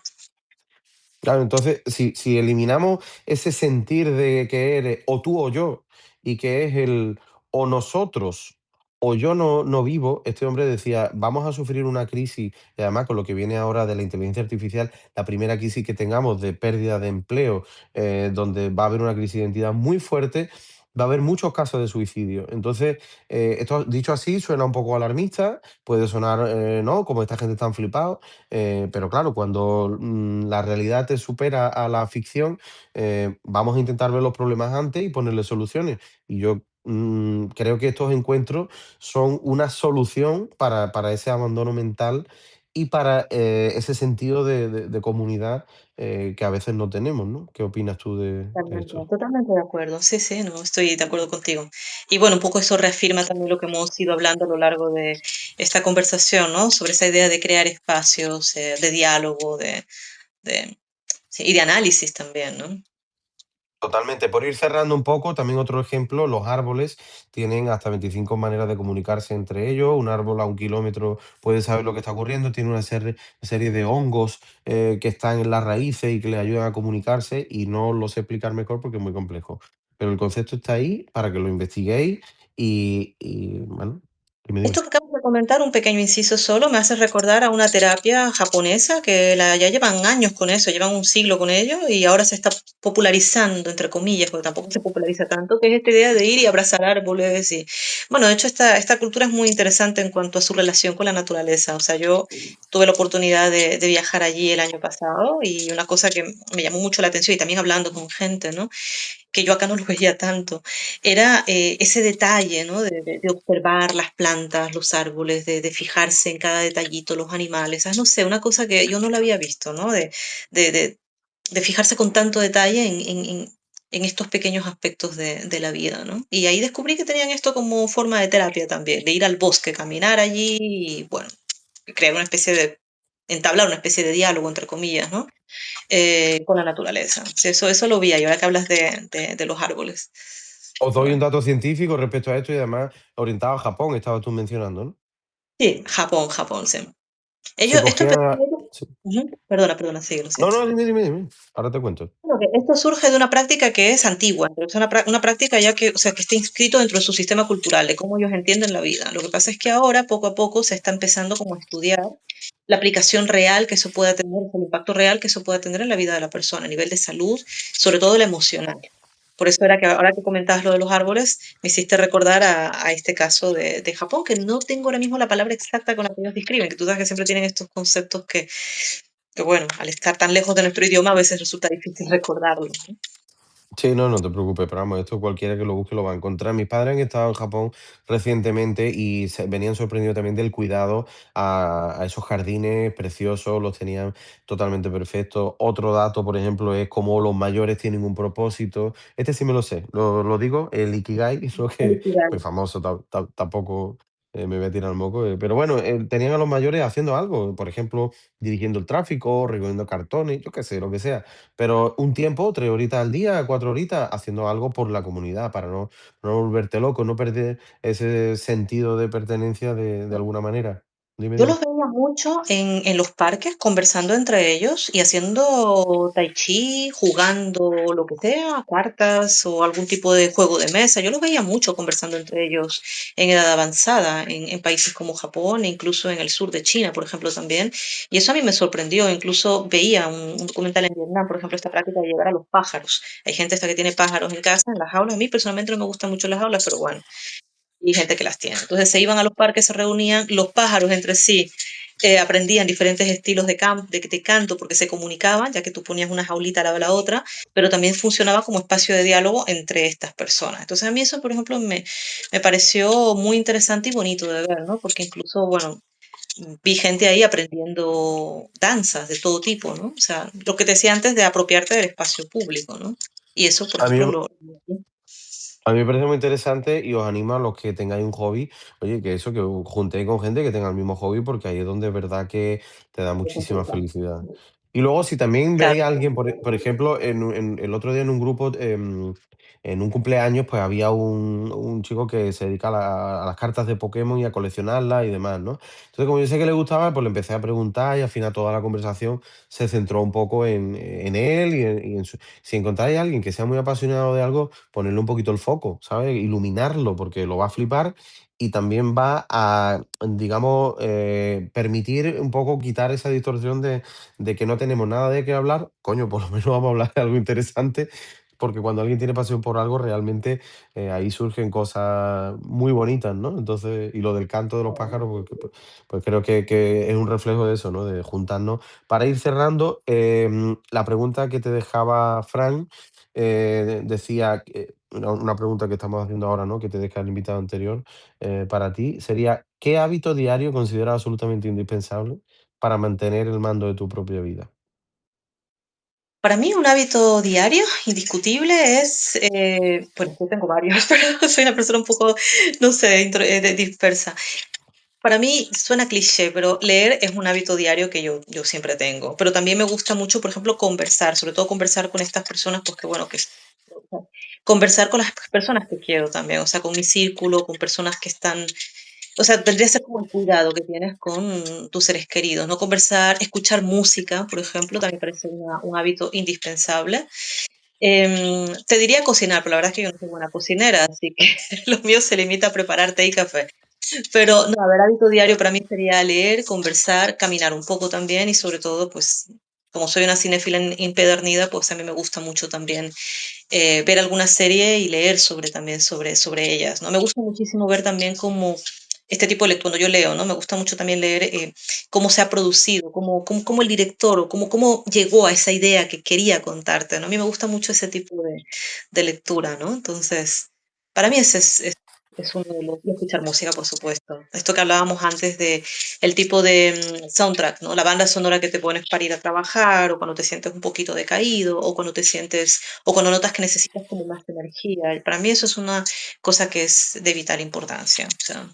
Claro, entonces, si eliminamos ese sentir de que eres o tú o yo, y que es el o nosotros o yo no vivo, este hombre decía, vamos a sufrir una crisis, y además con lo que viene ahora de la inteligencia artificial, la primera crisis que tengamos de pérdida de empleo, donde va a haber una crisis de identidad muy fuerte, va a haber muchos casos de suicidio. Entonces, esto dicho así suena un poco alarmista, puede sonar, ¿no? Como esta gente tan flipada, pero claro, cuando la realidad te supera a la ficción, vamos a intentar ver los problemas antes y ponerle soluciones. Y yo creo que estos encuentros son una solución para ese abandono mental y para ese sentido de comunidad que a veces no tenemos, ¿no? ¿Qué opinas tú de Totalmente, esto? totalmente de acuerdo. Sí, sí, no, estoy de acuerdo contigo. Y bueno, un poco eso reafirma también lo que hemos ido hablando a lo largo de esta conversación, ¿no? Sobre esa idea de crear espacios de diálogo, de, sí, y de análisis también, ¿no? Totalmente. Por ir cerrando un poco, también otro ejemplo, los árboles tienen hasta 25 maneras de comunicarse entre ellos. Un árbol a 1 kilómetro puede saber lo que está ocurriendo, tiene una serie de hongos que están en las raíces y que le ayudan a comunicarse y no lo sé explicar mejor porque es muy complejo. Pero el concepto está ahí para que lo investiguéis bueno, dime, Esto dime. que acabas de comentar, un pequeño inciso solo, me hace recordar a una terapia japonesa que ya llevan años con eso, llevan un siglo con ello y ahora se está popularizando, entre comillas, porque tampoco se populariza tanto, que es esta idea de ir y abrazar árboles. Y bueno, de hecho, esta cultura es muy interesante en cuanto a su relación con la naturaleza. O sea, yo tuve la oportunidad de viajar allí el año pasado y una cosa que me llamó mucho la atención y también hablando con gente, ¿no? Que yo acá no lo veía tanto, era ese detalle, ¿no? De observar las plantas, los árboles, de fijarse en cada detallito, los animales, no sé, una cosa que yo no la había visto, ¿no? De, de- de fijarse con tanto detalle en estos pequeños aspectos de la vida, ¿no? Y ahí descubrí que tenían esto como forma de terapia también, de ir al bosque, caminar allí y, bueno, crear una especie de, entablar una especie de diálogo, entre comillas, ¿no? Con la naturaleza. Sí, eso lo vi ahí, ahora que hablas de los árboles. Os doy un Bueno, dato científico respecto a esto y además orientado a Japón, estabas tú mencionando, ¿no? sí, Japón, Japón, sí. Se Esto empezó. cogían... sí. Ujú, perdona, perdona, sí, lo No, siento. no, dime, dime, dime. Ahora te cuento. Bueno, que esto surge de una práctica que es antigua, pero es una práctica ya que, o sea, que está inscrito dentro de su sistema cultural, de cómo ellos entienden la vida. Lo que pasa es que ahora, poco a poco, se está empezando como a estudiar la aplicación real que eso pueda tener, el impacto real que eso pueda tener en la vida de la persona, a nivel de salud, sobre todo la emocional. Por eso era que ahora que comentabas lo de los árboles, me hiciste recordar a este caso de Japón, que no tengo ahora mismo la palabra exacta con la que ellos describen, que tú sabes que siempre tienen estos conceptos que bueno, al estar tan lejos de nuestro idioma a veces resulta difícil recordarlos, ¿no? Sí, no, no te preocupes, pero vamos, esto cualquiera que lo busque lo va a encontrar. Mis padres han estado en Japón recientemente y se venían sorprendidos también del cuidado a esos jardines preciosos, los tenían totalmente perfectos. Otro dato, por ejemplo, es cómo los mayores tienen un propósito. Este sí me lo sé, lo digo, el Ikigai, es lo que, Felicidades. muy famoso, tampoco me voy a tirar el moco, pero bueno, tenían a los mayores haciendo algo, por ejemplo, dirigiendo el tráfico, recogiendo cartones, yo qué sé, lo que sea, pero un tiempo, 3 horitas al día, 4 horitas, haciendo algo por la comunidad para no volverte loco, no perder ese sentido de pertenencia de alguna manera. Dime, Yo dime. los veía mucho en los parques conversando entre ellos y haciendo tai chi, jugando lo que sea, cartas o algún tipo de juego de mesa. Yo los veía mucho conversando entre ellos en edad avanzada, en países como Japón e incluso en el sur de China, por ejemplo, también. Y eso a mí me sorprendió. Incluso veía un documental en Vietnam, por ejemplo, esta práctica de llevar a los pájaros. Hay gente esta que tiene pájaros en casa, en las jaulas. A mí personalmente no me gustan mucho las jaulas, pero bueno, y gente que las tiene. Entonces se iban a los parques, se reunían, los pájaros entre sí aprendían diferentes estilos de canto porque se comunicaban, ya que tú ponías una jaulita al lado de la otra, pero también funcionaba como espacio de diálogo entre estas personas. Entonces a mí eso, por ejemplo, me pareció muy interesante y bonito de ver, ¿no? Porque incluso, bueno, vi gente ahí aprendiendo danzas de todo tipo, ¿no? O sea, lo que te decía antes de apropiarte del espacio público, ¿no? Y eso, por A mí ejemplo, A mí me parece muy interesante y os animo a los que tengáis un hobby, oye, que eso, que os juntéis con gente que tenga el mismo hobby, porque ahí es donde es verdad que te da lo muchísima complicado. felicidad. Y luego, si también Claro, veis a alguien, por ejemplo, el otro día en un grupo, en un cumpleaños, pues había un chico que se dedica a las cartas de Pokémon y a coleccionarlas y demás, ¿no? Entonces, como yo sé que le gustaba, pues le empecé a preguntar y al final toda la conversación se centró un poco en él y en su... Si encontráis a alguien que sea muy apasionado de algo, ponerle un poquito el foco, ¿sabes? Iluminarlo, porque lo va a flipar y también va a, digamos, permitir un poco quitar esa distorsión de que no tenemos nada de qué hablar. Coño, por lo menos vamos a hablar de algo interesante, porque cuando alguien tiene pasión por algo, realmente ahí surgen cosas muy bonitas, ¿no? Entonces, y lo del canto de los pájaros, pues creo que es un reflejo de eso, ¿no? De juntarnos. Para ir cerrando, la pregunta que te dejaba Fran, decía, una pregunta que estamos haciendo ahora, ¿no? Que te deja el invitado anterior, para ti, sería, ¿qué hábito diario consideras absolutamente indispensable para mantener el mando de tu propia vida? para mí un hábito diario indiscutible es, bueno, yo tengo varios, pero soy una persona un poco, no sé, dispersa. Para mí suena cliché, pero leer es un hábito diario que yo siempre tengo. Pero también me gusta mucho, por ejemplo, conversar, sobre todo conversar con estas personas, pues que bueno, conversar con las personas que quiero también, o sea, con mi círculo, con personas que están, o sea, vendría a ser como el cuidado que tienes con tus seres queridos, ¿no? Conversar, escuchar música, por ejemplo, también parece un hábito indispensable. Te diría cocinar, pero la verdad es que yo no soy buena cocinera, así que lo mío se limita a preparar té y café. Pero no, a ver, hábito diario para mí sería leer, conversar, caminar un poco también y sobre todo, pues, como soy una cinéfila empedernida, pues a mí me gusta mucho también ver alguna serie y leer también sobre ellas, ¿no? Me gusta muchísimo ver también cómo este tipo de lectura, cuando yo leo, ¿no? Me gusta mucho también leer cómo se ha producido, cómo el director o cómo llegó a esa idea que quería contarte, ¿no? A mí me gusta mucho ese tipo de lectura, ¿no? Entonces, para mí ese es uno de los... Y escuchar música, por supuesto. Esto que hablábamos antes de el tipo de soundtrack, ¿no? La banda sonora que te pones para ir a trabajar o cuando te sientes un poquito decaído o cuando te sientes o cuando notas que necesitas como más energía. Y para mí eso es una cosa que es de vital importancia. O sea,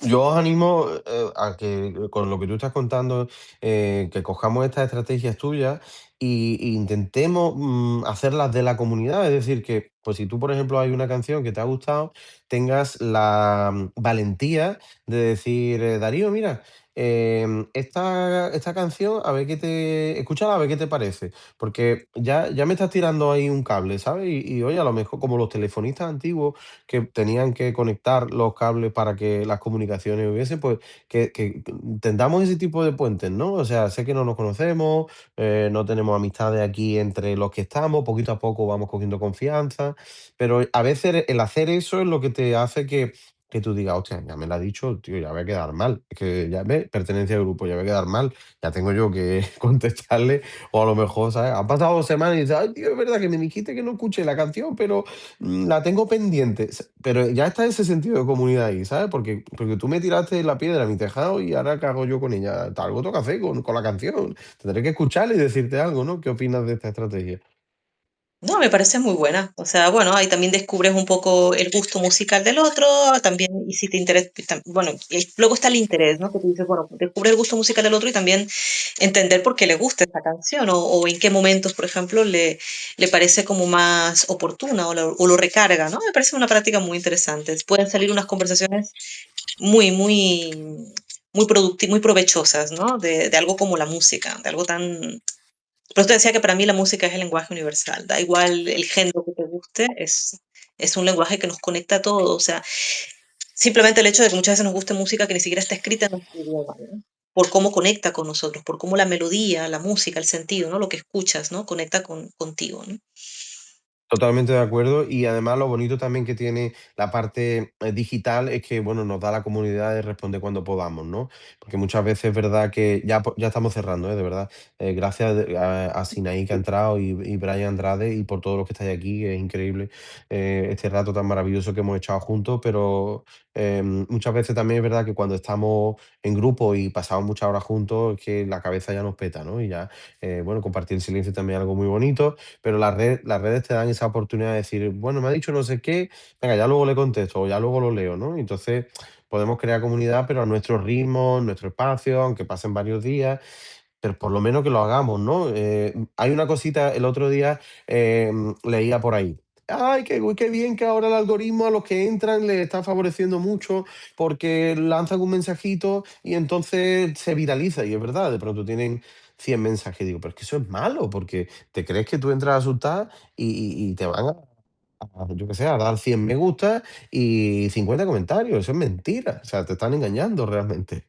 Yo os animo a que con lo que tú estás contando, que cojamos estas estrategias tuyas y intentemos hacerlas de la comunidad. Es decir, que pues si tú, por ejemplo, hay una canción que te ha gustado, tengas la valentía de decir, Darío, mira, esta canción, a ver qué te, escúchala, a ver qué te parece. Porque ya me estás tirando ahí un cable, ¿sabes? Y oye, a lo mejor como los telefonistas antiguos que tenían que conectar los cables para que las comunicaciones hubiese, pues que tendamos ese tipo de puentes, ¿no? O sea, sé que no nos conocemos, no tenemos amistades aquí entre los que estamos, poquito a poco vamos cogiendo confianza, pero a veces el hacer eso es lo que te hace que que tú digas: "Hostia, ya me lo ha dicho, tío, ya voy a quedar mal". Es que ya ves, pertenencia al grupo, ya voy a quedar mal. Ya tengo yo que contestarle, o a lo mejor, ¿sabes? Han pasado 2 semanas y dices: "Ay, tío, es verdad que me dijiste que no escuché la canción, pero, la tengo pendiente". Pero ya está ese sentido de comunidad ahí, ¿sabes? Porque tú me tiraste la piedra a mi tejado y ahora, ¿qué hago yo con ella? Algo tengo que hacer con la canción. Tendré que escucharla y decirte algo, ¿no? ¿Qué opinas de esta estrategia? No, me parece muy buena. O sea, bueno, ahí también descubres un poco el gusto musical del otro, también, y si te interesa, bueno, luego está el interés, ¿no? Que tú dices, bueno, descubre el gusto musical del otro y también entender por qué le gusta esa canción o en qué momentos, por ejemplo, le parece como más oportuna o lo recarga, ¿no? Me parece una práctica muy interesante. Pueden salir unas conversaciones muy, muy, muy provechosas, ¿no? De algo como la música, de algo tan por eso te decía que para mí la música es el lenguaje universal. Da igual el género que te guste, es un lenguaje que nos conecta a todos. O sea, simplemente el hecho de que muchas veces nos guste música que ni siquiera está escrita en nuestro idioma, ¿no? Por cómo conecta con nosotros, por cómo la melodía, la música, el sentido, ¿no? Lo que escuchas, ¿no? Conecta contigo, ¿no? Totalmente de acuerdo y además lo bonito también que tiene la parte digital es que, bueno, nos da la comunidad de responder cuando podamos, ¿no? Porque muchas veces es verdad que ya, ya estamos cerrando, ¿eh? De verdad. Gracias a Sinaí que ha entrado y Brian Andrade y por todos los que estáis aquí, es increíble este rato tan maravilloso que hemos echado juntos, pero muchas veces también es verdad que cuando estamos en grupo y pasamos muchas horas juntos, es que la cabeza ya nos peta, ¿no? Y ya, bueno, compartir el silencio también es algo muy bonito, pero las redes te dan esa oportunidad de decir, bueno, me ha dicho no sé qué, venga, ya luego le contesto o ya luego lo leo, ¿no? Entonces podemos crear comunidad, pero a nuestro ritmo, en nuestro espacio, aunque pasen varios días, pero por lo menos que lo hagamos, ¿no? Hay una cosita, el otro día leía por ahí. Ay, qué bien que ahora el algoritmo a los que entran les está favoreciendo mucho porque lanzan un mensajito y entonces se viraliza. Y es verdad, de pronto tienen 100 mensajes. Digo, pero es que eso es malo porque te crees que tú entras a asustar y te van yo qué sé, a dar 100 me gusta y 50 comentarios. Eso es mentira. O sea, te están engañando realmente,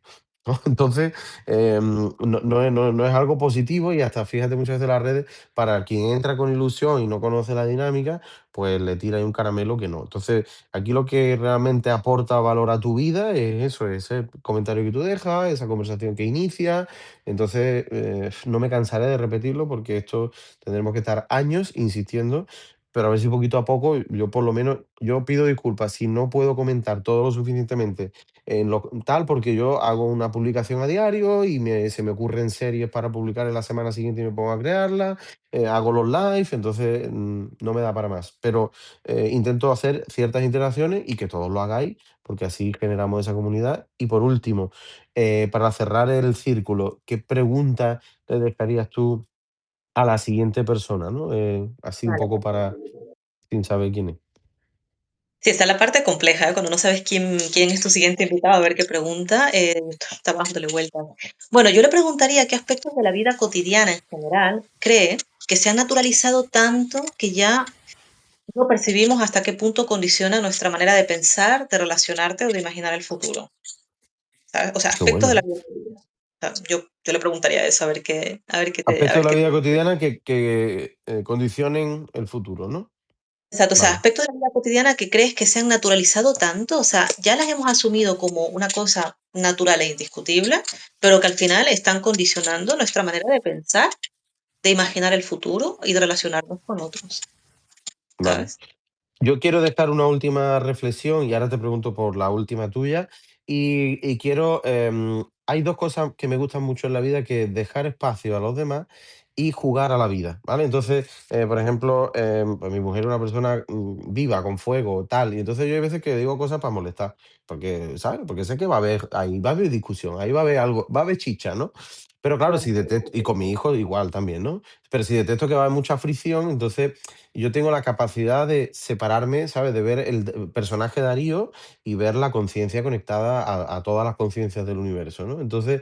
¿no? Entonces, no es algo positivo y hasta fíjate muchas veces las redes, para quien entra con ilusión y no conoce la dinámica, pues le tira ahí un caramelo que no. Entonces, aquí lo que realmente aporta valor a tu vida es eso, ese comentario que tú dejas, esa conversación que inicia. Entonces, no me cansaré de repetirlo porque esto tendremos que estar años insistiendo, pero a ver si poquito a poco, yo por lo menos, yo pido disculpas si no puedo comentar todo lo suficientemente en lo tal, porque yo hago una publicación a diario y se me ocurren series para publicar en la semana siguiente y me pongo a crearlas, hago los live, entonces no me da para más. Pero intento hacer ciertas interacciones y que todos lo hagáis, porque así generamos esa comunidad. Y por último, para cerrar el círculo, ¿qué pregunta le dejarías tú a la siguiente persona, ¿no? Así un Vale, poco para sin saber quién es. sí, está la parte compleja, ¿eh? Cuando no sabes quién es tu siguiente invitado, a ver qué pregunta, está dándole vueltas. Bueno, yo le preguntaría qué aspectos de la vida cotidiana en general cree que se han naturalizado tanto que ya no percibimos hasta qué punto condiciona nuestra manera de pensar, de relacionarte o de imaginar el futuro, ¿sabes? O sea, Qué aspectos de la bueno. vida cotidiana. O sea, yo le preguntaría eso, a Aspectos de ver la qué vida cotidiana que condicionen el futuro, ¿no? Exacto, o sea, Vale, aspectos de la vida cotidiana que crees que se han naturalizado tanto, o sea, ya las hemos asumido como una cosa natural e indiscutible, pero que al final están condicionando nuestra manera de pensar, de imaginar el futuro y de relacionarnos con otros, vale. ¿sabes? Yo quiero dejar una última reflexión y ahora te pregunto por la última tuya. Y quiero, hay dos cosas que me gustan mucho en la vida, que es dejar espacio a los demás y jugar a la vida, ¿vale? Entonces, por ejemplo, pues mi mujer es una persona viva, con fuego, tal, y entonces yo hay veces que digo cosas para molestar, porque, ¿sabes? Porque sé que va a haber, ahí va a haber discusión, ahí va a haber algo, va a haber chicha, ¿no? Pero claro, si Claro. detecto, y con mi hijo igual también, ¿no? Pero si detecto que va a haber mucha fricción, entonces yo tengo la capacidad de separarme, ¿sabes? De ver el personaje Darío y ver la conciencia conectada a todas las conciencias del universo, ¿no? Entonces,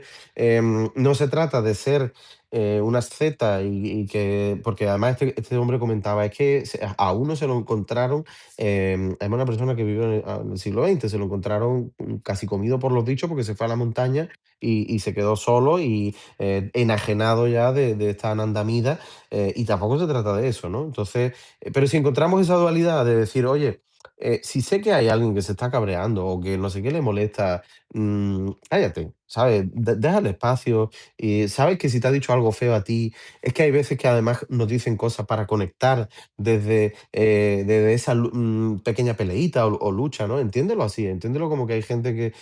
no se trata de ser una asceta y que, porque además este hombre comentaba, es que a uno se lo encontraron, es una persona que vivió en el siglo XX, se lo encontraron casi comido por los bichos porque se fue a la montaña y se quedó solo y enajenado ya de esta anandamida, y tampoco se trata de eso, ¿no? Entonces, pero si encontramos esa dualidad de decir, oye, si sé que hay alguien que se está cabreando o que no sé qué le molesta, cállate, ¿sabes? Déjale espacio y sabes que si te ha dicho algo feo a ti, es que hay veces que además nos dicen cosas para conectar desde esa pequeña peleita o lucha, ¿no? Entiéndelo así, entiéndelo como que hay gente que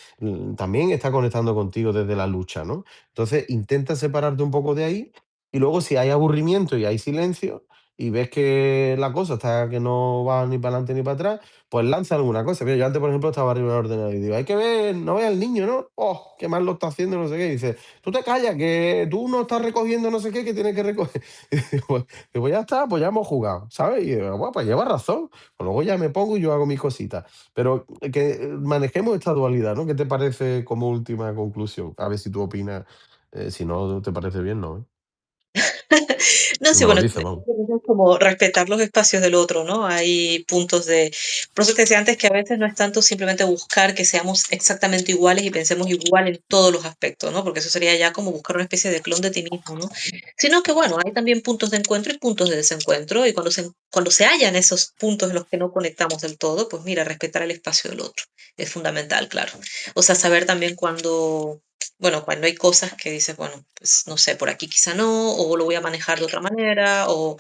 también está conectando contigo desde la lucha, ¿no? Entonces intenta separarte un poco de ahí y luego si hay aburrimiento y hay silencio y ves que la cosa está que no va ni para adelante ni para atrás, pues lanza alguna cosa. Mira, yo antes, por ejemplo, estaba arriba del ordenador y digo, hay que ver, no ve al niño, ¿no? Oh, qué mal lo está haciendo, no sé qué. Y dice, tú te callas, que tú no estás recogiendo no sé qué, que tienes que recoger. Y digo, pues ya está, pues ya hemos jugado, ¿sabes? Y digo, bueno, pues lleva razón. Pues luego ya me pongo y yo hago mis cositas. Pero que manejemos esta dualidad, ¿no? ¿Qué te parece como última conclusión? A ver si tú opinas. Si no te parece bien, no, ¿eh? No, Tú sí, me lo bueno, dices, vamos. es como respetar los espacios del otro, ¿no? Hay puntos de... Por eso te decía antes que a veces no es tanto simplemente buscar que seamos exactamente iguales y pensemos igual en todos los aspectos, ¿no? Porque eso sería ya como buscar una especie de clon de ti mismo, ¿no? Sino que, bueno, hay también puntos de encuentro y puntos de desencuentro, y cuando se hallan esos puntos en los que no conectamos del todo, pues mira, respetar el espacio del otro es fundamental, claro. O sea, saber también cuando bueno, cuando hay cosas que dices, bueno, pues no sé, por aquí quizá no, o lo voy a manejar de otra manera, o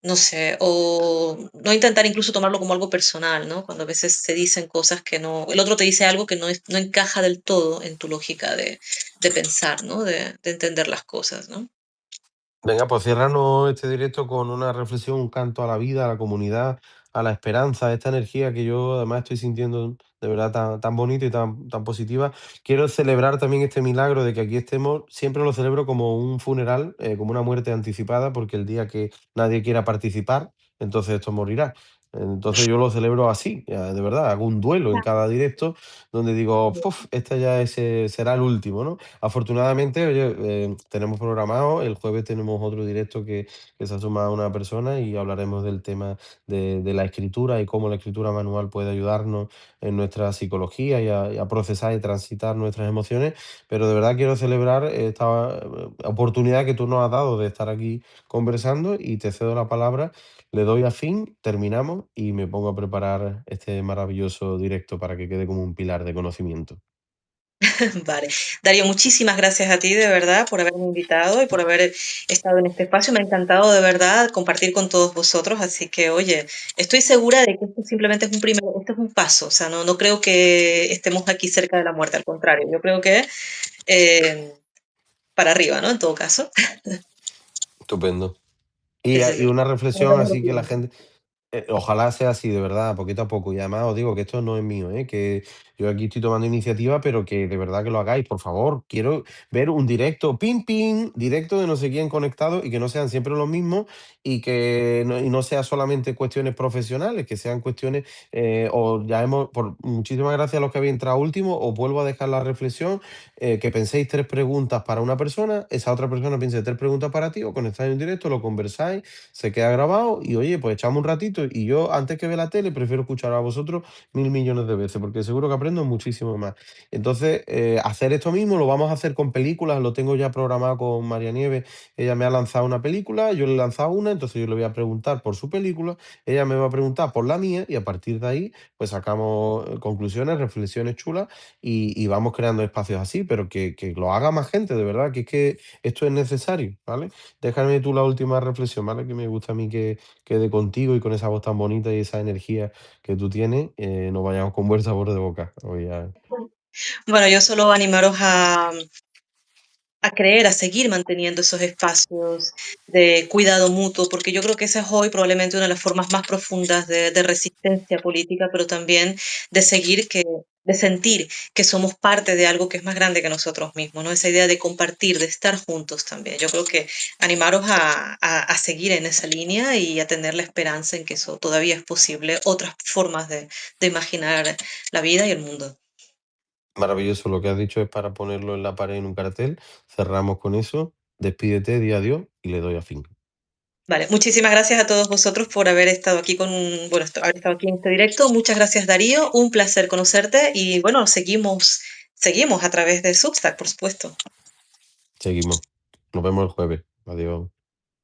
no sé, o no intentar incluso tomarlo como algo personal, ¿no? Cuando a veces se dicen cosas que no, el otro te dice algo que no encaja del todo en tu lógica de pensar, ¿no? De entender las cosas, ¿no? Venga, pues ciérranos este directo con una reflexión, un canto a la vida, a la comunidad, a la esperanza, a esta energía que yo además estoy sintiendo de verdad tan bonita y tan positiva. Quiero celebrar también este milagro de que aquí estemos, siempre lo celebro como un funeral, como una muerte anticipada, porque el día que nadie quiera participar, entonces esto morirá. Entonces yo lo celebro así, ya, de verdad, hago un duelo en cada directo donde digo, "Puf, este ya será el último, ¿no? Afortunadamente, oye, tenemos programado, el jueves tenemos otro directo que se ha sumado una persona y hablaremos del tema de la escritura y cómo la escritura manual puede ayudarnos en nuestra psicología y a procesar y transitar nuestras emociones. Pero de verdad quiero celebrar esta oportunidad que tú nos has dado de estar aquí conversando y te cedo la palabra. Le doy a fin, terminamos y me pongo a preparar este maravilloso directo para que quede como un pilar de conocimiento. Vale. Darío, muchísimas gracias a ti de verdad por haberme invitado y por haber estado en este espacio. Me ha encantado de verdad compartir con todos vosotros. Así que, oye, estoy segura de que esto simplemente es un primer, este es un paso. O sea, no creo que estemos aquí cerca de la muerte, al contrario. Yo creo que eh, para arriba, ¿no? En todo caso. Estupendo. Sí, sí, Y sí. una Nos reflexión vemos así que la rápidamente. gente, ojalá sea así, de verdad, poquito a poco. Y además os digo que esto no es mío, ¿eh? Que yo aquí estoy tomando iniciativa, pero que de verdad que lo hagáis, por favor. Quiero ver un directo, pim, pim, directo de no sé quién conectado y que no sean siempre los mismos y no sea solamente cuestiones profesionales, que sean cuestiones, muchísimas gracias a los que habéis entrado último, os vuelvo a dejar la reflexión, que penséis tres preguntas para una persona, esa otra persona piense tres preguntas para ti, o conectáis en directo, lo conversáis, se queda grabado y oye, pues echamos un ratito y yo antes que ver la tele prefiero escuchar a vosotros mil millones de veces porque seguro que aprendo muchísimo más. Entonces, hacer esto mismo lo vamos a hacer con películas, lo tengo ya programado con María Nieves, ella me ha lanzado una película, yo le he lanzado una, entonces yo le voy a preguntar por su película, ella me va a preguntar por la mía y a partir de ahí pues sacamos conclusiones, reflexiones chulas y vamos creando espacios así, pero que lo haga más gente, de verdad, que es que esto es necesario, ¿vale? Déjame tú la última reflexión, ¿vale? Que me gusta a mí que quede contigo y con esa voz tan bonita y esa energía que tú tienes, no vayamos con buen sabor de boca. Bueno, yo solo animaros a creer, a seguir manteniendo esos espacios de cuidado mutuo, porque yo creo que esa es hoy probablemente una de las formas más profundas de resistencia política, pero también de seguir de sentir que somos parte de algo que es más grande que nosotros mismos, ¿no? Esa idea de compartir, de estar juntos también. Yo creo que animaros a seguir en esa línea y a tener la esperanza en que eso todavía es posible, otras formas de imaginar la vida y el mundo. Maravilloso, lo que has dicho es para ponerlo en la pared en un cartel. Cerramos con eso. Despídete, di adiós y le doy a fin. Vale, muchísimas gracias a todos vosotros por haber estado aquí bueno, haber estado aquí en este directo. Muchas gracias, Darío. Un placer conocerte y bueno, seguimos a través de Substack, por supuesto. Seguimos. Nos vemos el jueves. Adiós.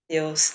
Adiós.